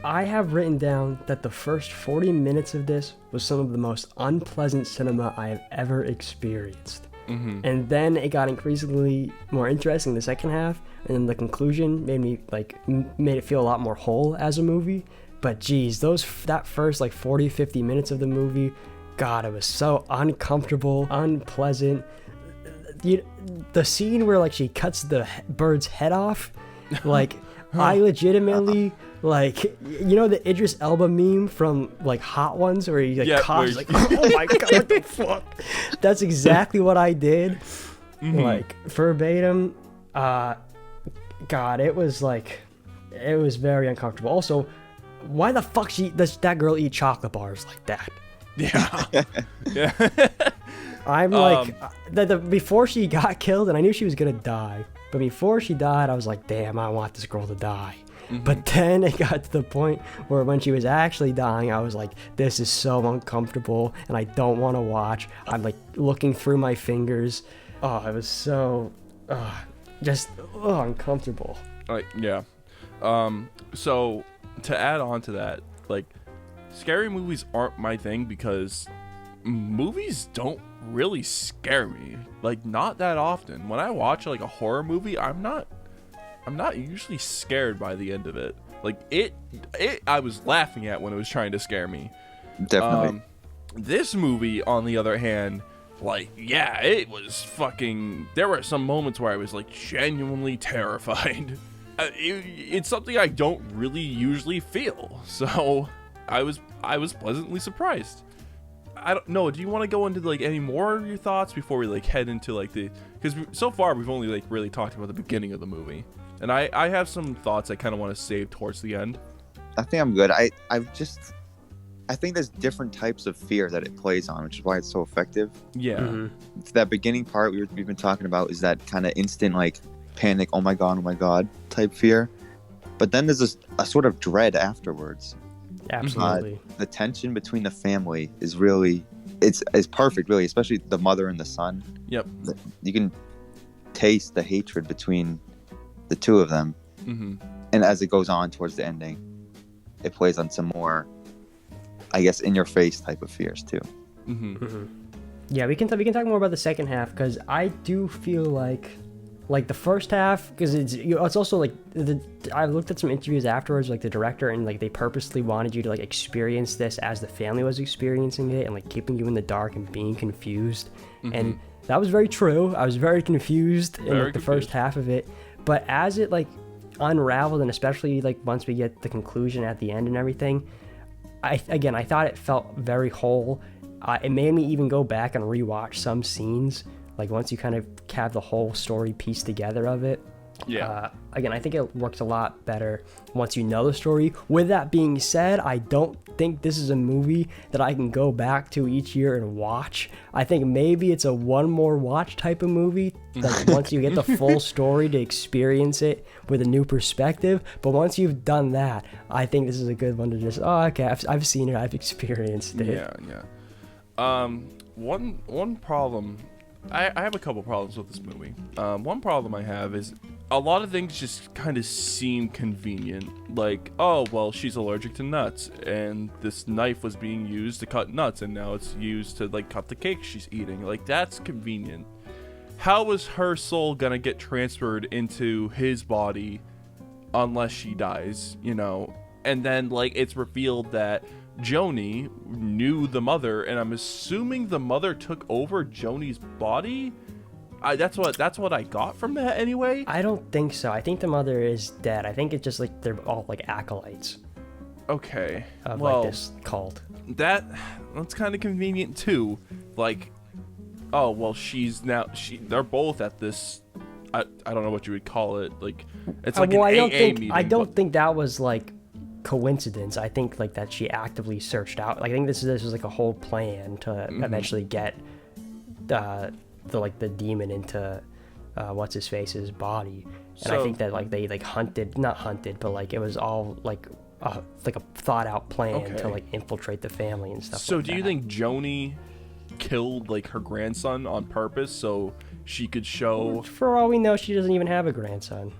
I have written down that the first 40 minutes of this was some of the most unpleasant cinema I have ever experienced. And then it got increasingly more interesting the second half, and then the conclusion made it feel a lot more whole as a movie. But geez, that first 40-50 minutes of the movie, God, it was so uncomfortable, unpleasant. The scene where she cuts the bird's head off, I legitimately the Idris Elba meme from Hot Ones where he coughs oh my God, what the fuck? That's exactly what I did. Verbatim. God, it was very uncomfortable. Also, why the fuck does that girl eat chocolate bars like that? Yeah. I'm before she got killed, and I knew she was gonna die, but before she died, I was like, damn, I want this girl to die. But then it got to the point where when she was actually dying, I was like, this is so uncomfortable, and I don't want to watch. I'm looking through my fingers. Oh, it was so, uncomfortable. Yeah. So to add on to that, like, scary movies aren't my thing because movies don't really scare me. Like, not that often. When I watch like a horror movie, I'm not usually scared by the end of it. Like, it I was laughing at when it was trying to scare me. Definitely. This movie, on the other hand, like, yeah, it was fucking... There were some moments where I was, like, genuinely terrified. It's something I don't really usually feel. So, I was pleasantly surprised. I don't know. Do you want to go into, like, any more of your thoughts before we, like, head into, like, the... Because so far, we've only, like, really talked about the beginning of the movie. And I have some thoughts I kind of want to save towards the end. I think I'm good. I think there's different types of fear that it plays on, which is why it's so effective. Yeah. Mm-hmm. That beginning part we've been talking about is that kind of instant, like, panic, oh my god type fear. But then there's a sort of dread afterwards. Absolutely. The tension between the family is really, it's perfect, really, especially the mother and the son. Yep. You can taste the hatred between the two of them. Mm-hmm. And as it goes on towards the ending, it plays on some more, I guess, in your face type of fears too. Mm-hmm. Mm-hmm. Yeah, we can talk more about the second half, because I do feel like the first half, because it's also like I looked at some interviews afterwards, like the director, and like they purposely wanted you to like experience this as the family was experiencing it, and like keeping you in the dark and being confused. Mm-hmm. And that was very true. I was very confused in like the first half of it, but as it like unraveled, and especially like once we get the conclusion at the end and everything, I thought it felt very whole. It made me even go back and rewatch some scenes, like once you kind of have the whole story pieced together of it. Yeah. Again, I think it works a lot better once you know the story. With that being said, I don't think this is a movie that I can go back to each year and watch. I think maybe it's a one more watch type of movie, like once you get the full story to experience it with a new perspective. But once you've done that, I think this is a good one to just, okay, I've seen it, I've experienced it. Yeah. One problem, I have a couple problems with this movie. One problem I have is a lot of things just kind of seem convenient. Like, oh, well, she's allergic to nuts, and this knife was being used to cut nuts, and now it's used to, like, cut the cake she's eating. Like, that's convenient. How was her soul gonna get transferred into his body unless she dies, you know? And then, like, it's revealed that Joni knew the mother, and I'm assuming the mother took over Joni's body. That's what I got from that anyway. I don't think so. I think the mother is dead. I think it's just like they're all like acolytes. Okay. Of well, like this cult. That's kind of convenient too. Like, oh well, they're both at this. I don't know what you would call it. Like, it's like I don't think that was like coincidence. I think like that she actively searched out. Like, I think this was like a whole plan to eventually get the demon into what's his face's body. And I think that like they like not hunted, but like it was all like a thought out plan to like infiltrate the family and stuff. So do you think Joni killed like her grandson on purpose so she could show? For all we know, she doesn't even have a grandson.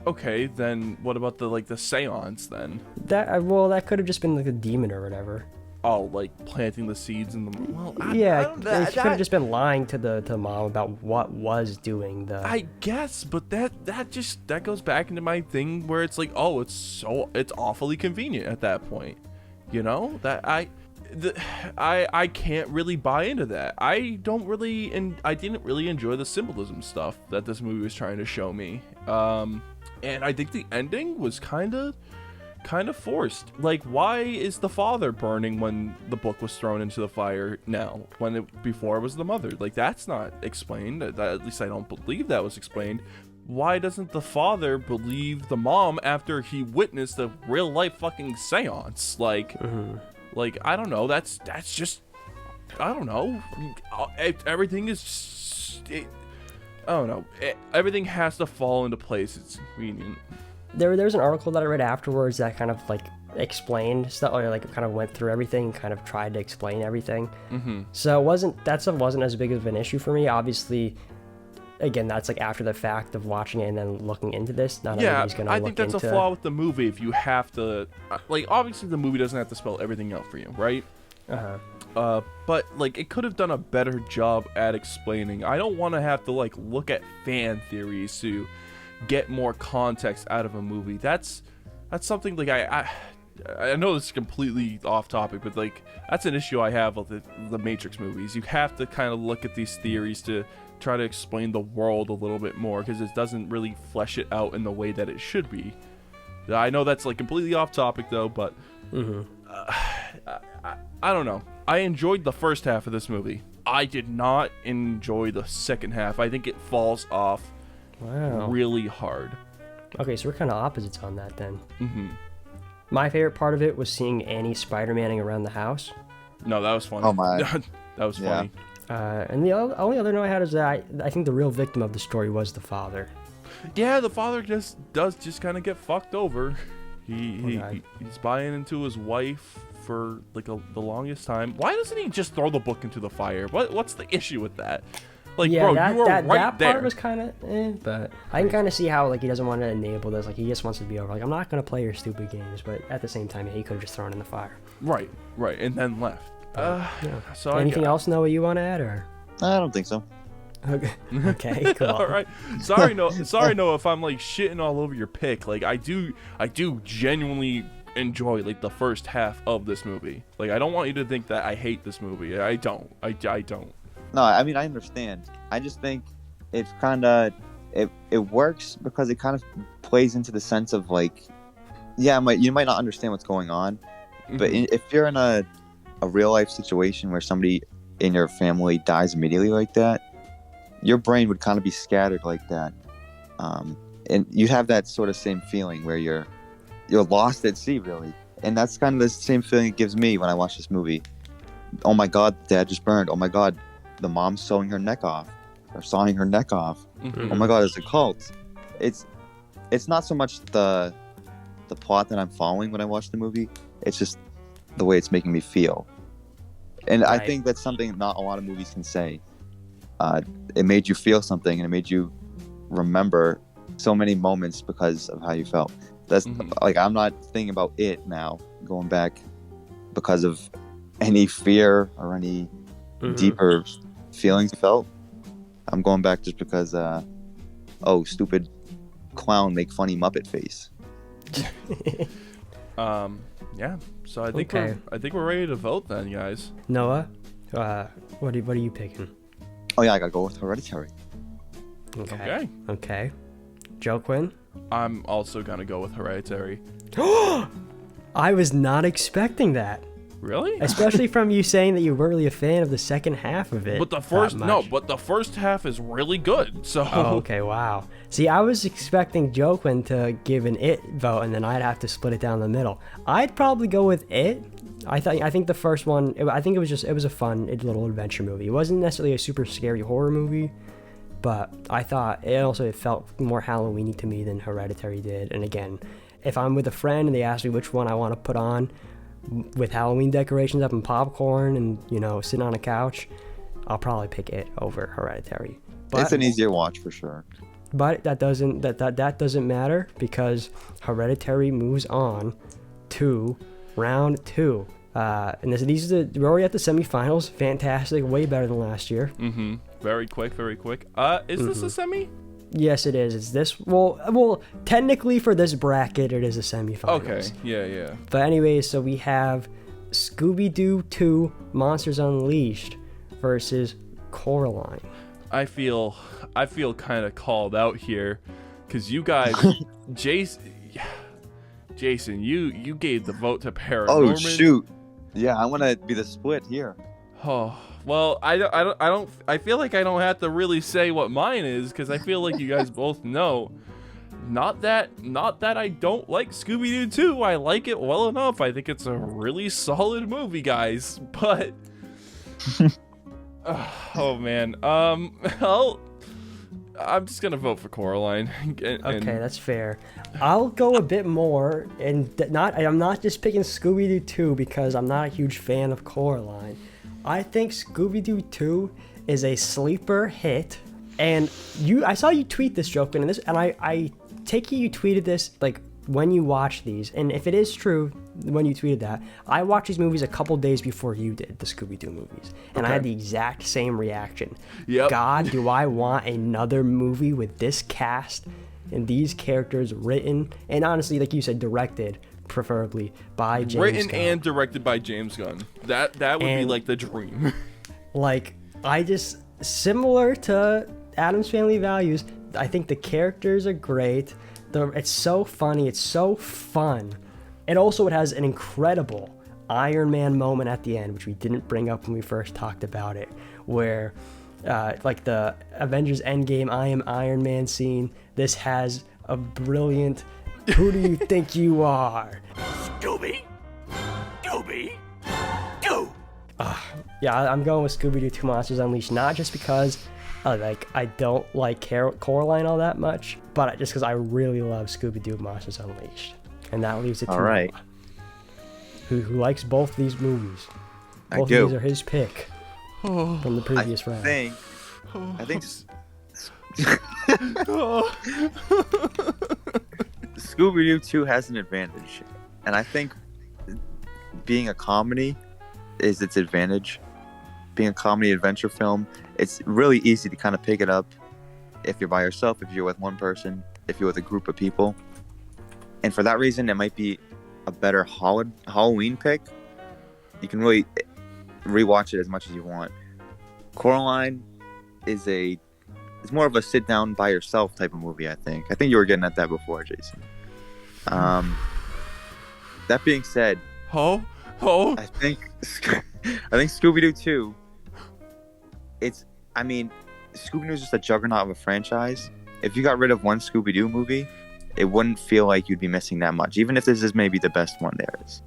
Okay, then what about the seance then? That could have just been like a demon or whatever. Oh, like planting the seeds in the... Well, she could have just been lying to the mom about what was doing the... I guess, but that goes back into my thing where it's like, oh, it's awfully convenient at that point. You know? That I can't really buy into that. I didn't really enjoy the symbolism stuff that this movie was trying to show me. And I think the ending was kind of forced. Like, why is the father burning when the book was thrown into the fire now, when before it was the mother? Like, that's not explained. At least I don't believe that was explained. Why doesn't the father believe the mom after he witnessed a real life fucking seance? Like, like, I don't know. That's just, I don't know. Everything is, I don't know. Everything has to fall into place. It's convenient. There was an article that I read afterwards that kind of like explained stuff, or like kind of went through everything and kind of tried to explain everything. So that stuff wasn't as big of an issue for me. Obviously, again, that's like after the fact of watching it and then looking into this. Not yeah, everybody's gonna I look think that's into... a flaw with the movie. If you have to, like, obviously the movie doesn't have to spell everything out for you, right? But like, it could have done a better job at explaining. I don't want to have to like look at fan theories to get more context out of a movie. That's something like I know this is completely off topic, but like that's an issue I have with the Matrix movies. You have to kind of look at these theories to try to explain the world a little bit more, because it doesn't really flesh it out in the way that it should be. I know that's like completely off topic though, but I don't know. I enjoyed the first half of this movie. I did not enjoy the second half. I think it falls off really hard. Okay, so we're kind of opposites on that then. My favorite part of it was seeing Annie Spider-Manning around the house. No, that was funny. Oh my. That was funny. And the only other note I had is that I think the real victim of the story was the father. Yeah, the father just kind of get fucked over. He's buying into his wife for like the longest time. Why doesn't he just throw the book into the fire? What's the issue with that? Like, bro, you were right that there. part was kind of but I can kind of see how like he doesn't want to enable this. Like he just wants to be over. Like, I'm not gonna play your stupid games, but at the same time, he could have just thrown it in the fire. Right, and then left. So anything else, Noah, you want to add, or? I don't think so. Okay, cool. All right. Sorry, Noah, if I'm like shitting all over your pick. Like, I do genuinely enjoy like the first half of this movie. Like, I don't want you to think that I hate this movie. I don't. No, I mean, I understand. I just think it's kind of it works because it kind of plays into the sense of like, yeah, you might not understand what's going on, but if you're in a real life situation where somebody in your family dies immediately like that, your brain would kind of be scattered like that, and you have that sort of same feeling where you're lost at sea, really. And that's kind of the same feeling it gives me when I watch this movie. Oh my God, Dad just burned. Oh my God, the mom's sawing her neck off. Oh my God, it's a cult. It's not so much the plot that I'm following when I watch the movie. It's just the way it's making me feel. And right. I think that's something not a lot of movies can say. It made you feel something, and it made you remember so many moments because of how you felt. That's like, I'm not thinking about it now, going back because of any fear or any deeper feelings I felt. I'm going back just because, stupid clown make funny Muppet face. Yeah. So I think we're ready to vote then, guys. Noah, what are you picking? Oh yeah, I gotta go with Hereditary. Okay. Joaquin? I'm also gonna go with Hereditary. I was not expecting that. Really? Especially from you saying that you weren't really a fan of the second half of it. But the first half is really good. So. Oh, okay, wow. See, I was expecting Joaquin to give an It vote, and then I'd have to split it down the middle. I'd probably go with It. I think the first one. It was a fun little adventure movie. It wasn't necessarily a super scary horror movie, but I thought it felt more Halloween-y to me than Hereditary did. And again, if I'm with a friend and they ask me which one I want to put on, with Halloween decorations up and popcorn and sitting on a couch, I'll probably pick It over Hereditary. But it's an easier watch for sure. But that doesn't matter, because Hereditary moves on to round 2. And we're already at the semifinals. Fantastic, way better than last year. Very quick. Is this a semi? Yes, it is. It's this. Well, technically for this bracket, it is a semifinals. Okay. Yeah. But anyways, so we have Scooby-Doo 2: Monsters Unleashed versus Coraline. I feel kind of called out here, because you guys, Jason, you gave the vote to Paranorman. Oh shoot! Yeah, I want to be the split here. Oh. Well, I feel like I don't have to really say what mine is, because I feel like you guys both know. Not that I don't like Scooby-Doo 2. I like it well enough. I think it's a really solid movie, guys. But oh man. Well, I'm just gonna vote for Coraline. Okay, that's fair. I'll go a bit more, and I'm not just picking Scooby-Doo 2 because I'm not a huge fan of Coraline. I think Scooby-Doo 2 is a sleeper hit And I saw you tweet this, Joaquin, and I take it you tweeted this like when you watch these, and if it is true when you tweeted that, I watched these movies a couple days before you did, the Scooby-Doo movies, and I had the exact same reaction. Yep. God, do I want another movie with this cast and these characters written and honestly, like you said, directed, preferably by James Written Gunn. and directed by James Gunn. That would be like the dream. Like, I just, similar to Addams Family Values, I think the characters are great. It's so funny. It's so fun. And also it has an incredible Iron Man moment at the end, which we didn't bring up when we first talked about it, where like the Avengers Endgame I am Iron Man scene, this has a brilliant, who do you think you are? Scooby? Scooby? Doo! Yeah, I'm going with Scooby-Doo 2 Monsters Unleashed, not just because I don't like Coraline all that much, but just because I really love Scooby-Doo Monsters Unleashed. And that leaves it to Alright. Noah, who likes both these movies. I Both do. of these are his pick from the previous round. I think Scooby-Doo 2 has an advantage, and I think being a comedy is its advantage. Being a comedy adventure film, it's really easy to kind of pick it up if you're by yourself, if you're with one person, if you're with a group of people. And for that reason, it might be a better Halloween pick. You can really rewatch it as much as you want. Coraline is it's more of a sit down by yourself type of movie, I think. I think you were getting at that before, Jason. That being said, I think Scooby-Doo 2, Scooby-Doo is just a juggernaut of a franchise. If you got rid of one Scooby-Doo movie, it wouldn't feel like you'd be missing that much, even if this is maybe the best one there is.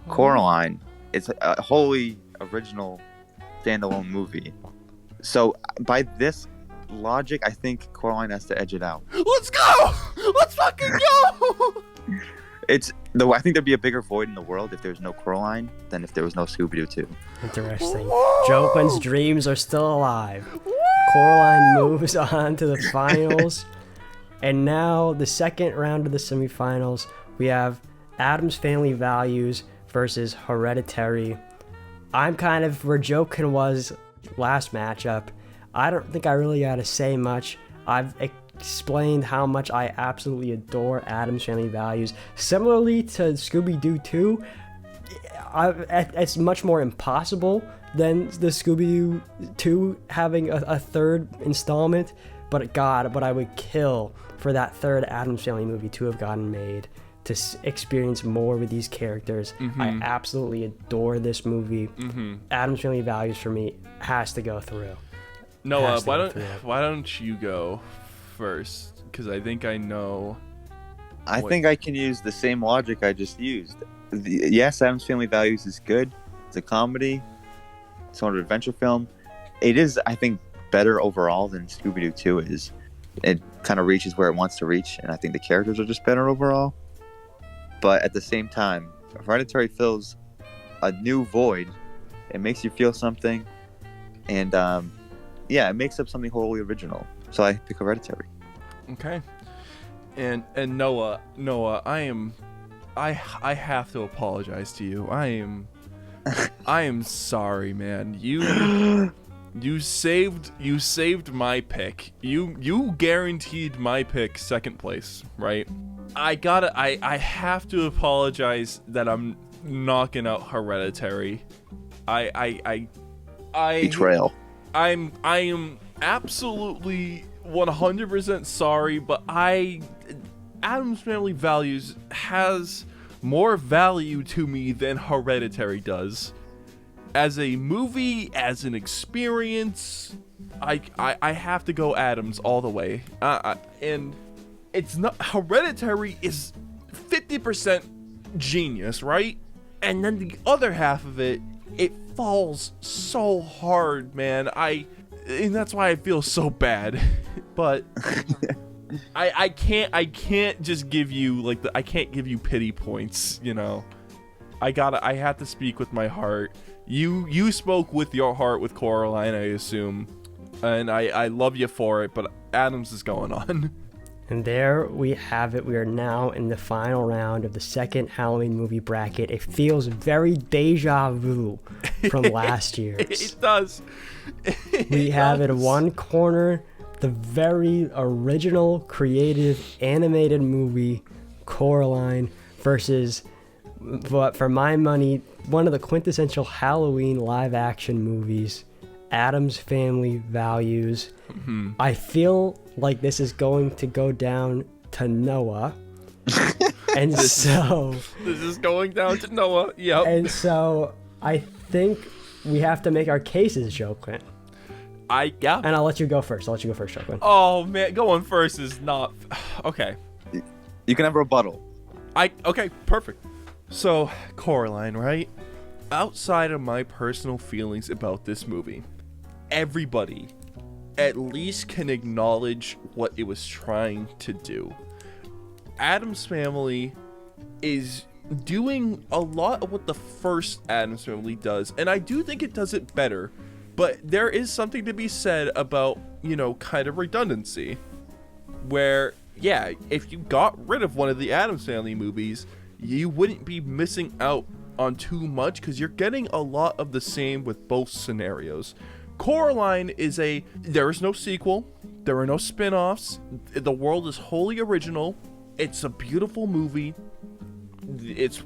Coraline, it's a wholly original standalone movie. So by this logic, I think Coraline has to edge it out. Let's go! Let's fucking go! I think there'd be a bigger void in the world if there's no Coraline than if there was no Scooby-Doo 2. Interesting. Joaquin's dreams are still alive. Coraline moves on to the finals. And now the second round of the semifinals, we have Addams Family Values versus Hereditary. I'm kind of where Joaquin was last matchup. I don't think I really got to say much. I've explained how much I absolutely adore Addams Family Values. Similarly to Scooby-Doo 2, it's much more impossible than the Scooby-Doo 2 having a third installment. But God, what I would kill for that third Addams Family movie to have gotten made, to experience more with these characters. I absolutely adore this movie. Addams Family Values for me has to go through. Noah, why don't you go first? Because I think I know. I think I can use the same logic I just used. Yes, Addams Family Values is good. It's a comedy, sort of adventure film. It is, I think, better overall than Scooby-Doo 2 is. It kind of reaches where it wants to reach, and I think the characters are just better overall. But at the same time, Hereditary fills a new void. It makes you feel something, and it makes up something wholly original. So I pick Hereditary. Okay. And Noah, I have to apologize to you. I am sorry, man. You saved my pick. You guaranteed my pick second place, right? I have to apologize that I'm knocking out Hereditary. Betrayal. I am absolutely 100% sorry, but Addams Family Values has more value to me than Hereditary does. As a movie, as an experience, I have to go Addams all the way. And it's not, Hereditary is 50% genius, right? And then the other half of it falls so hard, man. And that's why I feel so bad. But I can't just give you I can't give you pity points, you know. I have to speak with my heart. You spoke with your heart with Coraline, I assume. and I love you for it, but Addams is going on. And there we have it. We are now in the final round of the second Halloween movie bracket. It feels very deja vu from last year's. It does. We have in one corner the very original, creative, animated movie, Coraline, versus, but for my money, one of the quintessential Halloween live-action movies, Addams Family Values. Mm-hmm. I feel like this is going to go down to Noah. And so... This is going down to Noah, yep. And so I think we have to make our cases, Joaquin. Yeah. And I'll let you go first. Joaquin. Oh, man, going first is not... Okay. You can have a rebuttal. Okay, perfect. So, Coraline, right? Outside of my personal feelings about this movie, everybody at least can acknowledge what it was trying to do. Addams Family is doing a lot of what the first Addams Family does, and I do think it does it better, but there is something to be said about, kind of redundancy, where, yeah, if you got rid of one of the Addams Family movies, you wouldn't be missing out on too much, because you're getting a lot of the same with both scenarios. Coraline is there is no sequel, there are no spin-offs, the world is wholly original, it's a beautiful movie, it's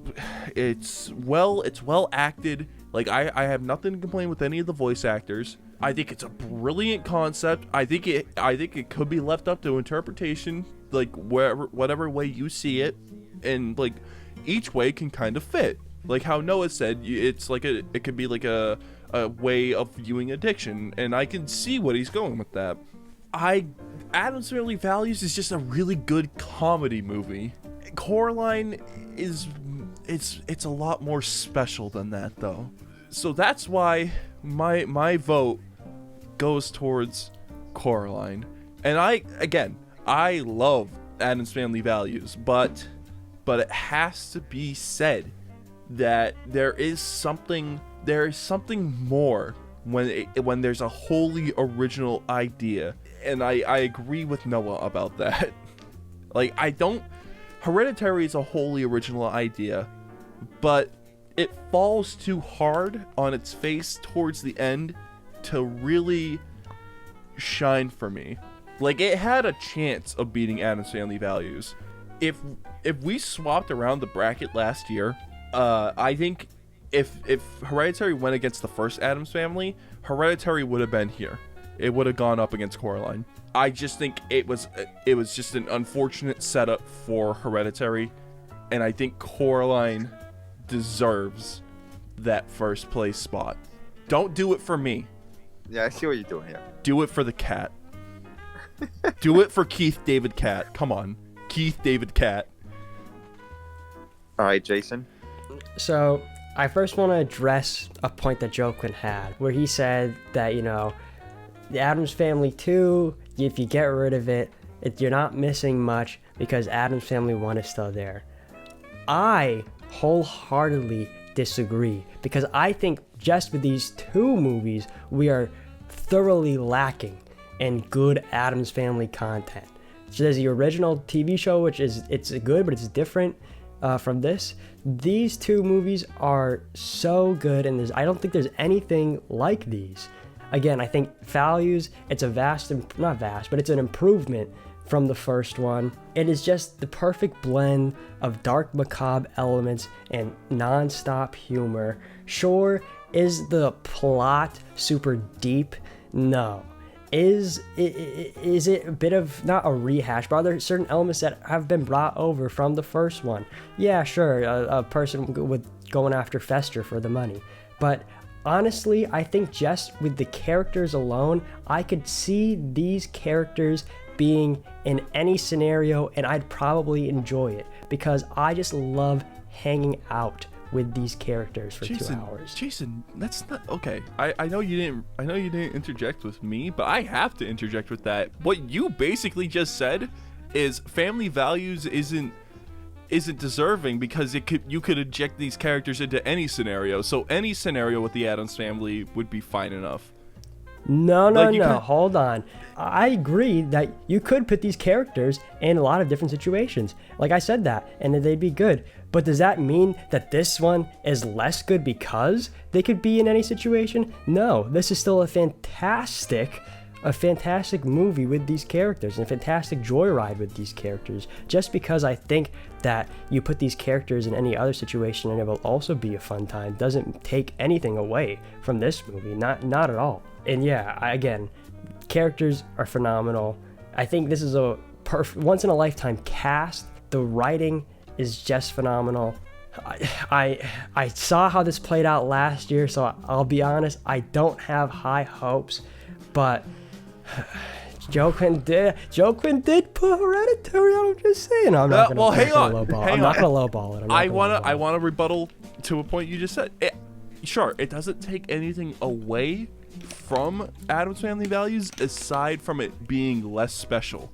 well acted. Like, I have nothing to complain with any of the voice actors. I think it's a brilliant concept. I think it could be left up to interpretation, like whatever way you see it, and like each way can kind of fit. Like how Noah said, it's like it could be like a way of viewing addiction, and I can see what he's going with that. Addams Family Values is just a really good comedy movie. Coraline it's a lot more special than that, though. So that's why my vote goes towards Coraline. And I love Addams Family Values, but it has to be said that there is something more when there's a wholly original idea, and I agree with Noah about that. Like, Hereditary is a wholly original idea, but it falls too hard on its face towards the end to really shine for me. Like, it had a chance of beating Addams Family Values. If we swapped around the bracket last year, I think if Hereditary went against the first Addams Family, Hereditary would have been here. It would have gone up against Coraline. I just think it was just an unfortunate setup for Hereditary, and I think Coraline deserves that first place spot. Don't do it for me. Yeah, I see what you're doing here. Do it for the cat. Do it for Keith David Cat. Come on. Keith David Cat. All right, Jason. So I first want to address a point that Joaquin had, where he said that, the Addams Family 2, if you get rid of it, you're not missing much because Addams Family 1 is still there. I wholeheartedly disagree, because I think just with these two movies, we are thoroughly lacking in good Addams Family content. So there's the original TV show, which it's good, but it's different from this. These two movies are so good, and I don't think there's anything like these. Again, I think Values, it's not vast, but it's an improvement from the first one. It is just the perfect blend of dark, macabre elements and non-stop humor. Sure, is the plot super deep? No. Is it a bit of, not a rehash, but are there certain elements that have been brought over from the first one? Yeah, sure, a person with going after Fester for the money. But honestly, I think just with the characters alone, I could see these characters being in any scenario, and I'd probably enjoy it, because I just love hanging out with these characters for 2 hours. Jason, that's not okay. I know you didn't interject with me, but I have to interject with that. What you basically just said is Family Values isn't deserving because you could inject these characters into any scenario. So any scenario with the Addams Family would be fine enough. No. Hold on. I agree that you could put these characters in a lot of different situations. Like I said that, and they'd be good. But does that mean that this one is less good because they could be in any situation? No, this is still a fantastic movie with these characters and a fantastic joyride with these characters. Just because I think that you put these characters in any other situation and it will also be a fun time doesn't take anything away from this movie. Not at all. And yeah, again, characters are phenomenal. I think this is a once in a lifetime cast. The writing is just phenomenal. I saw how this played out last year, so I'll be honest, I don't have high hopes, but Joaquin did put Hereditary on. I'm just saying. I'm not gonna lowball it. I wanna rebuttal to a point you just said. It doesn't take anything away from Addams Family Values aside from it being less special,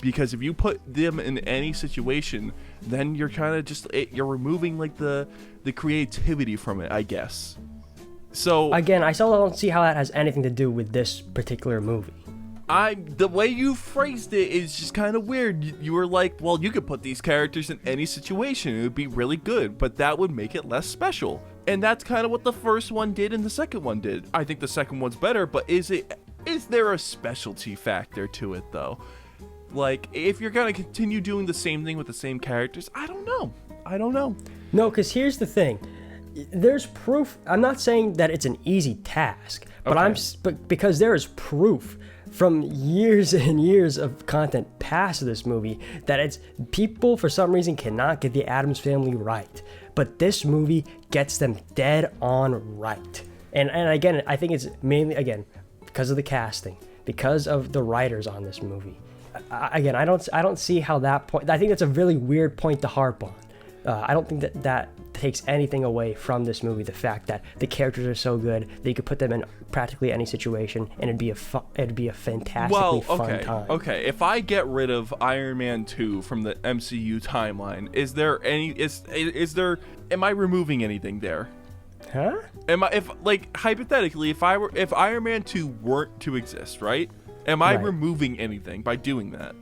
because if you put them in any situation, then you're kind of just you're removing like the creativity from it, I guess. So again, I still don't see how that has anything to do with this particular movie. The way you phrased it is just kind of weird. You were like, well, you could put these characters in any situation, it would be really good, but that would make it less special. And that's kind of what the first one did and the second one did. I think the second one's better, but is there a specialty factor to it though? Like, if you're gonna continue doing the same thing with the same characters, I don't know. No, because here's the thing. There's proof. I'm not saying that it's an easy task, but but because there is proof from years and years of content past this movie that it's people for some reason cannot get the Addams Family right, but this movie gets them dead on right. And again, I think it's mainly because of the casting, because of the writers on this movie. Again, I don't see how that point. I think that's a really weird point to harp on. I don't think that takes anything away from this movie. The fact that the characters are so good that you could put them in practically any situation and it'd be a fantastically fun time. Okay. If I get rid of Iron Man 2 from the MCU timeline, am I removing anything there? Huh? Hypothetically, if Iron Man 2 weren't to exist, right? Am I removing anything by doing that?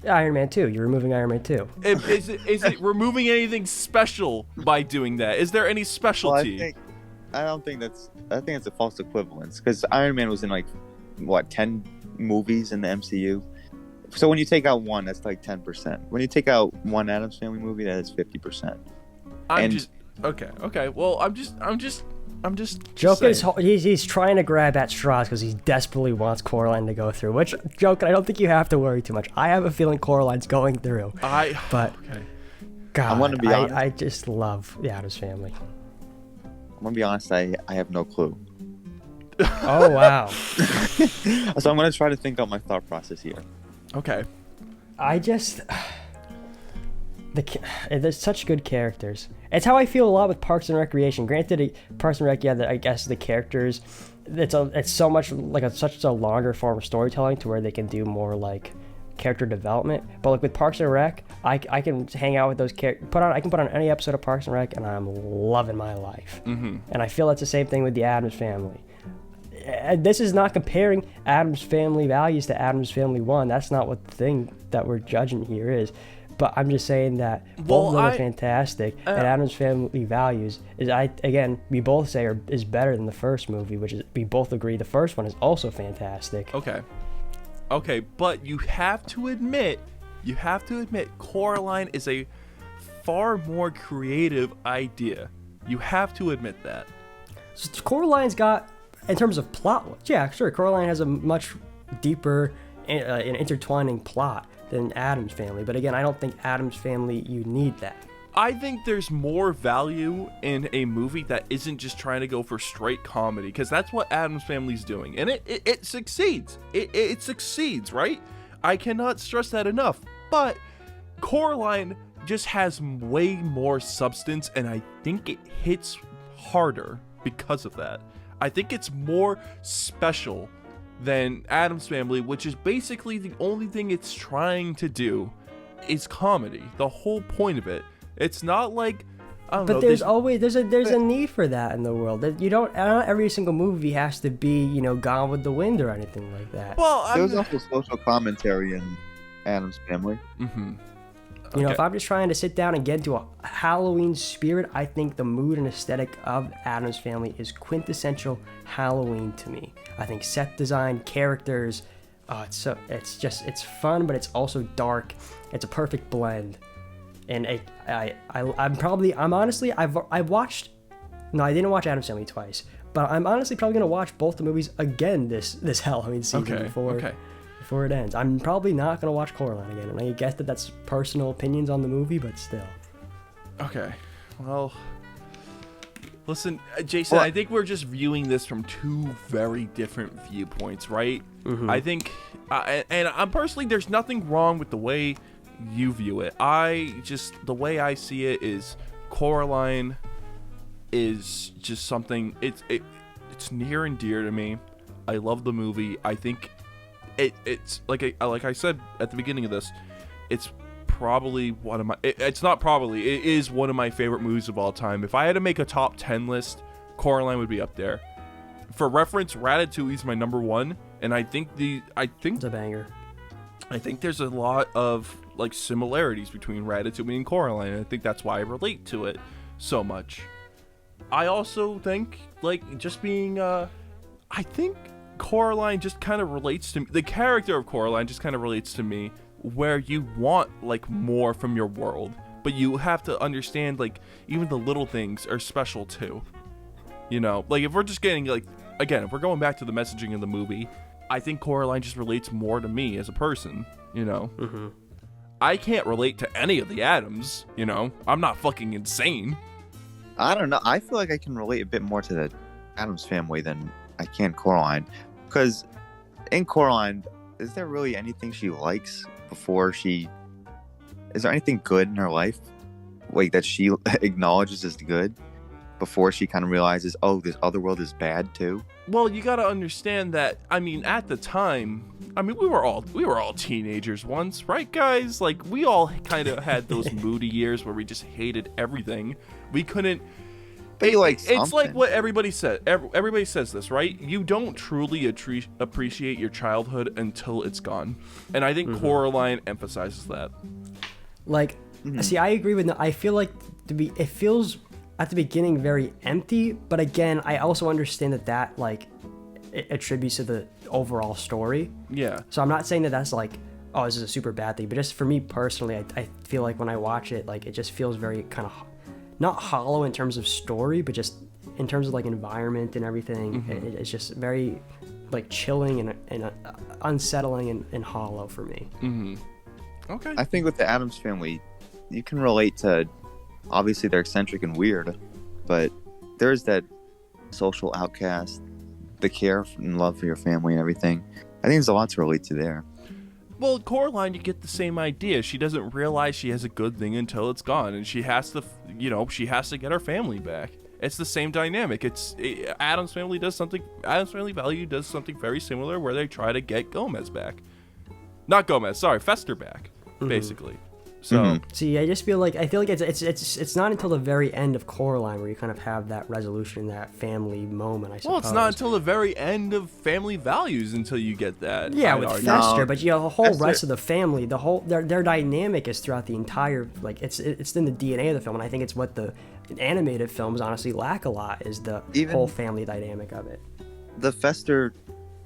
Iron Man 2. You're removing Iron Man 2. Is it removing anything special by doing that? Is there any specialty? Well, I think it's a false equivalence, because Iron Man was in 10 movies in the MCU. So when you take out one, that's like 10%. When you take out one Addams Family movie, that is 50%. Okay. Well, I'm just Joaquins, he's trying to grab at straws because he desperately wants Coraline to go through, which, Joaquin, I don't think you have to worry too much. I have a feeling Coraline's going through. God, I'm gonna be honest. I just love the Addams Family. I'm gonna be honest, I have no clue. Oh, wow. So I'm gonna try to think out my thought process here. Okay. There's such good characters. It's how I feel a lot with Parks and Recreation. Granted, Parks and Rec, I guess the characters, it's so much such a longer form of storytelling to where they can do more like character development. But like with Parks and Rec, I can hang out with those characters. I can put on any episode of Parks and Rec, and I'm loving my life. Mm-hmm. And I feel that's the same thing with the Addams Family. This is not comparing Addams Family Values to Addams Family 1. That's not what the thing that we're judging here is. But I'm just saying that both of them are fantastic, and Addams Family Values we both say is better than the first movie, which is we both agree the first one is also fantastic. Okay, but you have to admit, Coraline is a far more creative idea. You have to admit that. So Coraline's got, in terms of plot, yeah, sure, Coraline has a much deeper and intertwining plot than Addams Family, but again, I don't think Addams Family, you need that. I think there's more value in a movie that isn't just trying to go for straight comedy, because that's what Addams Family's doing, and it succeeds. It succeeds, right? I cannot stress that enough. But Coraline just has way more substance, and I think it hits harder because of that. I think it's more special than Addams Family, which is basically the only thing it's trying to do is comedy. The whole point of it. It's not like I don't But know. there's a need for that in the world. That you don't. Not every single movie has to be Gone with the Wind or anything like that. Well, There was also social commentary in Addams Family. Mm-hmm. If I'm just trying to sit down and get into a Halloween spirit, I think the mood and aesthetic of Addams Family is quintessential Halloween to me. I think set design, characters, it's fun, but it's also dark. It's a perfect blend. And I watched. No, I didn't watch Addams Family twice, but I'm honestly probably gonna watch both the movies again this Halloween season before it ends. I'm probably not gonna watch Coraline again, and I guess that's personal opinions on the movie, but still. Okay, well, listen, Jason. I think we're just viewing this from two very different viewpoints, right? Mm-hmm. I think, and I'm personally, there's nothing wrong with the way you view it. The way I see it is Coraline is just something. It's near and dear to me. I love the movie. I think it's like I said at the beginning of this. It's probably one of my. It's not probably. It is one of my favorite movies of all time. If I had to make a top 10 list, Coraline would be up there. For reference, Ratatouille is my number one, and I think It's a banger. I think there's a lot of similarities between Ratatouille and Coraline, and I think that's why I relate to it so much. I also think just being I think Coraline just kind of relates to me. The character of Coraline just kind of relates to me, where you want more from your world, but you have to understand even the little things are special too. If we're just getting again, if we're going back to the messaging of the movie, I think Coraline just relates more to me as a person. Mm-hmm. I can't relate to any of the Addams. I'm not fucking insane. I don't know. I feel like I can relate a bit more to the Addams Family than I can Coraline, because in Coraline, is there really anything she likes before she? Is there anything good in her life, that she acknowledges as good, before she kind of realizes, oh, this other world is bad too? Well, you gotta understand that. At the time, we were all teenagers once, right, guys? We all kind of had those moody years where we just hated everything. We couldn't. It's like what everybody said. Everybody says this, right? You don't truly appreciate your childhood until it's gone, and I think Coraline emphasizes that. See, I agree with. I feel it feels at the beginning very empty, but again, I also understand that it attributes to the overall story. Yeah. So I'm not saying that that's oh, this is a super bad thing, but just for me personally, I feel when I watch it, it just feels very kind of not hollow in terms of story, but just in terms of environment and everything. Mm-hmm. It's just very chilling and unsettling and hollow for me. Mm-hmm. Okay. I think with the Addams Family, you can relate to. Obviously, they're eccentric and weird, but there's that social outcast, the care and love for your family and everything. I think there's a lot to relate to there. Well, Coraline, you get the same idea. She doesn't realize she has a good thing until it's gone, and she has to, she has to get her family back. It's the same dynamic. Addams Family does something. Addams Family Value does something very similar, where they try to get Gomez back. Not Gomez. Sorry, Fester back. Mm-hmm. Basically. So see, I feel like it's not until the very end of Coraline where you kind of have that resolution, that family moment. I suppose. Well, it's not until the very end of Family Values until you get that. Yeah, with Fester, but the whole rest of the family, their dynamic is throughout the entire. It's in the DNA of the film, and I think it's what the animated films honestly lack a lot, is the whole family dynamic of it. The Fester,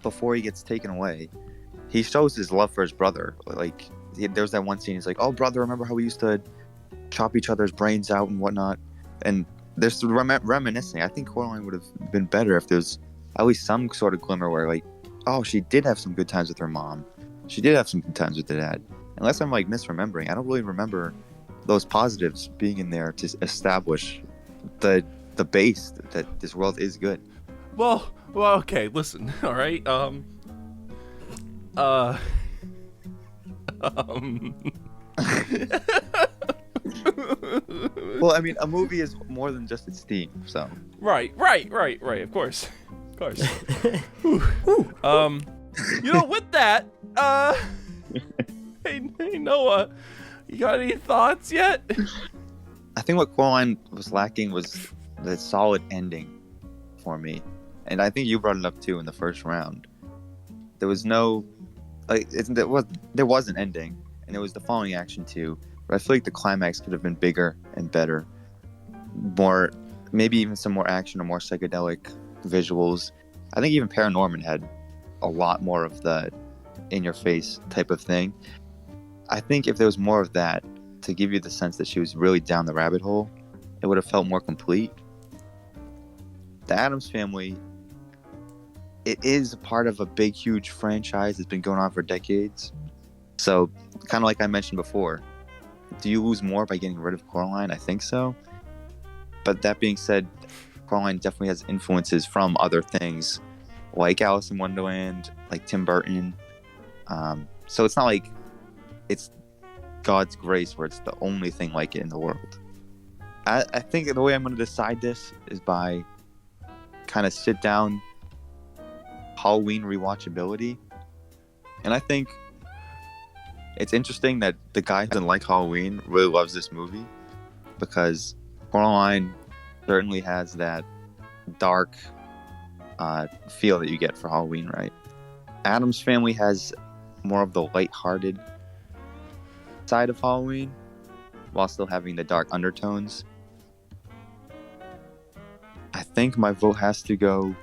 before he gets taken away, he shows his love for his brother. There's that one scene. He's like, "Oh, brother, remember how we used to chop each other's brains out and whatnot?" And there's reminiscing. I think Coraline would have been better if there's at least some sort of glimmer where, oh, she did have some good times with her mom. She did have some good times with the dad. Unless I'm misremembering, I don't really remember those positives being in there to establish the base that this world is good. Well, okay. Listen, all right. Well, a movie is more than just its theme, so. Right. Of course. With that, hey Noah, you got any thoughts yet? I think what Coraline was lacking was the solid ending for me. And I think you brought it up too in the first round. There was no, there was an ending, and it was the following action too. But I feel like the climax could have been bigger and better, more, maybe even some more action or more psychedelic visuals. I think even Paranorman had a lot more of the in-your-face type of thing. I think if there was more of that to give you the sense that she was really down the rabbit hole, it would have felt more complete. The Addams Family, it is a part of a big, huge franchise that's been going on for decades. So, kind of like I mentioned before, do you lose more by getting rid of Coraline? I think so. But that being said, Coraline definitely has influences from other things, like Alice in Wonderland, like Tim Burton. So it's not like it's God's grace where it's the only thing like it in the world. I think the way I'm going to decide this is by kind of sit down Halloween rewatchability. And I think it's interesting that the guy who doesn't like Halloween really loves this movie, because Coraline certainly has that dark feel that you get for Halloween, right? Addams Family has more of the lighthearted side of Halloween while still having the dark undertones. I think my vote has to go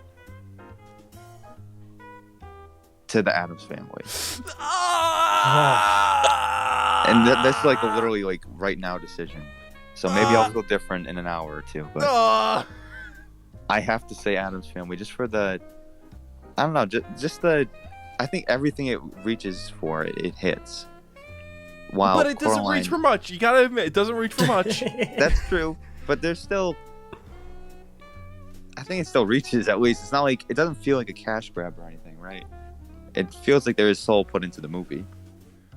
to the Addams Family. And that's like a literally like right now decision. So maybe I'll feel different in an hour or two, but I have to say Addams Family just for the, I don't know, just the, I think everything it reaches for, it hits. Wow, but it doesn't reach for much. You gotta admit, it doesn't reach for much. That's true, but there's still, I think it still reaches at least. It's not like, it doesn't feel like a cash grab or anything, right? It feels like there is soul put into the movie.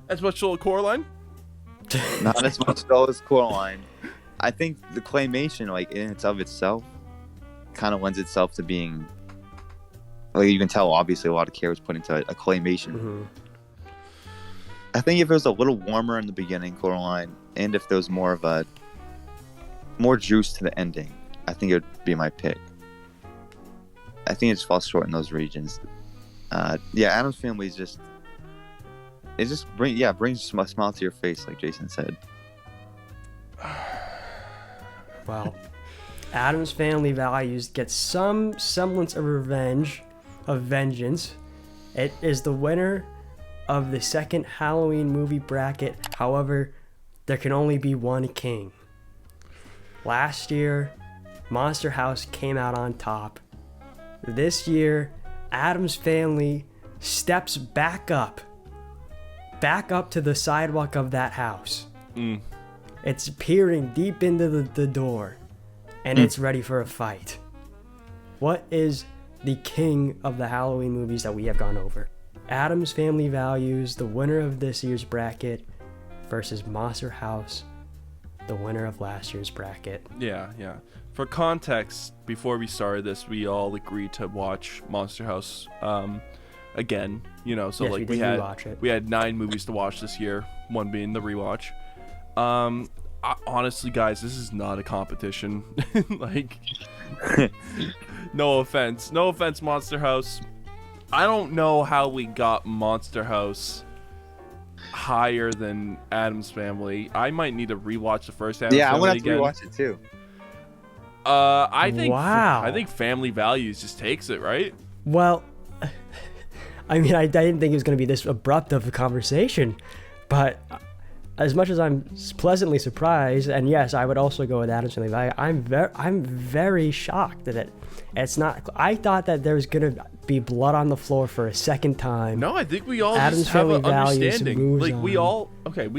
As much soul as Coraline? Not as much soul as Coraline. I think the claymation, like in itself, kind of lends itself to being, like you can tell, obviously a lot of care was put into a claymation. Mm-hmm. I think if it was a little warmer in the beginning, Coraline, and if there was more of a more juice to the ending, I think it would be my pick. I think it just falls short in those regions. Yeah, Addams Family is just, it just brings a smile to your face, like Jason said. Well, Addams Family values get some semblance of vengeance. It is the winner of the second Halloween movie bracket. However, there can only be one king. Last year, Monster House came out on top. This year, Addams Family steps back up to the sidewalk of that house. It's peering deep into the door, and it's ready for a fight. What is the king of the Halloween movies that we have gone over? Addams Family values the winner of this year's bracket versus Monster House, the winner of last year's bracket. Yeah. For context, before we started this, we all agreed to watch Monster House again. You know, so yes, like we had 9 movies to watch this year, one being the rewatch. Honestly, guys, this is not a competition. Like, no offense, Monster House. I don't know how we got Monster House higher than Addams Family. I might need to rewatch the first Addams Family again. Yeah, I'm gonna have to again. rewatch it too. I think Family Values just takes it, right? Well, I mean, I didn't think it was going to be this abrupt of a conversation, but as much as I'm pleasantly surprised, and yes, I would also go with Addams Family Value, I'm very shocked that it's not. I thought that there was going to be blood on the floor for a second time. No, I think we all Addams just have Family an understanding. Like, we on.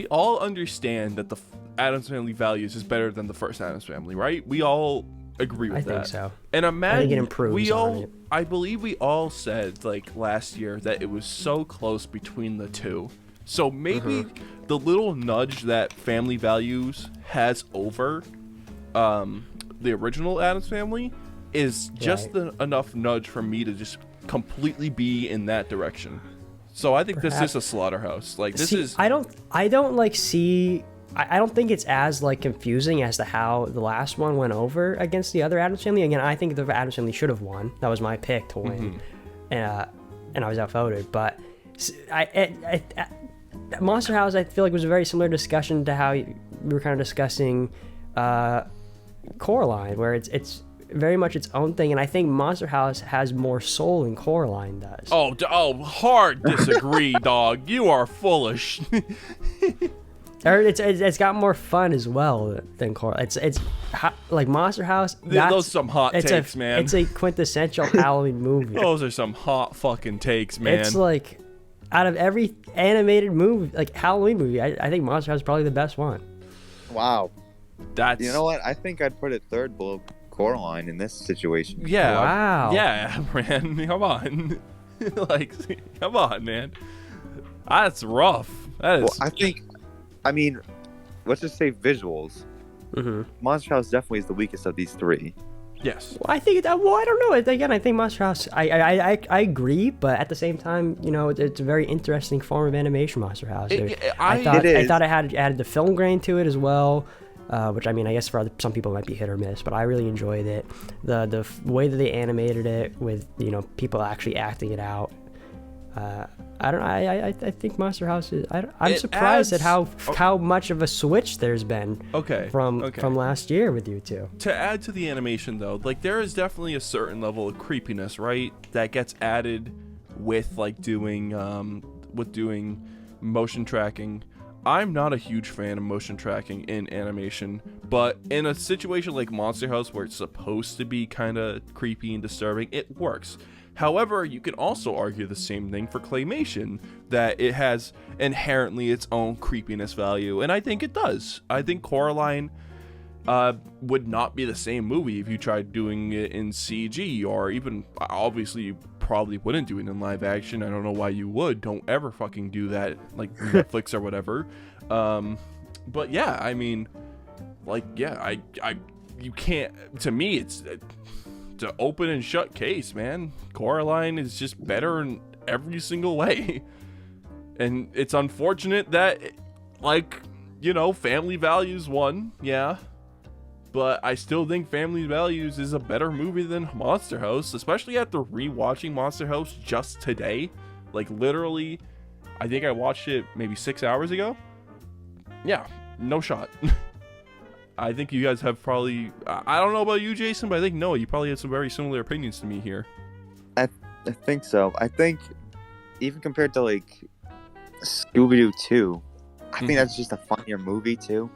all understand that the Addams Family Values is better than the first Addams Family, right? We all agree with that. I think so. And imagine, I think it improves on it. I believe we all said, like, last year that it was so close between the two. So maybe the little nudge that Family Values has over the original Addams Family is just enough nudge for me to just completely be in that direction. So I think this is a slaughterhouse. Like, this is. I don't like see I don't think it's as like confusing as to how the last one went over against the other Addams Family. Again, I think the Addams Family should have won. That was my pick to win, and I was outvoted. But Monster House, I feel like was a very similar discussion to how we were kind of discussing Coraline, where it's very much its own thing, and I think Monster House has more soul than Coraline does. Oh, hard disagree, dog. You are full of It's got more fun as well than Coraline. It's like Monster House. Those are some hot takes, man. It's a quintessential Halloween movie. Those are some hot fucking takes, man. It's like out of every animated movie, like Halloween movie, I think Monster House is probably the best one. Wow. That's... You know what? I think I'd put it third below Coraline in this situation. Yeah. Wow. Yeah, man. Come on. Like, come on, man. That's rough. That is... Well, I mean, let's just say visuals. Monster House definitely is the weakest of these three. Yes. Well, I think I don't know. Again, I think Monster House. I agree, but at the same time, you know, it's a very interesting form of animation. Monster House. I thought it had added the film grain to it as well, which I mean, I guess for some people it might be hit or miss, but I really enjoyed it. The way that they animated it with, you know, people actually acting it out. I don't know. I think Monster House is. I'm surprised at how much of a switch there's been. From last year with you two. To add to the animation though, like there is definitely a certain level of creepiness, right? That gets added with like doing motion tracking. I'm not a huge fan of motion tracking in animation, but in a situation like Monster House where it's supposed to be kind of creepy and disturbing, it works. However, you can also argue the same thing for claymation, that it has inherently its own creepiness value, and I think it does. I think Coraline would not be the same movie if you tried doing it in CG, or even, obviously, you probably wouldn't do it in live action. I don't know why you would. Don't ever fucking do that, like Netflix or whatever. But yeah, I mean, like, yeah, you can't, to me, it's an open and shut case, man. Coraline is just better in every single way. And it's unfortunate that, like, you know, Family Values won, yeah. But I still think Family Values is a better movie than Monster House, especially after rewatching Monster House just today. Like, literally, I think I watched it maybe 6 hours ago. Yeah, no shot. I think you guys have probably... I don't know about you, Jason, but I think Noah, you probably had some very similar opinions to me here. I think so. I think even compared to, like, Scooby-Doo 2, I think that's just a funnier movie, too.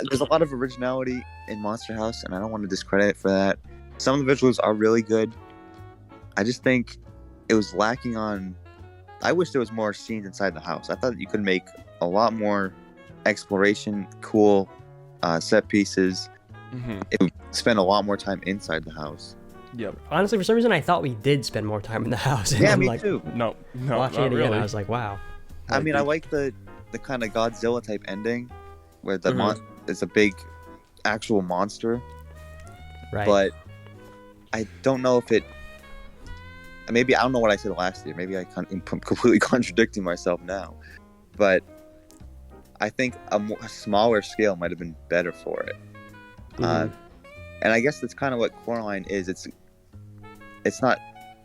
There's a lot of originality in Monster House, and I don't want to discredit it for that. Some of the visuals are really good. I just think it was lacking on... I wish there was more scenes inside the house. I thought you could make a lot more exploration, cool set pieces. It would spend a lot more time inside the house. Yep. Honestly, for some reason, I thought we did spend more time in the house. Yeah, me like, too. No, watching not it really. again, I was like, wow. I mean, I like the kind of Godzilla type ending, where the it's a big actual monster. Right. But I don't know if it. Maybe I don't know what I said last year. Maybe I'm completely contradicting myself now. But I think a smaller scale might have been better for it. And I guess that's kind of what Coraline is. It's not.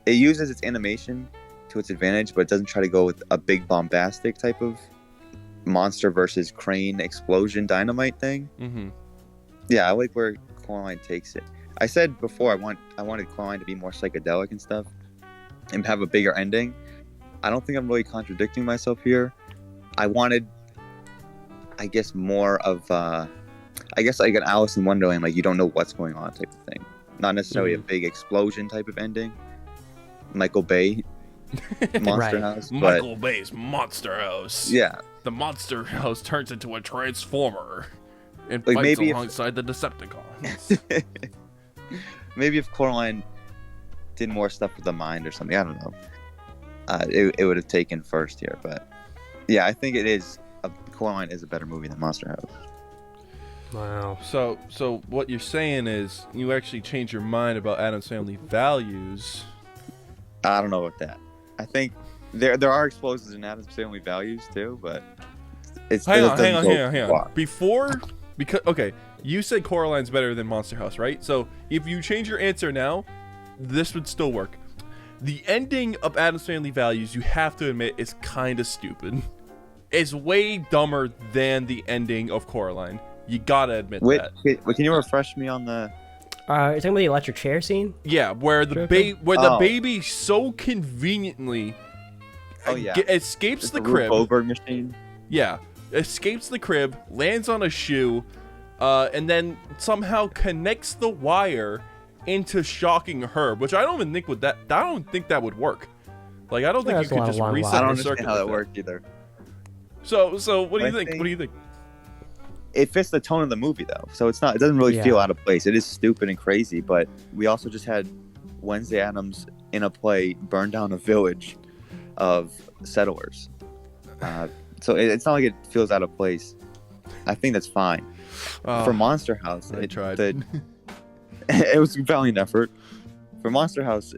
It uses its animation to its advantage, but it doesn't try to go with a big bombastic type of monster versus crane explosion dynamite thing. Yeah, I like where Coraline takes it. I said before I wanted Coraline to be more psychedelic and stuff, and have a bigger ending. I don't think I'm really contradicting myself here. I wanted, I guess, more of, like an Alice in Wonderland, like you don't know what's going on type of thing. Not necessarily a big explosion type of ending. Michael Bay, Monster House. But, Michael Bay's Monster House. Yeah. The Monster House turns into a Transformer and like fights alongside the Decepticons. Maybe if Coraline did more stuff with the mind or something, I don't know. It would have taken first here, but yeah, I think Coraline is a better movie than Monster House. Wow. So what you're saying is you actually changed your mind about Addams Family Values. I don't know about that. I think there are explosions in Addams Family Values too, but Hang on. Because you said Coraline's better than Monster House, right? So if you change your answer now, this would still work. The ending of Addams Family Values, you have to admit, is kind of stupid. It's way dumber than the ending of Coraline. You gotta admit that. Wait, can you refresh me on the? You're talking about the electric chair scene? Yeah, where the baby so conveniently escapes the crib. Goldberg machine. Yeah, escapes the crib, lands on a shoe, and then somehow connects the wire into shocking her, which I don't even think I don't think that would work. Like, I don't think you could just reset I don't the circuit understand how that like worked either. So what do you think? What do you think? It fits the tone of the movie though, so it doesn't really feel out of place. It is stupid and crazy, but we also just had Wednesday Addams in a play burn down a village of settlers. So it's not like it feels out of place. I think that's fine. For Monster House, I tried. It was a valiant effort. For Monster House,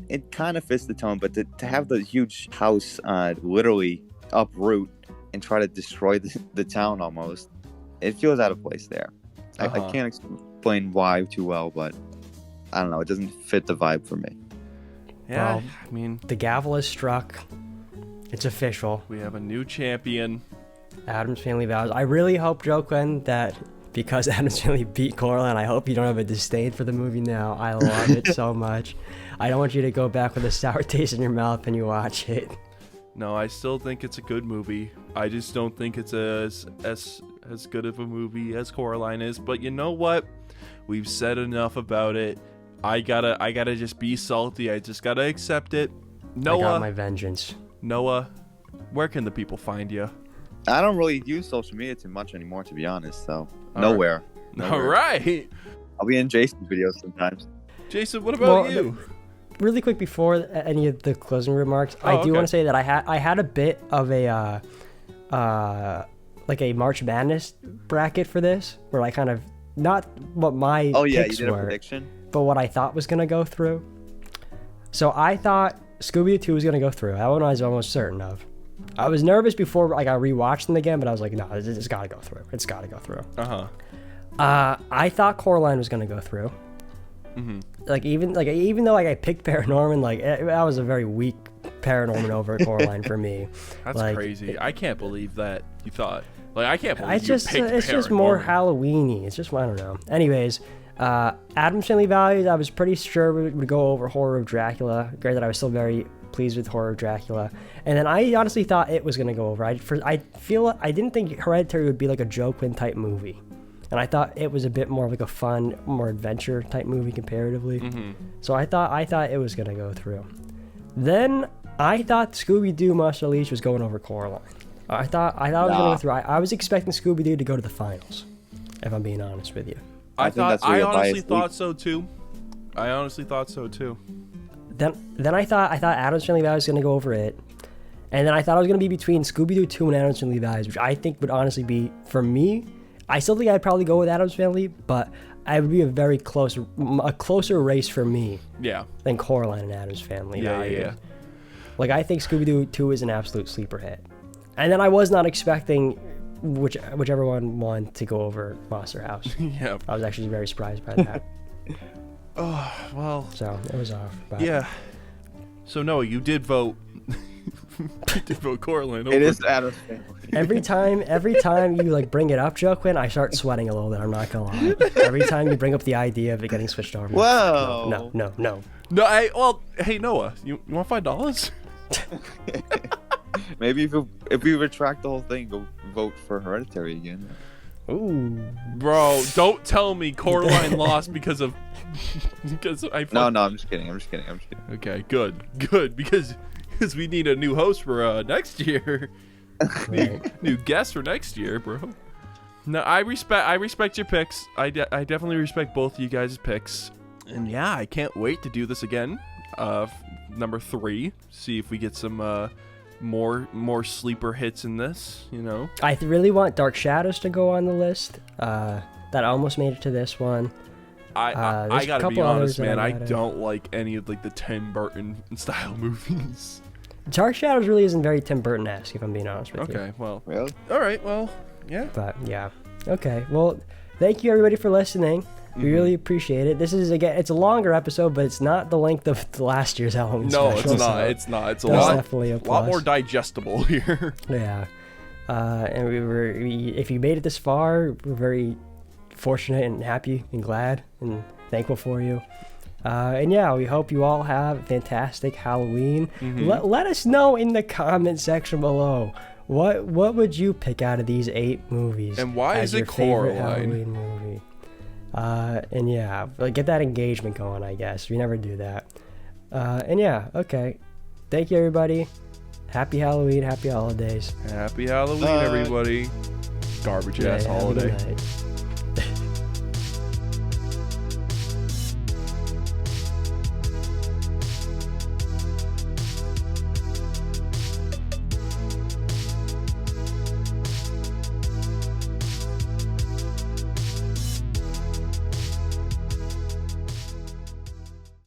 it kind of fits the tone, but to have the huge house literally uproot and try to destroy the town almost, it feels out of place there. I can't explain why too well, but I don't know. It doesn't fit the vibe for me. Yeah, well, I mean, the gavel is struck. It's official. We have a new champion. Addams Family Values. I really hope, Joaquin, that because Addams Family beat Coraline, I hope you don't have a disdain for the movie now. I love it so much. I don't want you to go back with a sour taste in your mouth when you watch it. No, I still think it's a good movie. I just don't think it's as good of a movie as Coraline is. But you know what? We've said enough about it. I gotta just be salty. I just gotta accept it. Noah, I got my vengeance. Noah, where can the people find you? I don't really use social media too much anymore, to be honest. So All nowhere. All right. I'll be in Jason's videos sometimes. Jason, what about you? Really quick before any of the closing remarks, I do want to say that I had a bit of a like a March Madness bracket for this, where I kind of not what my picks you did were, a prediction, but what I thought was gonna go through. So I thought Scooby-Doo 2 was gonna go through. That one I was almost certain of. I was nervous before I rewatched them again, but I was like, no, it's gotta go through. It's gotta go through. I thought Coraline was gonna go through. Mm-hmm. Even though I picked Paranorman, that was a very weak Paranorman over Coraline for me. That's crazy. I can't believe that you thought. I can't believe it's just more Halloween-y. It's just, I don't know. Anyways, Addams Family Values, I was pretty sure would go over Horror of Dracula. Granted, I was still very pleased with Horror of Dracula. And then I honestly thought it was going to go over. I didn't think Hereditary would be like a Joaquin type movie. And I thought it was a bit more like a fun, more adventure type movie comparatively. Mm-hmm. So I thought it was going to go through. Then I thought Scooby-Doo Monster Unleashed was going over Coraline. I thought it was going to go through. I was expecting Scooby-Doo to go to the finals, if I'm being honest with you. I honestly thought so too. Then I thought Addams Family Values was going to go over it. And then I thought it was going to be between Scooby-Doo 2 and Addams Family Values, which I think would honestly be, for me, I still think I'd probably go with Addams Family, but it would be a closer race for me than Coraline and Addams Family. Yeah. I think Scooby-Doo 2 is an absolute sleeper hit. And then I was not expecting whichever one won to go over Monster House. Yeah. I was actually very surprised by that. Oh, well. So, it was off. But. Yeah. So, Noah, you did vote. You did vote Coraline over. It is Addams Family. Every time you bring it up, Joaquin, I start sweating a little bit. I'm not gonna lie. Every time you bring up the idea of it getting switched over. Whoa. No. No, hey Noah, you want $5? Maybe if we retract the whole thing, go vote for Hereditary again. Ooh. Bro, don't tell me Coraline lost because I. No, I'm just kidding. Okay, good because we need a new host for next year. New guest for next year, bro. No, I respect your picks. I definitely respect both of you guys' picks. And yeah, I can't wait to do this again. Number 3. See if we get some more sleeper hits in this, you know. I really want Dark Shadows to go on the list. That almost made it to this one. I gotta be honest, man. I don't like any of the Tim Burton style movies. Dark Shadows really isn't very Tim Burton-esque, if I'm being honest with you. Okay, well. Really? All right, well, yeah. But yeah. Okay. Well, thank you everybody for listening. We really appreciate it. This is, again, it's a longer episode, but it's not the length of the last year's Halloween No, special. it's not. So It's not. It's a definitely a lot more plus. digestible here. Yeah. And if you made it this far, we're very fortunate and happy and glad and thankful for you. And yeah, we hope you all have a fantastic Halloween. Let us know in the comment section below. What would you pick out of these 8 movies? And why as is it your favorite Coraline? Halloween movie? And yeah, get that engagement going, I guess. We never do that. And yeah, okay. Thank you, everybody. Happy Halloween. Happy holidays. Happy Halloween, everybody. Garbage ass Have a good holiday. night.